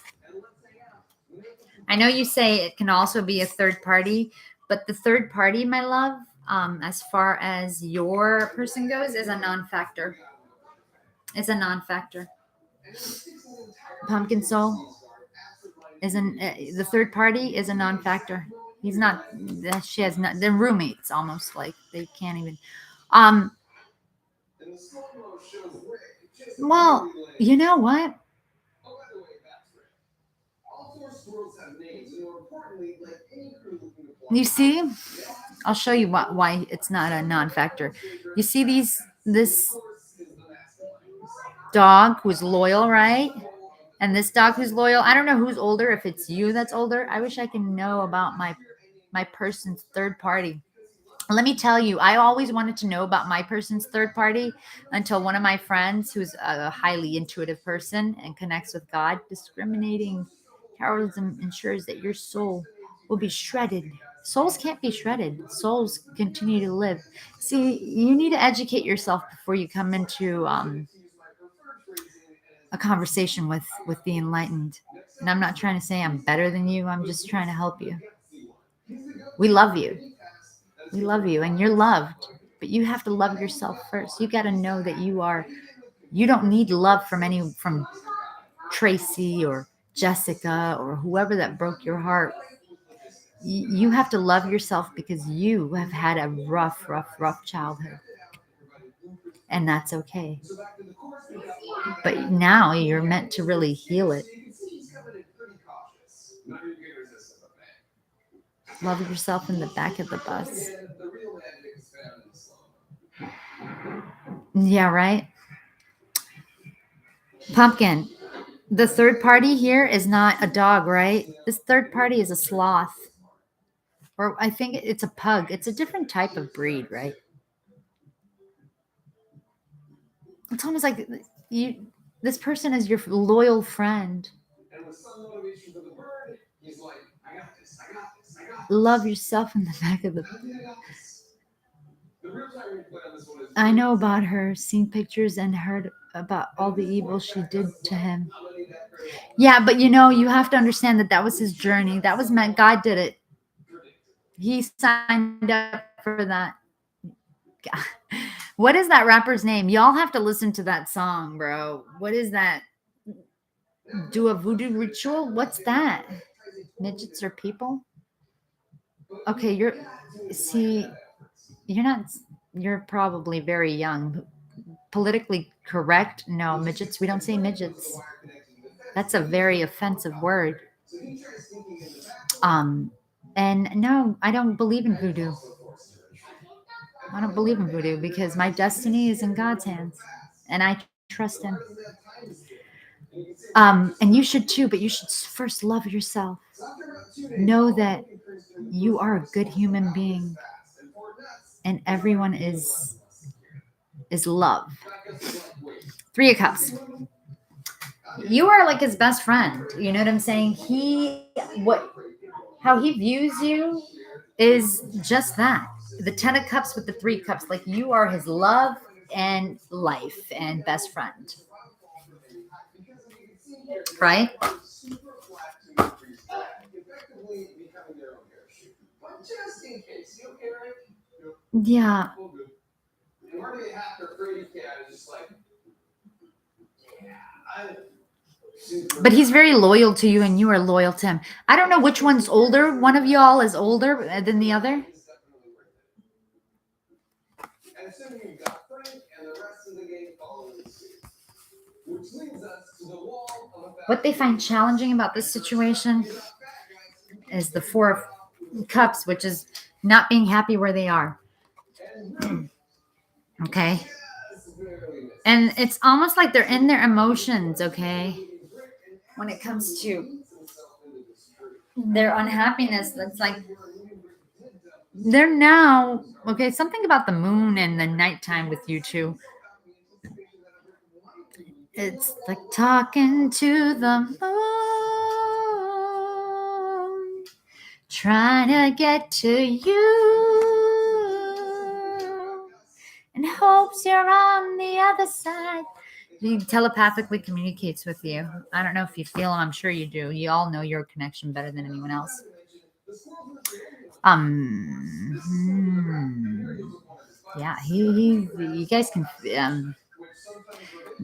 I know you say it can also be a third party, but the third party, my love, as far as your person goes, is a non-factor. Is a non-factor. Pumpkin Soul isn't the third party is a non-factor. He's not. She has not. They're roommates almost. Like they can't even. Well, you know what? You see, I'll show you why it's not a non-factor. You see this dog who's loyal, right? And this dog who's loyal. I don't know who's older. If it's you that's older, I wish I can know about my person's third party. Let me tell you, I always wanted to know about my person's third party until one of my friends, who's a highly intuitive person and connects with God, discriminating Taoism ensures that your soul will be shredded. Souls can't be shredded. Souls continue to live. See, you need to educate yourself before you come into a conversation with the enlightened. And I'm not trying to say I'm better than you. I'm just trying to help you. We love you. We love you and you're loved, but you have to love yourself first. You got to know that you don't need love from Tracy or Jessica or whoever that broke your heart. You have to love yourself because you have had a rough childhood. And that's okay. But now you're meant to really heal it. Love yourself in the back of the bus. Yeah, right? Pumpkin. The third party here is not a dog, right? This third party is a sloth. Or I think it's a pug. It's a different type of breed, right? It's almost like this person is your loyal friend. Love yourself in the back of the. I know about her, seen pictures and heard about all the evil she did to him. Yeah, but you have to understand that was his journey. That was meant. God did it. He signed up for that. What is that rapper's name? Y'all have to listen to that song, bro. What is that? Do a voodoo ritual? What's that? Midgets are people? Okay, you're probably very young. Politically correct? No, midgets. We don't say midgets. That's a very offensive word. And no, I don't believe in voodoo. I don't believe in voodoo because my destiny is in God's hands and I trust him. And you should too, but you should first love yourself. Know that you are a good human being and everyone is love. 3 of Cups. You are like his best friend. You know what I'm saying? How he views you is just that. The 10 of cups with the 3 cups. Like you are his love and life and best friend. Right? Yeah. But he's very loyal to you and you are loyal to him. I don't know which one's older. One of y'all is older than the other. What they find challenging about this situation is the 4 of Cups, which is not being happy where they are. Okay. And it's almost like they're in their emotions, okay? When it comes to their unhappiness, that's like they're now, okay, something about the moon and the nighttime with you two. It's like talking to the moon, trying to get to you, and hopes you're on the other side. He telepathically communicates with you. I don't know if you feel him. I'm sure you do. You all know your connection better than anyone else. Yeah, you guys can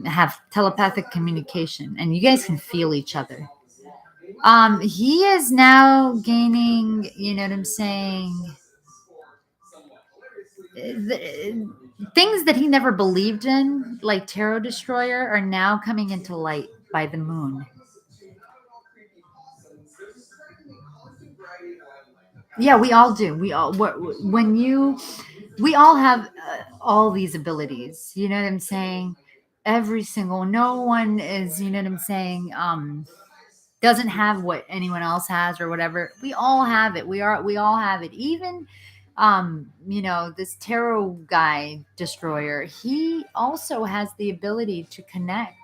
have telepathic communication, and you guys can feel each other. He is now gaining, you know what I'm saying, things that he never believed in, like Tarot Destroyer, are now coming into light by the moon. Yeah, we all do. We all we all have all these abilities. You know what I'm saying? Every single, no one is, you know what I'm saying, doesn't have what anyone else has or whatever. We all have it. We all have it. Even this tarot guy destroyer, he also has the ability to connect.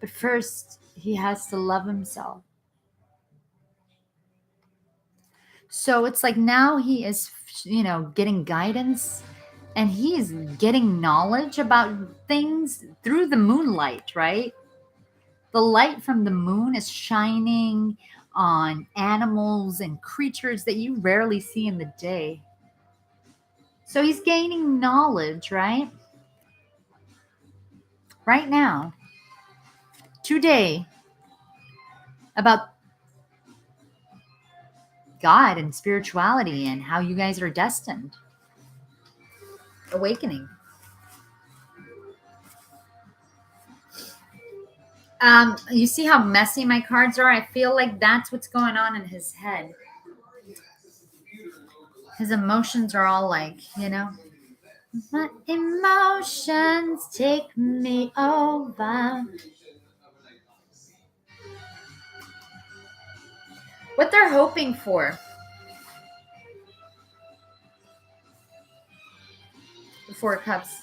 But first, he has to love himself. So it's like now he is, getting guidance and he's getting knowledge about things through the moonlight, right? The light from the moon is shining on animals and creatures that you rarely see in the day. So he's gaining knowledge, right? Right now, today, about God and spirituality and how you guys are destined. Awakening. You see how messy my cards are? I feel like that's what's going on in his head. His emotions are all like, my emotions take me over. What they're hoping for. The 4 Cups.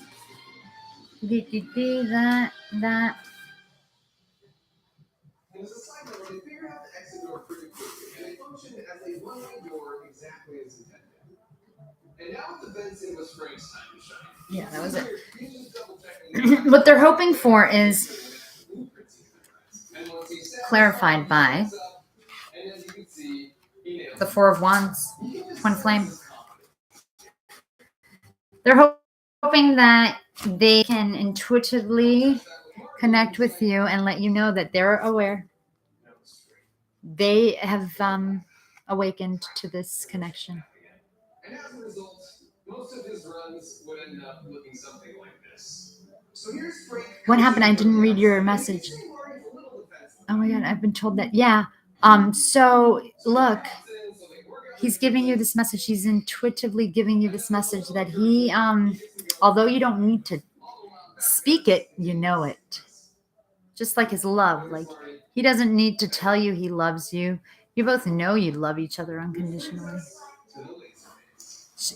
That. Yeah, that was it. What they're hoping for is clarified by the 4 of Wands, Twin Flame. They're hoping that they can intuitively connect with you and let you know that they're aware. They have awakened to this connection. And as a result, most of his runs would end up looking something like this. So here's Frank. What happened? I didn't read your message. Oh my God, I've been told that. Yeah. So look, he's giving you this message. He's intuitively giving you this message that he, although you don't need to speak it, you know it. Just like his love. Like he doesn't need to tell you he loves you. You both know you love each other unconditionally.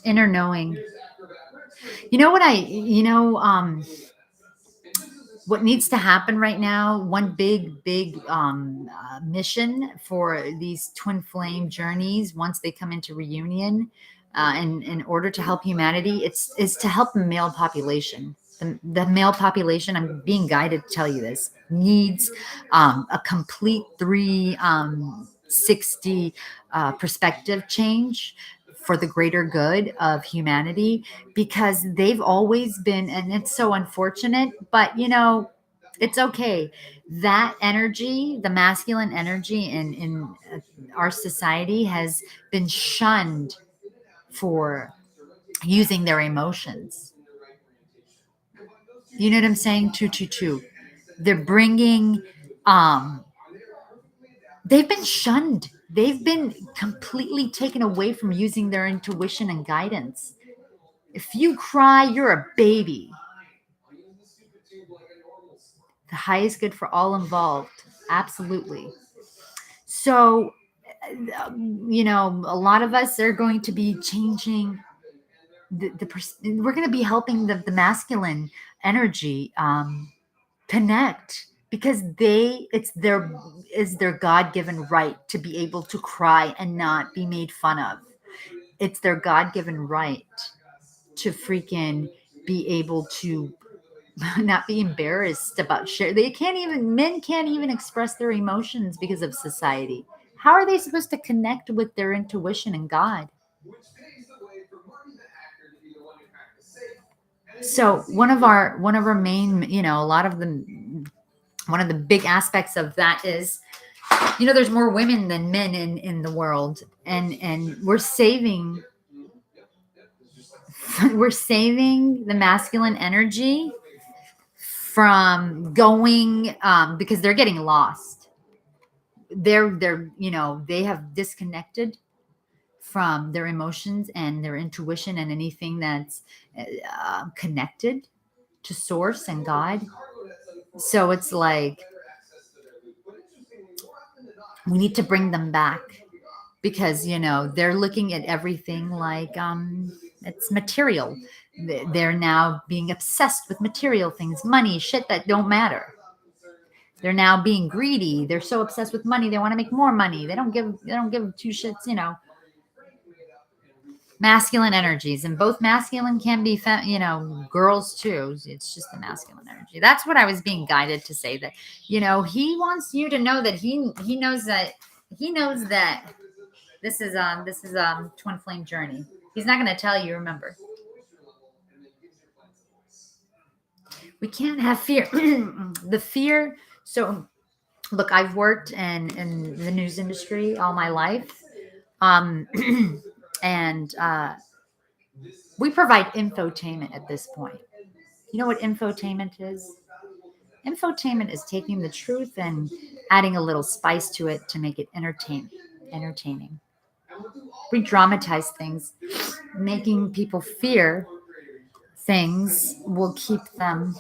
Inner knowing. You know what what needs to happen right now, one big mission for these twin flame journeys once they come into reunion, and in order to help humanity, it's is to help the male population. The male population, I'm being guided to tell you this, needs a complete 360 perspective change for the greater good of humanity, because they've always been, and it's so unfortunate, but it's okay. That energy, the masculine energy in our society, has been shunned for using their emotions. You know what I'm saying? 222. They're bringing, um, they've been shunned. They've been completely taken away from using their intuition and guidance. If you cry, you're a baby. The highest good for all involved. Absolutely. So, a lot of us are going to be changing we're going to be helping the masculine energy connect, because it's their God-given right to be able to cry and not be made fun of. It's their God-given right to freaking be able to not be embarrassed about share. Men can't even express their emotions because of society. How are they supposed to connect with their intuition and God? So one of our main, a lot of the one of the big aspects of that is, there's more women than men in the world, and we're saving the masculine energy from going, because they're getting lost. They have disconnected from their emotions and their intuition and anything that's connected to source and God. So it's like we need to bring them back, because they're looking at everything like it's material. They're now being obsessed with material things, money, shit that don't matter. They're now being greedy. They're so obsessed with money, they want to make more money. They don't give two shits. Masculine energies, and both masculine can be girls too. It's just the masculine energy. That's what I was being guided to say, that he wants you to know that he knows that this is twin flame journey. He's not going to tell you, remember. We can't have fear. The fear. So look, I've worked in the news industry all my life, um and we provide infotainment at this point. You know what infotainment is? Infotainment is taking the truth and adding a little spice to it to make it entertaining. We dramatize things, making people fear things will keep them.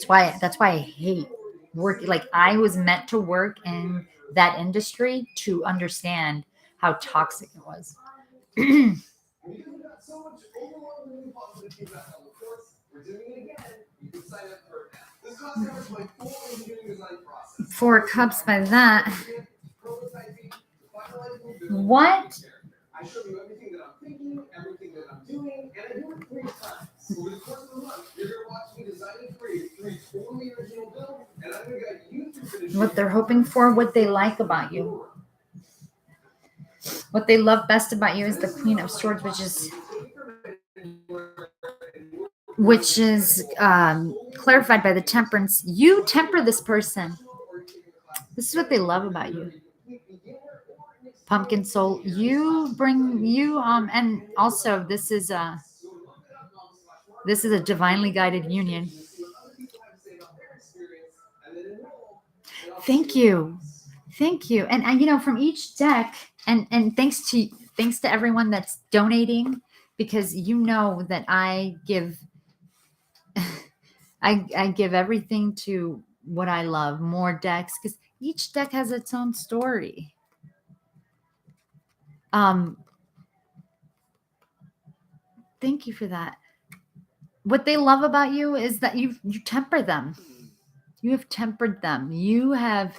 That's why I hate work. Like, I was meant to work in that industry to understand how toxic it was. Four cups by that. What? What they're hoping for, what they like about you. What they love best about you is the Queen of Swords, which is clarified by the Temperance. You temper this person. This is what they love about you. Pumpkin soul. You bring you and also this is a divinely guided union. Thank you. Thank you. And from each deck, and thanks to everyone that's donating, because that I give I give everything to what I love, more decks, because each deck has its own story. Um thank you for that. What they love about you is that you temper them. You have tempered them. You have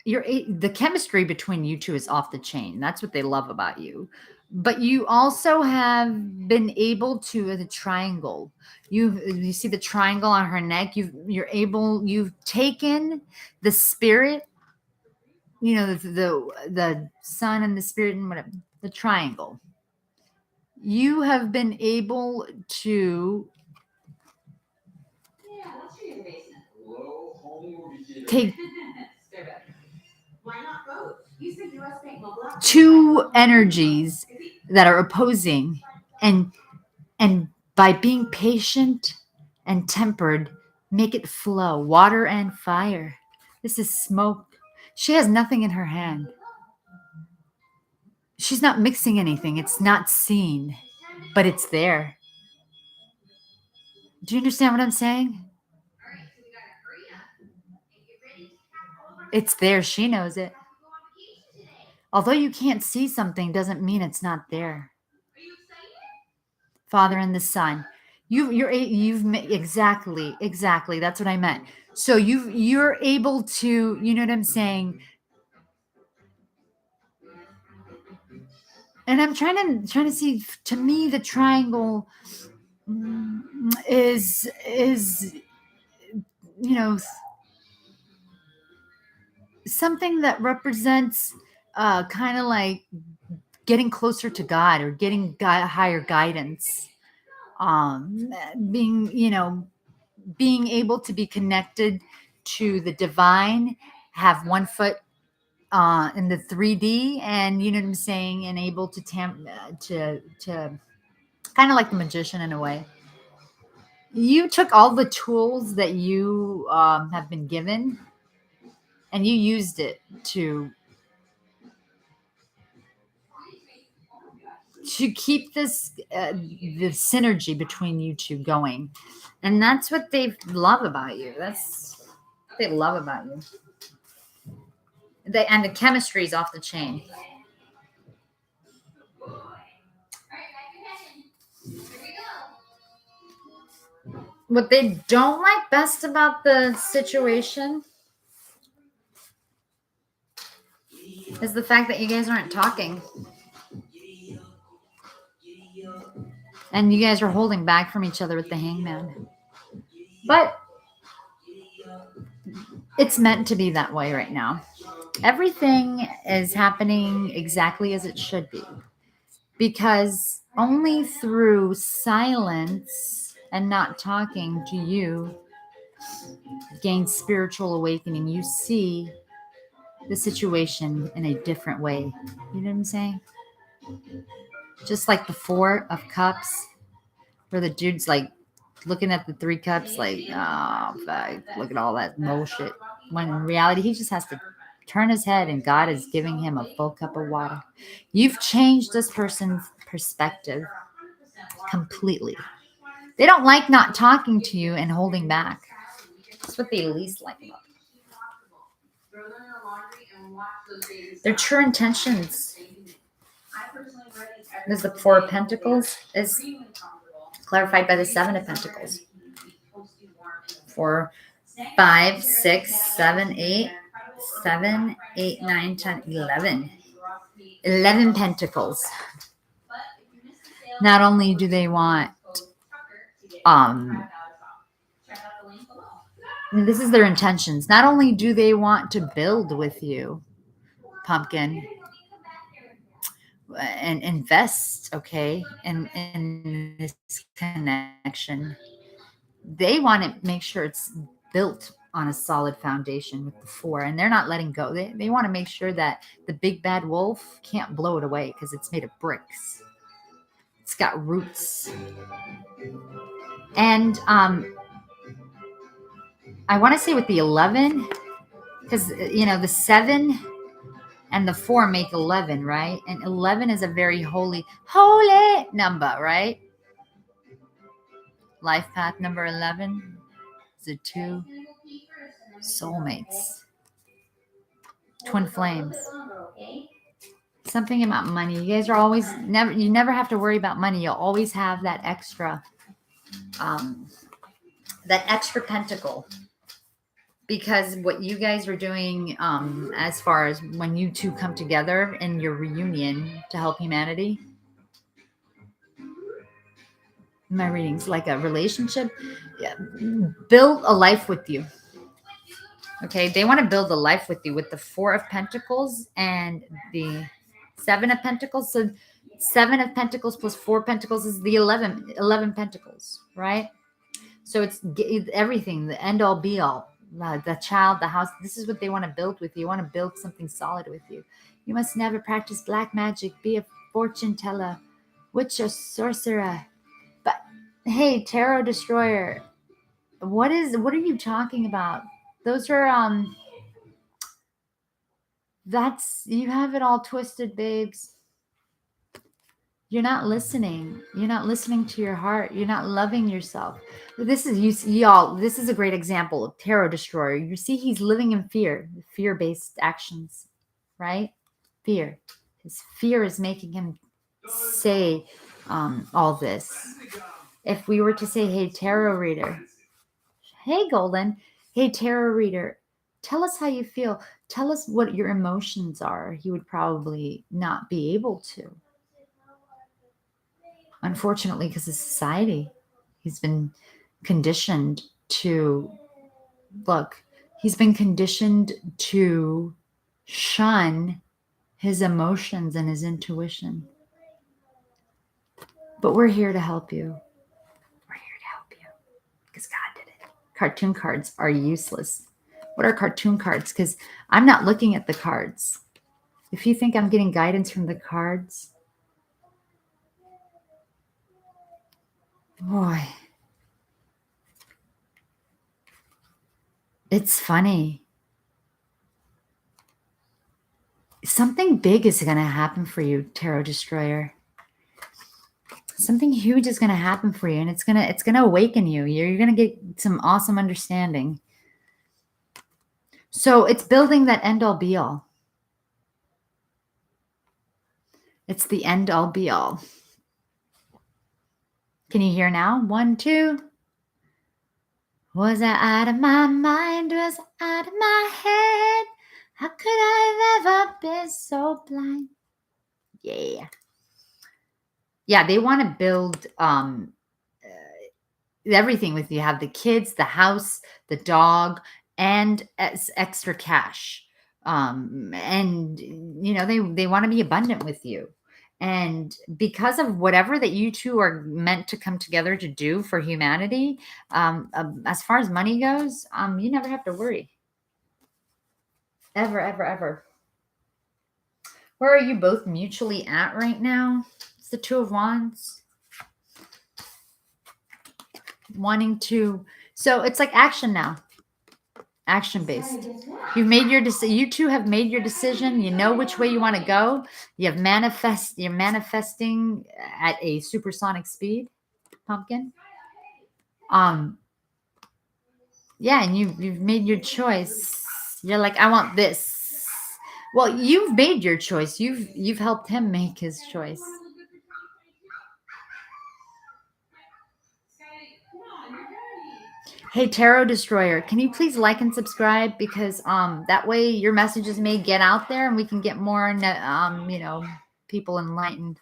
the chemistry between you two is off the chain. That's what they love about you. But you also have been able to the triangle. You see the triangle on her neck. You've taken the spirit, the sun and the spirit and whatever, the triangle. You have been able to take two energies that are opposing, and by being patient and tempered, make it flow. Water and fire. This is smoke. She has nothing in her hand. She's not mixing anything. It's not seen, but it's there. Do you understand what I'm saying? It's there. She knows it. Although you can't see something doesn't mean it's not there. Father and the Son. Exactly. That's what I meant. So you're able to, you know what I'm saying? And I'm trying to see, to me, the triangle is something that represents kind of like getting closer to God or getting higher guidance, being being able to be connected to the divine, have one foot in the 3D, and you know what I'm saying, and able to to kind of like the magician in a way. You took all the tools that you have been given, and you used it to keep the synergy between you two going, and that's what they love about you. That's what they love about you. And the chemistry is off the chain. What they don't like best about the situation is the fact that you guys aren't talking. And you guys are holding back from each other with the hangman. But it's meant to be that way right now. Everything is happening exactly as it should be. Because only through silence and not talking do you gain spiritual awakening. You see the situation in a different way. You know what I'm saying? Just like the 4 of Cups, where the dude's like looking at the 3 cups, like, oh, fuck, look at all that bullshit. When in reality, he just has to turn his head and God is giving him a full cup of water. You've changed this person's perspective completely. They don't like not talking to you and holding back. That's what they least like about you. Their true intentions. There's the 4 of Pentacles is clarified by the 7 of Pentacles. 4, 5, 6, 7, 8, 7, 8, 9, 10, 11. 11 pentacles. Not only do they want, this is their intentions. Not only do they want to build with you, Pumpkin, and invest, okay, in this connection, they want to make sure it's built on a solid foundation with the 4, and they're not letting go. They want to make sure that the big bad wolf can't blow it away because it's made of bricks. It's got roots. And I want to say with the 11, because the 7 and the 4 make 11, right? And 11 is a very holy number, right? Life path number 11 is the 2 soulmates, twin flames. Something about money. You guys are always you never have to worry about money. You'll always have that extra that extra pentacle. Because what you guys are doing, as far as when you two come together in your reunion to help humanity, my readings like a relationship, build a life with you. Okay, they want to build a life with you with the Four of Pentacles and the Seven of Pentacles. So Seven of Pentacles plus Four Pentacles is the 11 Pentacles, right? So it's everything, the end all be all. The child, the house. This is what they want to build with you. You want to build something solid with you. You must never practice black magic, be a fortune teller, witch or sorcerer. But hey, tarot destroyer, what are you talking about? Those are that's, you have it all twisted, babes. You're not listening. You're not listening to your heart. You're not loving yourself. This is y'all. This is a great example of tarot destroyer. You see, he's living in fear-based actions, right? Fear. His fear is making him say all this. If we were to say, "Hey, tarot reader," hey, Golden, hey, tarot reader, tell us how you feel. Tell us what your emotions are. He would probably not be able to. Unfortunately, because of society, he's been conditioned to he's been conditioned to shun his emotions and his intuition. But we're here to help you. We're here to help you because God did it. Cartoon cards are useless. What are cartoon cards? Because I'm not looking at the cards. If you think I'm getting guidance from the cards, boy, it's funny. Something big is going to happen for you, Tarot Destroyer. Something huge is going to happen for you, and it's going to awaken you. You're going to get some awesome understanding. So it's building that end all be all. It's the end all be all. Can you hear now? 1, 2. Was I out of my mind? Was I out of my head? How could I have ever been so blind? Yeah. Yeah, they want to build everything with you. Have the kids, the house, the dog, and extra cash. And they want to be abundant with you. And because of whatever that you two are meant to come together to do for humanity, as far as money goes, you never have to worry. Ever, ever, ever. Where are you both mutually at right now? It's the Two of Wands. Wanting to, so it's like action now. Action based. You've made your decision. You two have made your decision. You know which way you want to go. You're manifesting at a supersonic speed, pumpkin. Yeah, and you've made your choice. You're like, I want this. Well, you've made your choice. You've helped him make his choice. Hey, Tarot Destroyer, can you please like and subscribe? Because that way your messages may get out there and we can get more people enlightened.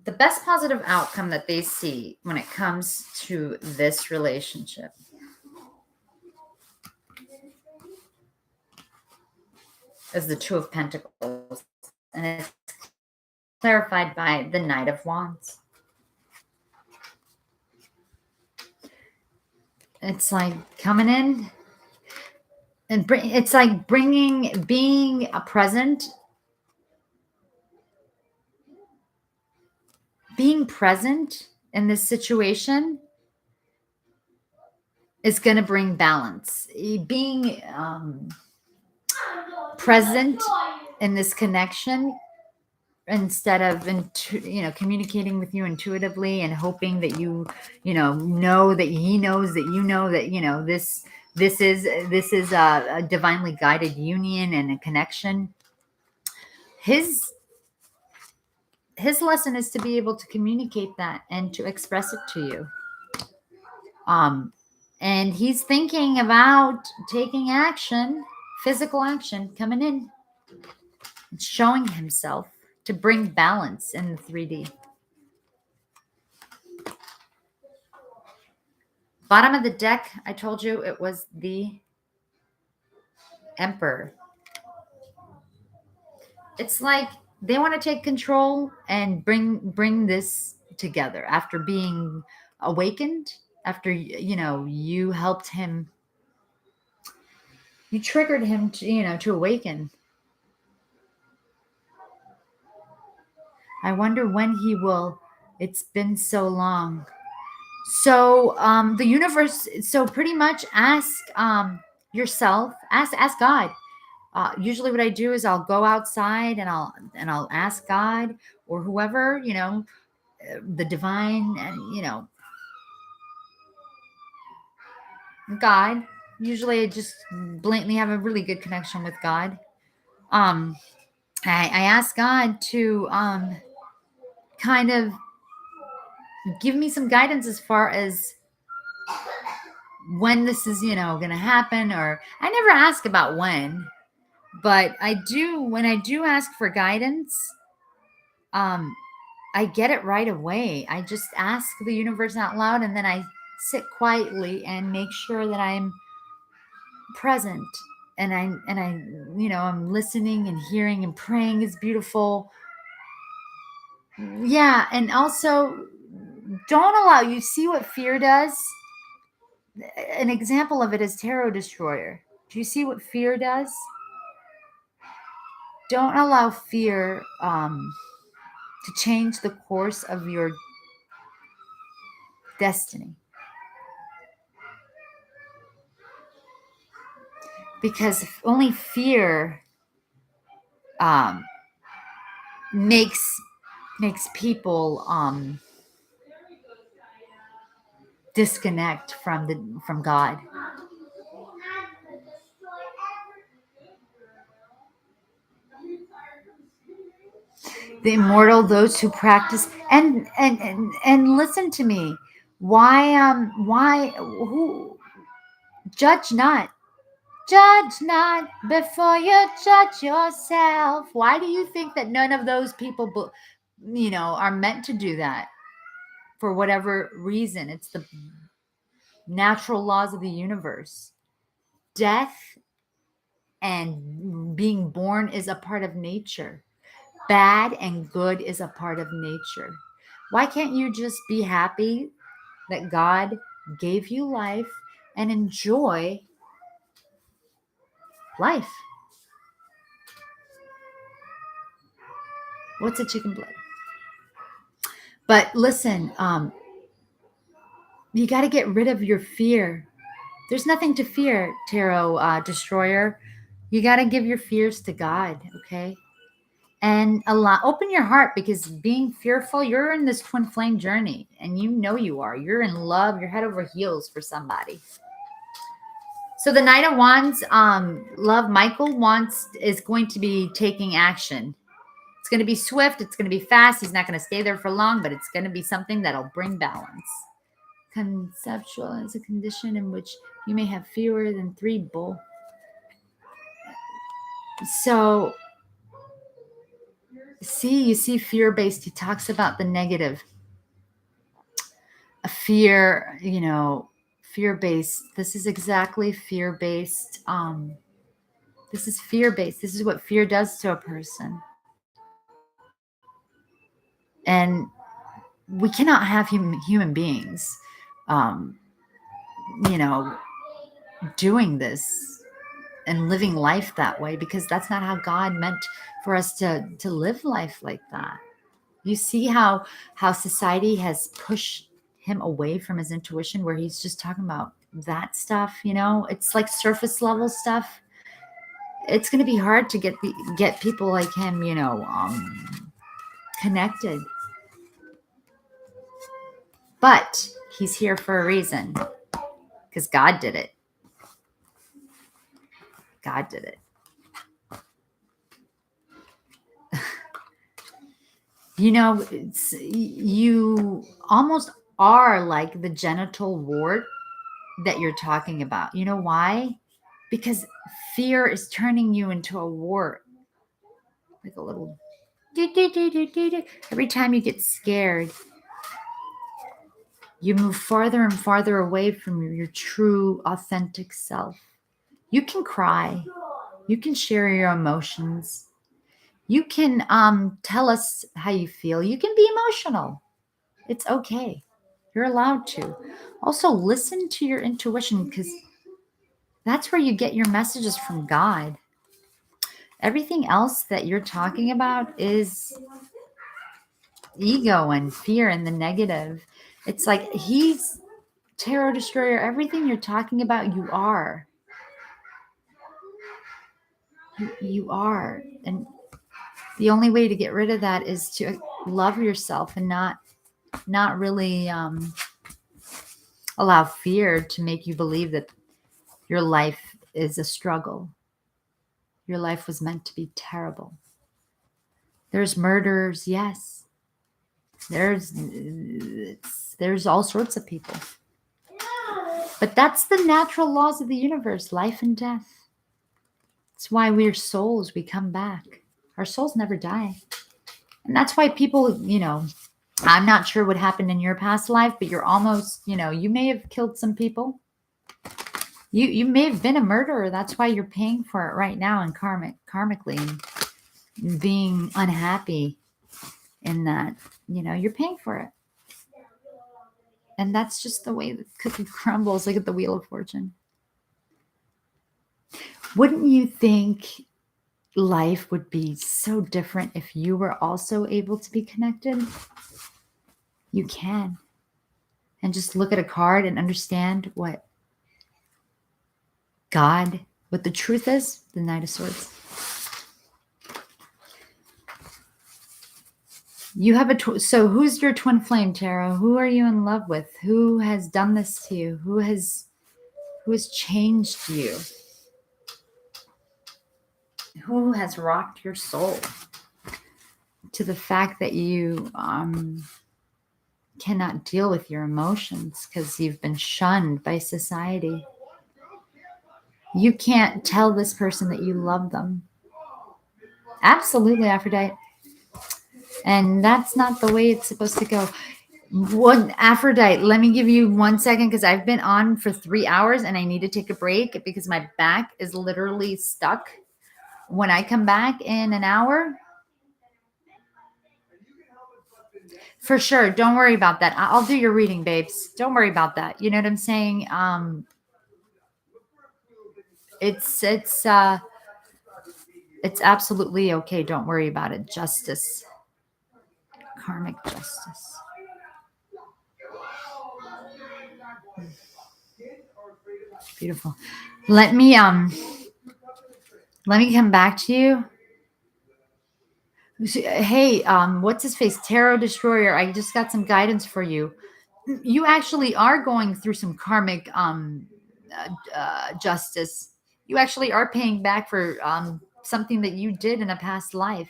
The best positive outcome that they see when it comes to this relationship is the Two of Pentacles, and it's clarified by the Knight of Wands. It's like coming in and it's like being a present. Being present in this situation is going to bring balance. Being present in this connection instead of communicating with you intuitively and hoping that you know that he knows that you know that this is a divinely guided union and a connection. His his lesson is to be able to communicate that and to express it to you. And he's thinking about taking action, physical action, coming in and showing himself to bring balance in the 3D. Bottom of the deck, I told you it was the Emperor. It's like they want to take control and bring this together after being awakened, after you helped him, you triggered him to awaken. I wonder when he will. It's been so long. So the universe, so pretty much ask yourself, ask God. Usually what I do is I'll go outside and I'll ask God or whoever, the divine, and God. Usually I just blatantly have a really good connection with God. I ask God to kind of give me some guidance as far as when this is, going to happen. Or I never ask about when, but when I do ask for guidance, I get it right away. I just ask the universe out loud, and then I sit quietly and make sure that I'm present, and I'm listening and hearing, and praying is beautiful. Yeah. And also, don't allow, you see what fear does? An example of it is Tarot Destroyer. Do you see what fear does? Don't allow fear to change the course of your destiny. Because only fear makes people disconnect from God. The immortal, those who practice, and listen to me. Why who judge not? Judge not before you judge yourself. Why do you think that none of those people are meant to do that? For whatever reason, it's the natural laws of the universe. Death and being born is a part of nature. Bad and good is a part of nature. Why can't you just be happy that God gave you life and enjoy life? What's a chicken blood? But listen, you got to get rid of your fear. There's nothing to fear, Tarot Destroyer. You got to give your fears to God, okay? And open your heart, because being fearful, you're in this twin flame journey, and you are. You're in love. You're head over heels for somebody. So the Knight of Wands, love Michael is going to be taking action. It's going to be swift. It's going to be fast. He's not going to stay there for long, but it's going to be something that'll bring balance. Conceptual is a condition in which you may have fewer than 3 bull. So, you see fear-based. He talks about the negative. A fear, fear-based. This is exactly fear-based. This is fear-based. This is what fear does to a person. And we cannot have human beings, doing this and living life that way, because that's not how God meant for us to live life like that. You see how society has pushed him away from his intuition, where he's just talking about that stuff. It's like surface level stuff. It's going to be hard to get people like him, connected. But he's here for a reason, because God did it. God did it. You almost are like the genital wart that you're talking about. You know why? Because fear is turning you into a wart, like a little. Every time you get scared, you move farther and farther away from your true, authentic self. You can cry. You can share your emotions. You can tell us how you feel. You can be emotional. It's okay. You're allowed to. Also, listen to your intuition because that's where you get your messages from God. Everything else that you're talking about is ego and fear and the negative. It's like he's tarot destroyer. Everything you're talking about, you are. You are. And the only way to get rid of that is to love yourself and not really allow fear to make you believe that your life is a struggle. Your life was meant to be terrible. There's murders, yes. There's all sorts of people. But that's the natural laws of the universe, life and death. It's why we're souls, we come back. Our souls never die. And that's why people, I'm not sure what happened in your past life, but you're almost, you may have killed some people. You may have been a murderer. That's why you're paying for it right now and karmically and being unhappy in that, you're paying for it. And that's just the way the cookie crumbles, like at the Wheel of Fortune. Wouldn't you think life would be so different if you were also able to be connected? You can. And just look at a card and understand what the truth is, the Knight of Swords. You have so who's your twin flame, tarot? Who are you in love with? Who has done this to you? Who has changed you? Who has rocked your soul to the fact that you cannot deal with your emotions because you've been shunned by society? You can't tell this person that you love them. Absolutely, Aphrodite. And that's not the way it's supposed to go. Aphrodite, let me give you 1 second because I've been on for 3 hours and I need to take a break because my back is literally stuck. When I come back in an hour, for sure, don't worry about that. I'll do your reading, babes. Don't worry about that. You know what I'm saying? It's absolutely okay. Don't worry about it. Justice, karmic justice. Beautiful. Let me come back to you. Hey, what's his face? Tarot Destroyer. I just got some guidance for you. You actually are going through some karmic justice. You actually are paying back for something that you did in a past life.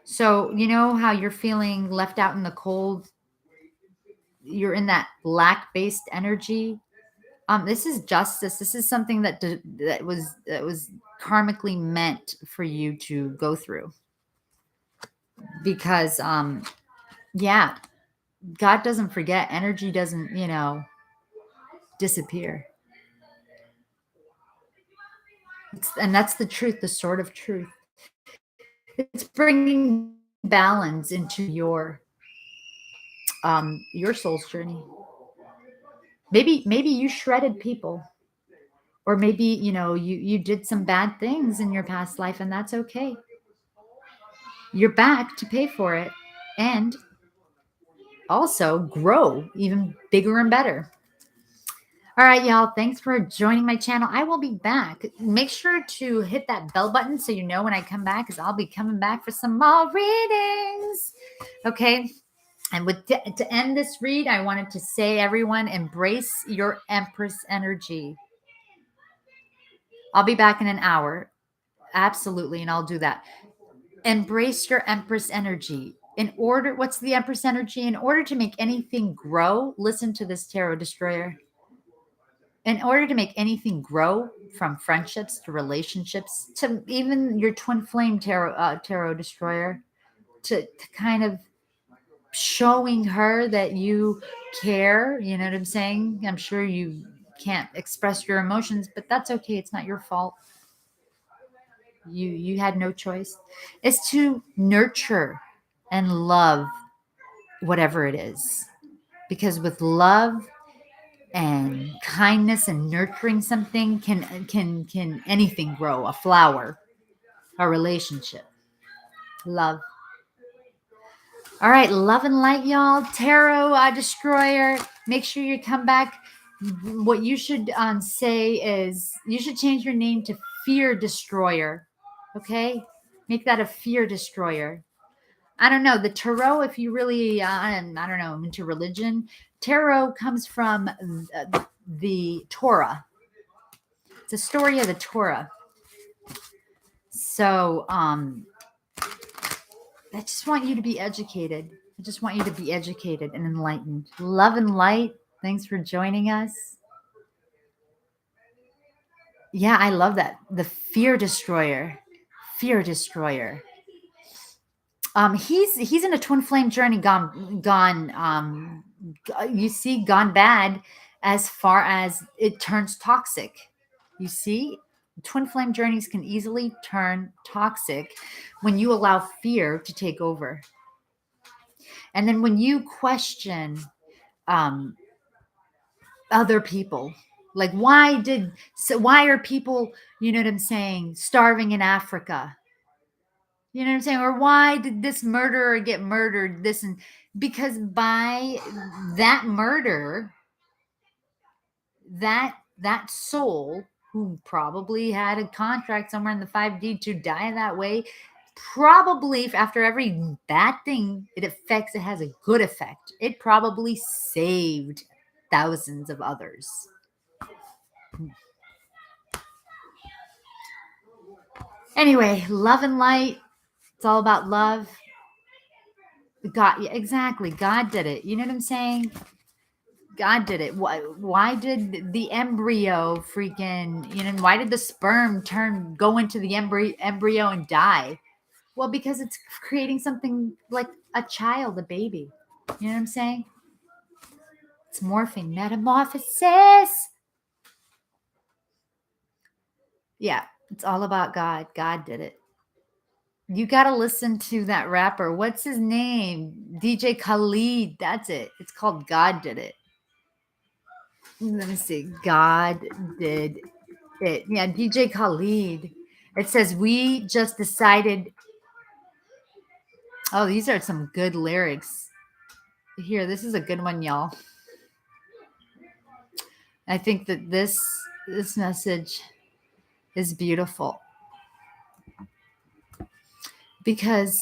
So you know how you're feeling left out in the cold? You're in that lack-based energy. This is justice. This is something that was karmically meant for you to go through. Because yeah, God doesn't forget. Energy doesn't, disappear. And that's the truth, the sword of truth. It's bringing balance into your soul's journey. Maybe you shredded people, or maybe you did some bad things in your past life, and that's okay. You're back to pay for it and also grow even bigger and better. All right, y'all. Thanks for joining my channel. I will be back. Make sure to hit that bell button so you know when I come back, because I'll be coming back for some more readings. Okay. And to end this read, I wanted to say, everyone, embrace your Empress energy. I'll be back in an hour. Absolutely. And I'll do that. Embrace your Empress energy. What's the Empress energy? In order to make anything grow, listen to this Tarot Destroyer. In order to make anything grow, from friendships to relationships to even your twin flame tarot destroyer, to kind of showing her that you care, you know what I'm saying? I'm sure you can't express your emotions, but that's okay. It's not your fault. You had no choice. It's to nurture and love whatever it is, because with love and kindness and nurturing something can anything grow, a flower, a relationship, love. All right, love and light, y'all. Tarot Destroyer. Make sure you come back. What you should say is you should change your name to Fear Destroyer. Okay, make that a Fear Destroyer. I don't know, the tarot. If you really, I don't know, into religion, tarot comes from the Torah. It's a story of the Torah. So, I just want you to be educated. I just want you to be educated and enlightened. Love and light. Thanks for joining us. Yeah, I love that. The Fear Destroyer. Fear Destroyer. He's in a twin flame journey gone you see, gone bad, as far as it turns toxic. You see, twin flame journeys can easily turn toxic when you allow fear to take over. And then when you question other people, like why are people, you know what I'm saying, starving in Africa? You know what I'm saying? Or why did this murderer get murdered? Because by that murder, that soul who probably had a contract somewhere in the 5D to die that way, probably after every bad thing it has a good effect. It probably saved thousands of others. Anyway, love and light. It's all about love. God, yeah, exactly. God did it. You know what I'm saying? God did it. Why did the embryo freaking, why did the sperm go into the embryo and die? Well, because it's creating something like a child, a baby. You know what I'm saying? It's morphing, metamorphosis. Yeah, it's all about God. God did it. You got to listen to that rapper. What's his name? DJ Khalid. That's it. It's called God Did It. Let me see. God did it. Yeah, DJ Khalid. It says, we just decided. Oh, these are some good lyrics. Here, this is a good one, y'all. I think that this message is beautiful. Because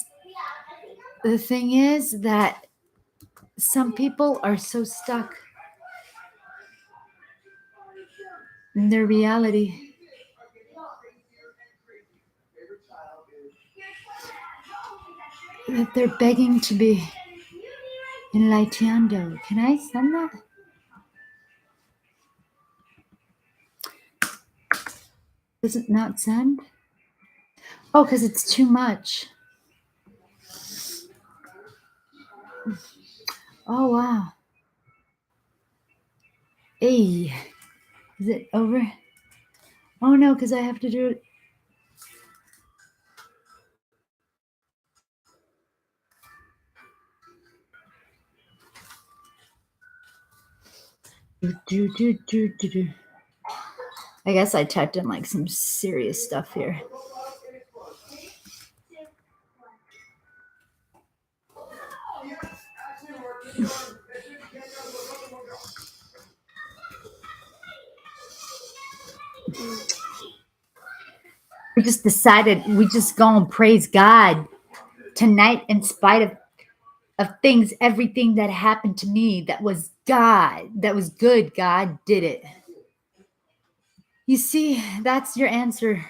the thing is that some people are so stuck in their reality. That they're begging to be enlightened. Can I send that? Does it not send? Oh, because it's too much. Oh, wow. Hey, is it over? Oh, no, because I have to do it. I guess I typed in like some serious stuff here. We just decided we just go and praise God tonight, in spite of things, everything that happened to me that was God, that was good. God did it. You see, that's your answer.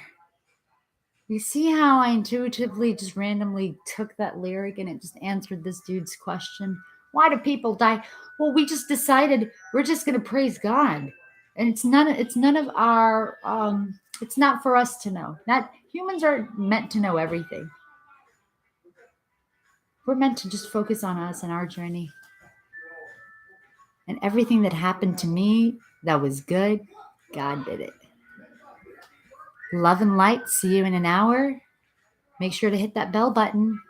You see how I intuitively just randomly took that lyric and it just answered this dude's question? Why do people die? Well, we just decided we're just going to praise God. And it's none of our it's not for us to know. Not humans are meant to know everything. We're meant to just focus on us and our journey. And everything that happened to me that was good, God did it. Love and light. See you in an hour. Make sure to hit that bell button.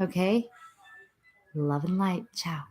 Okay? Love and light. Ciao.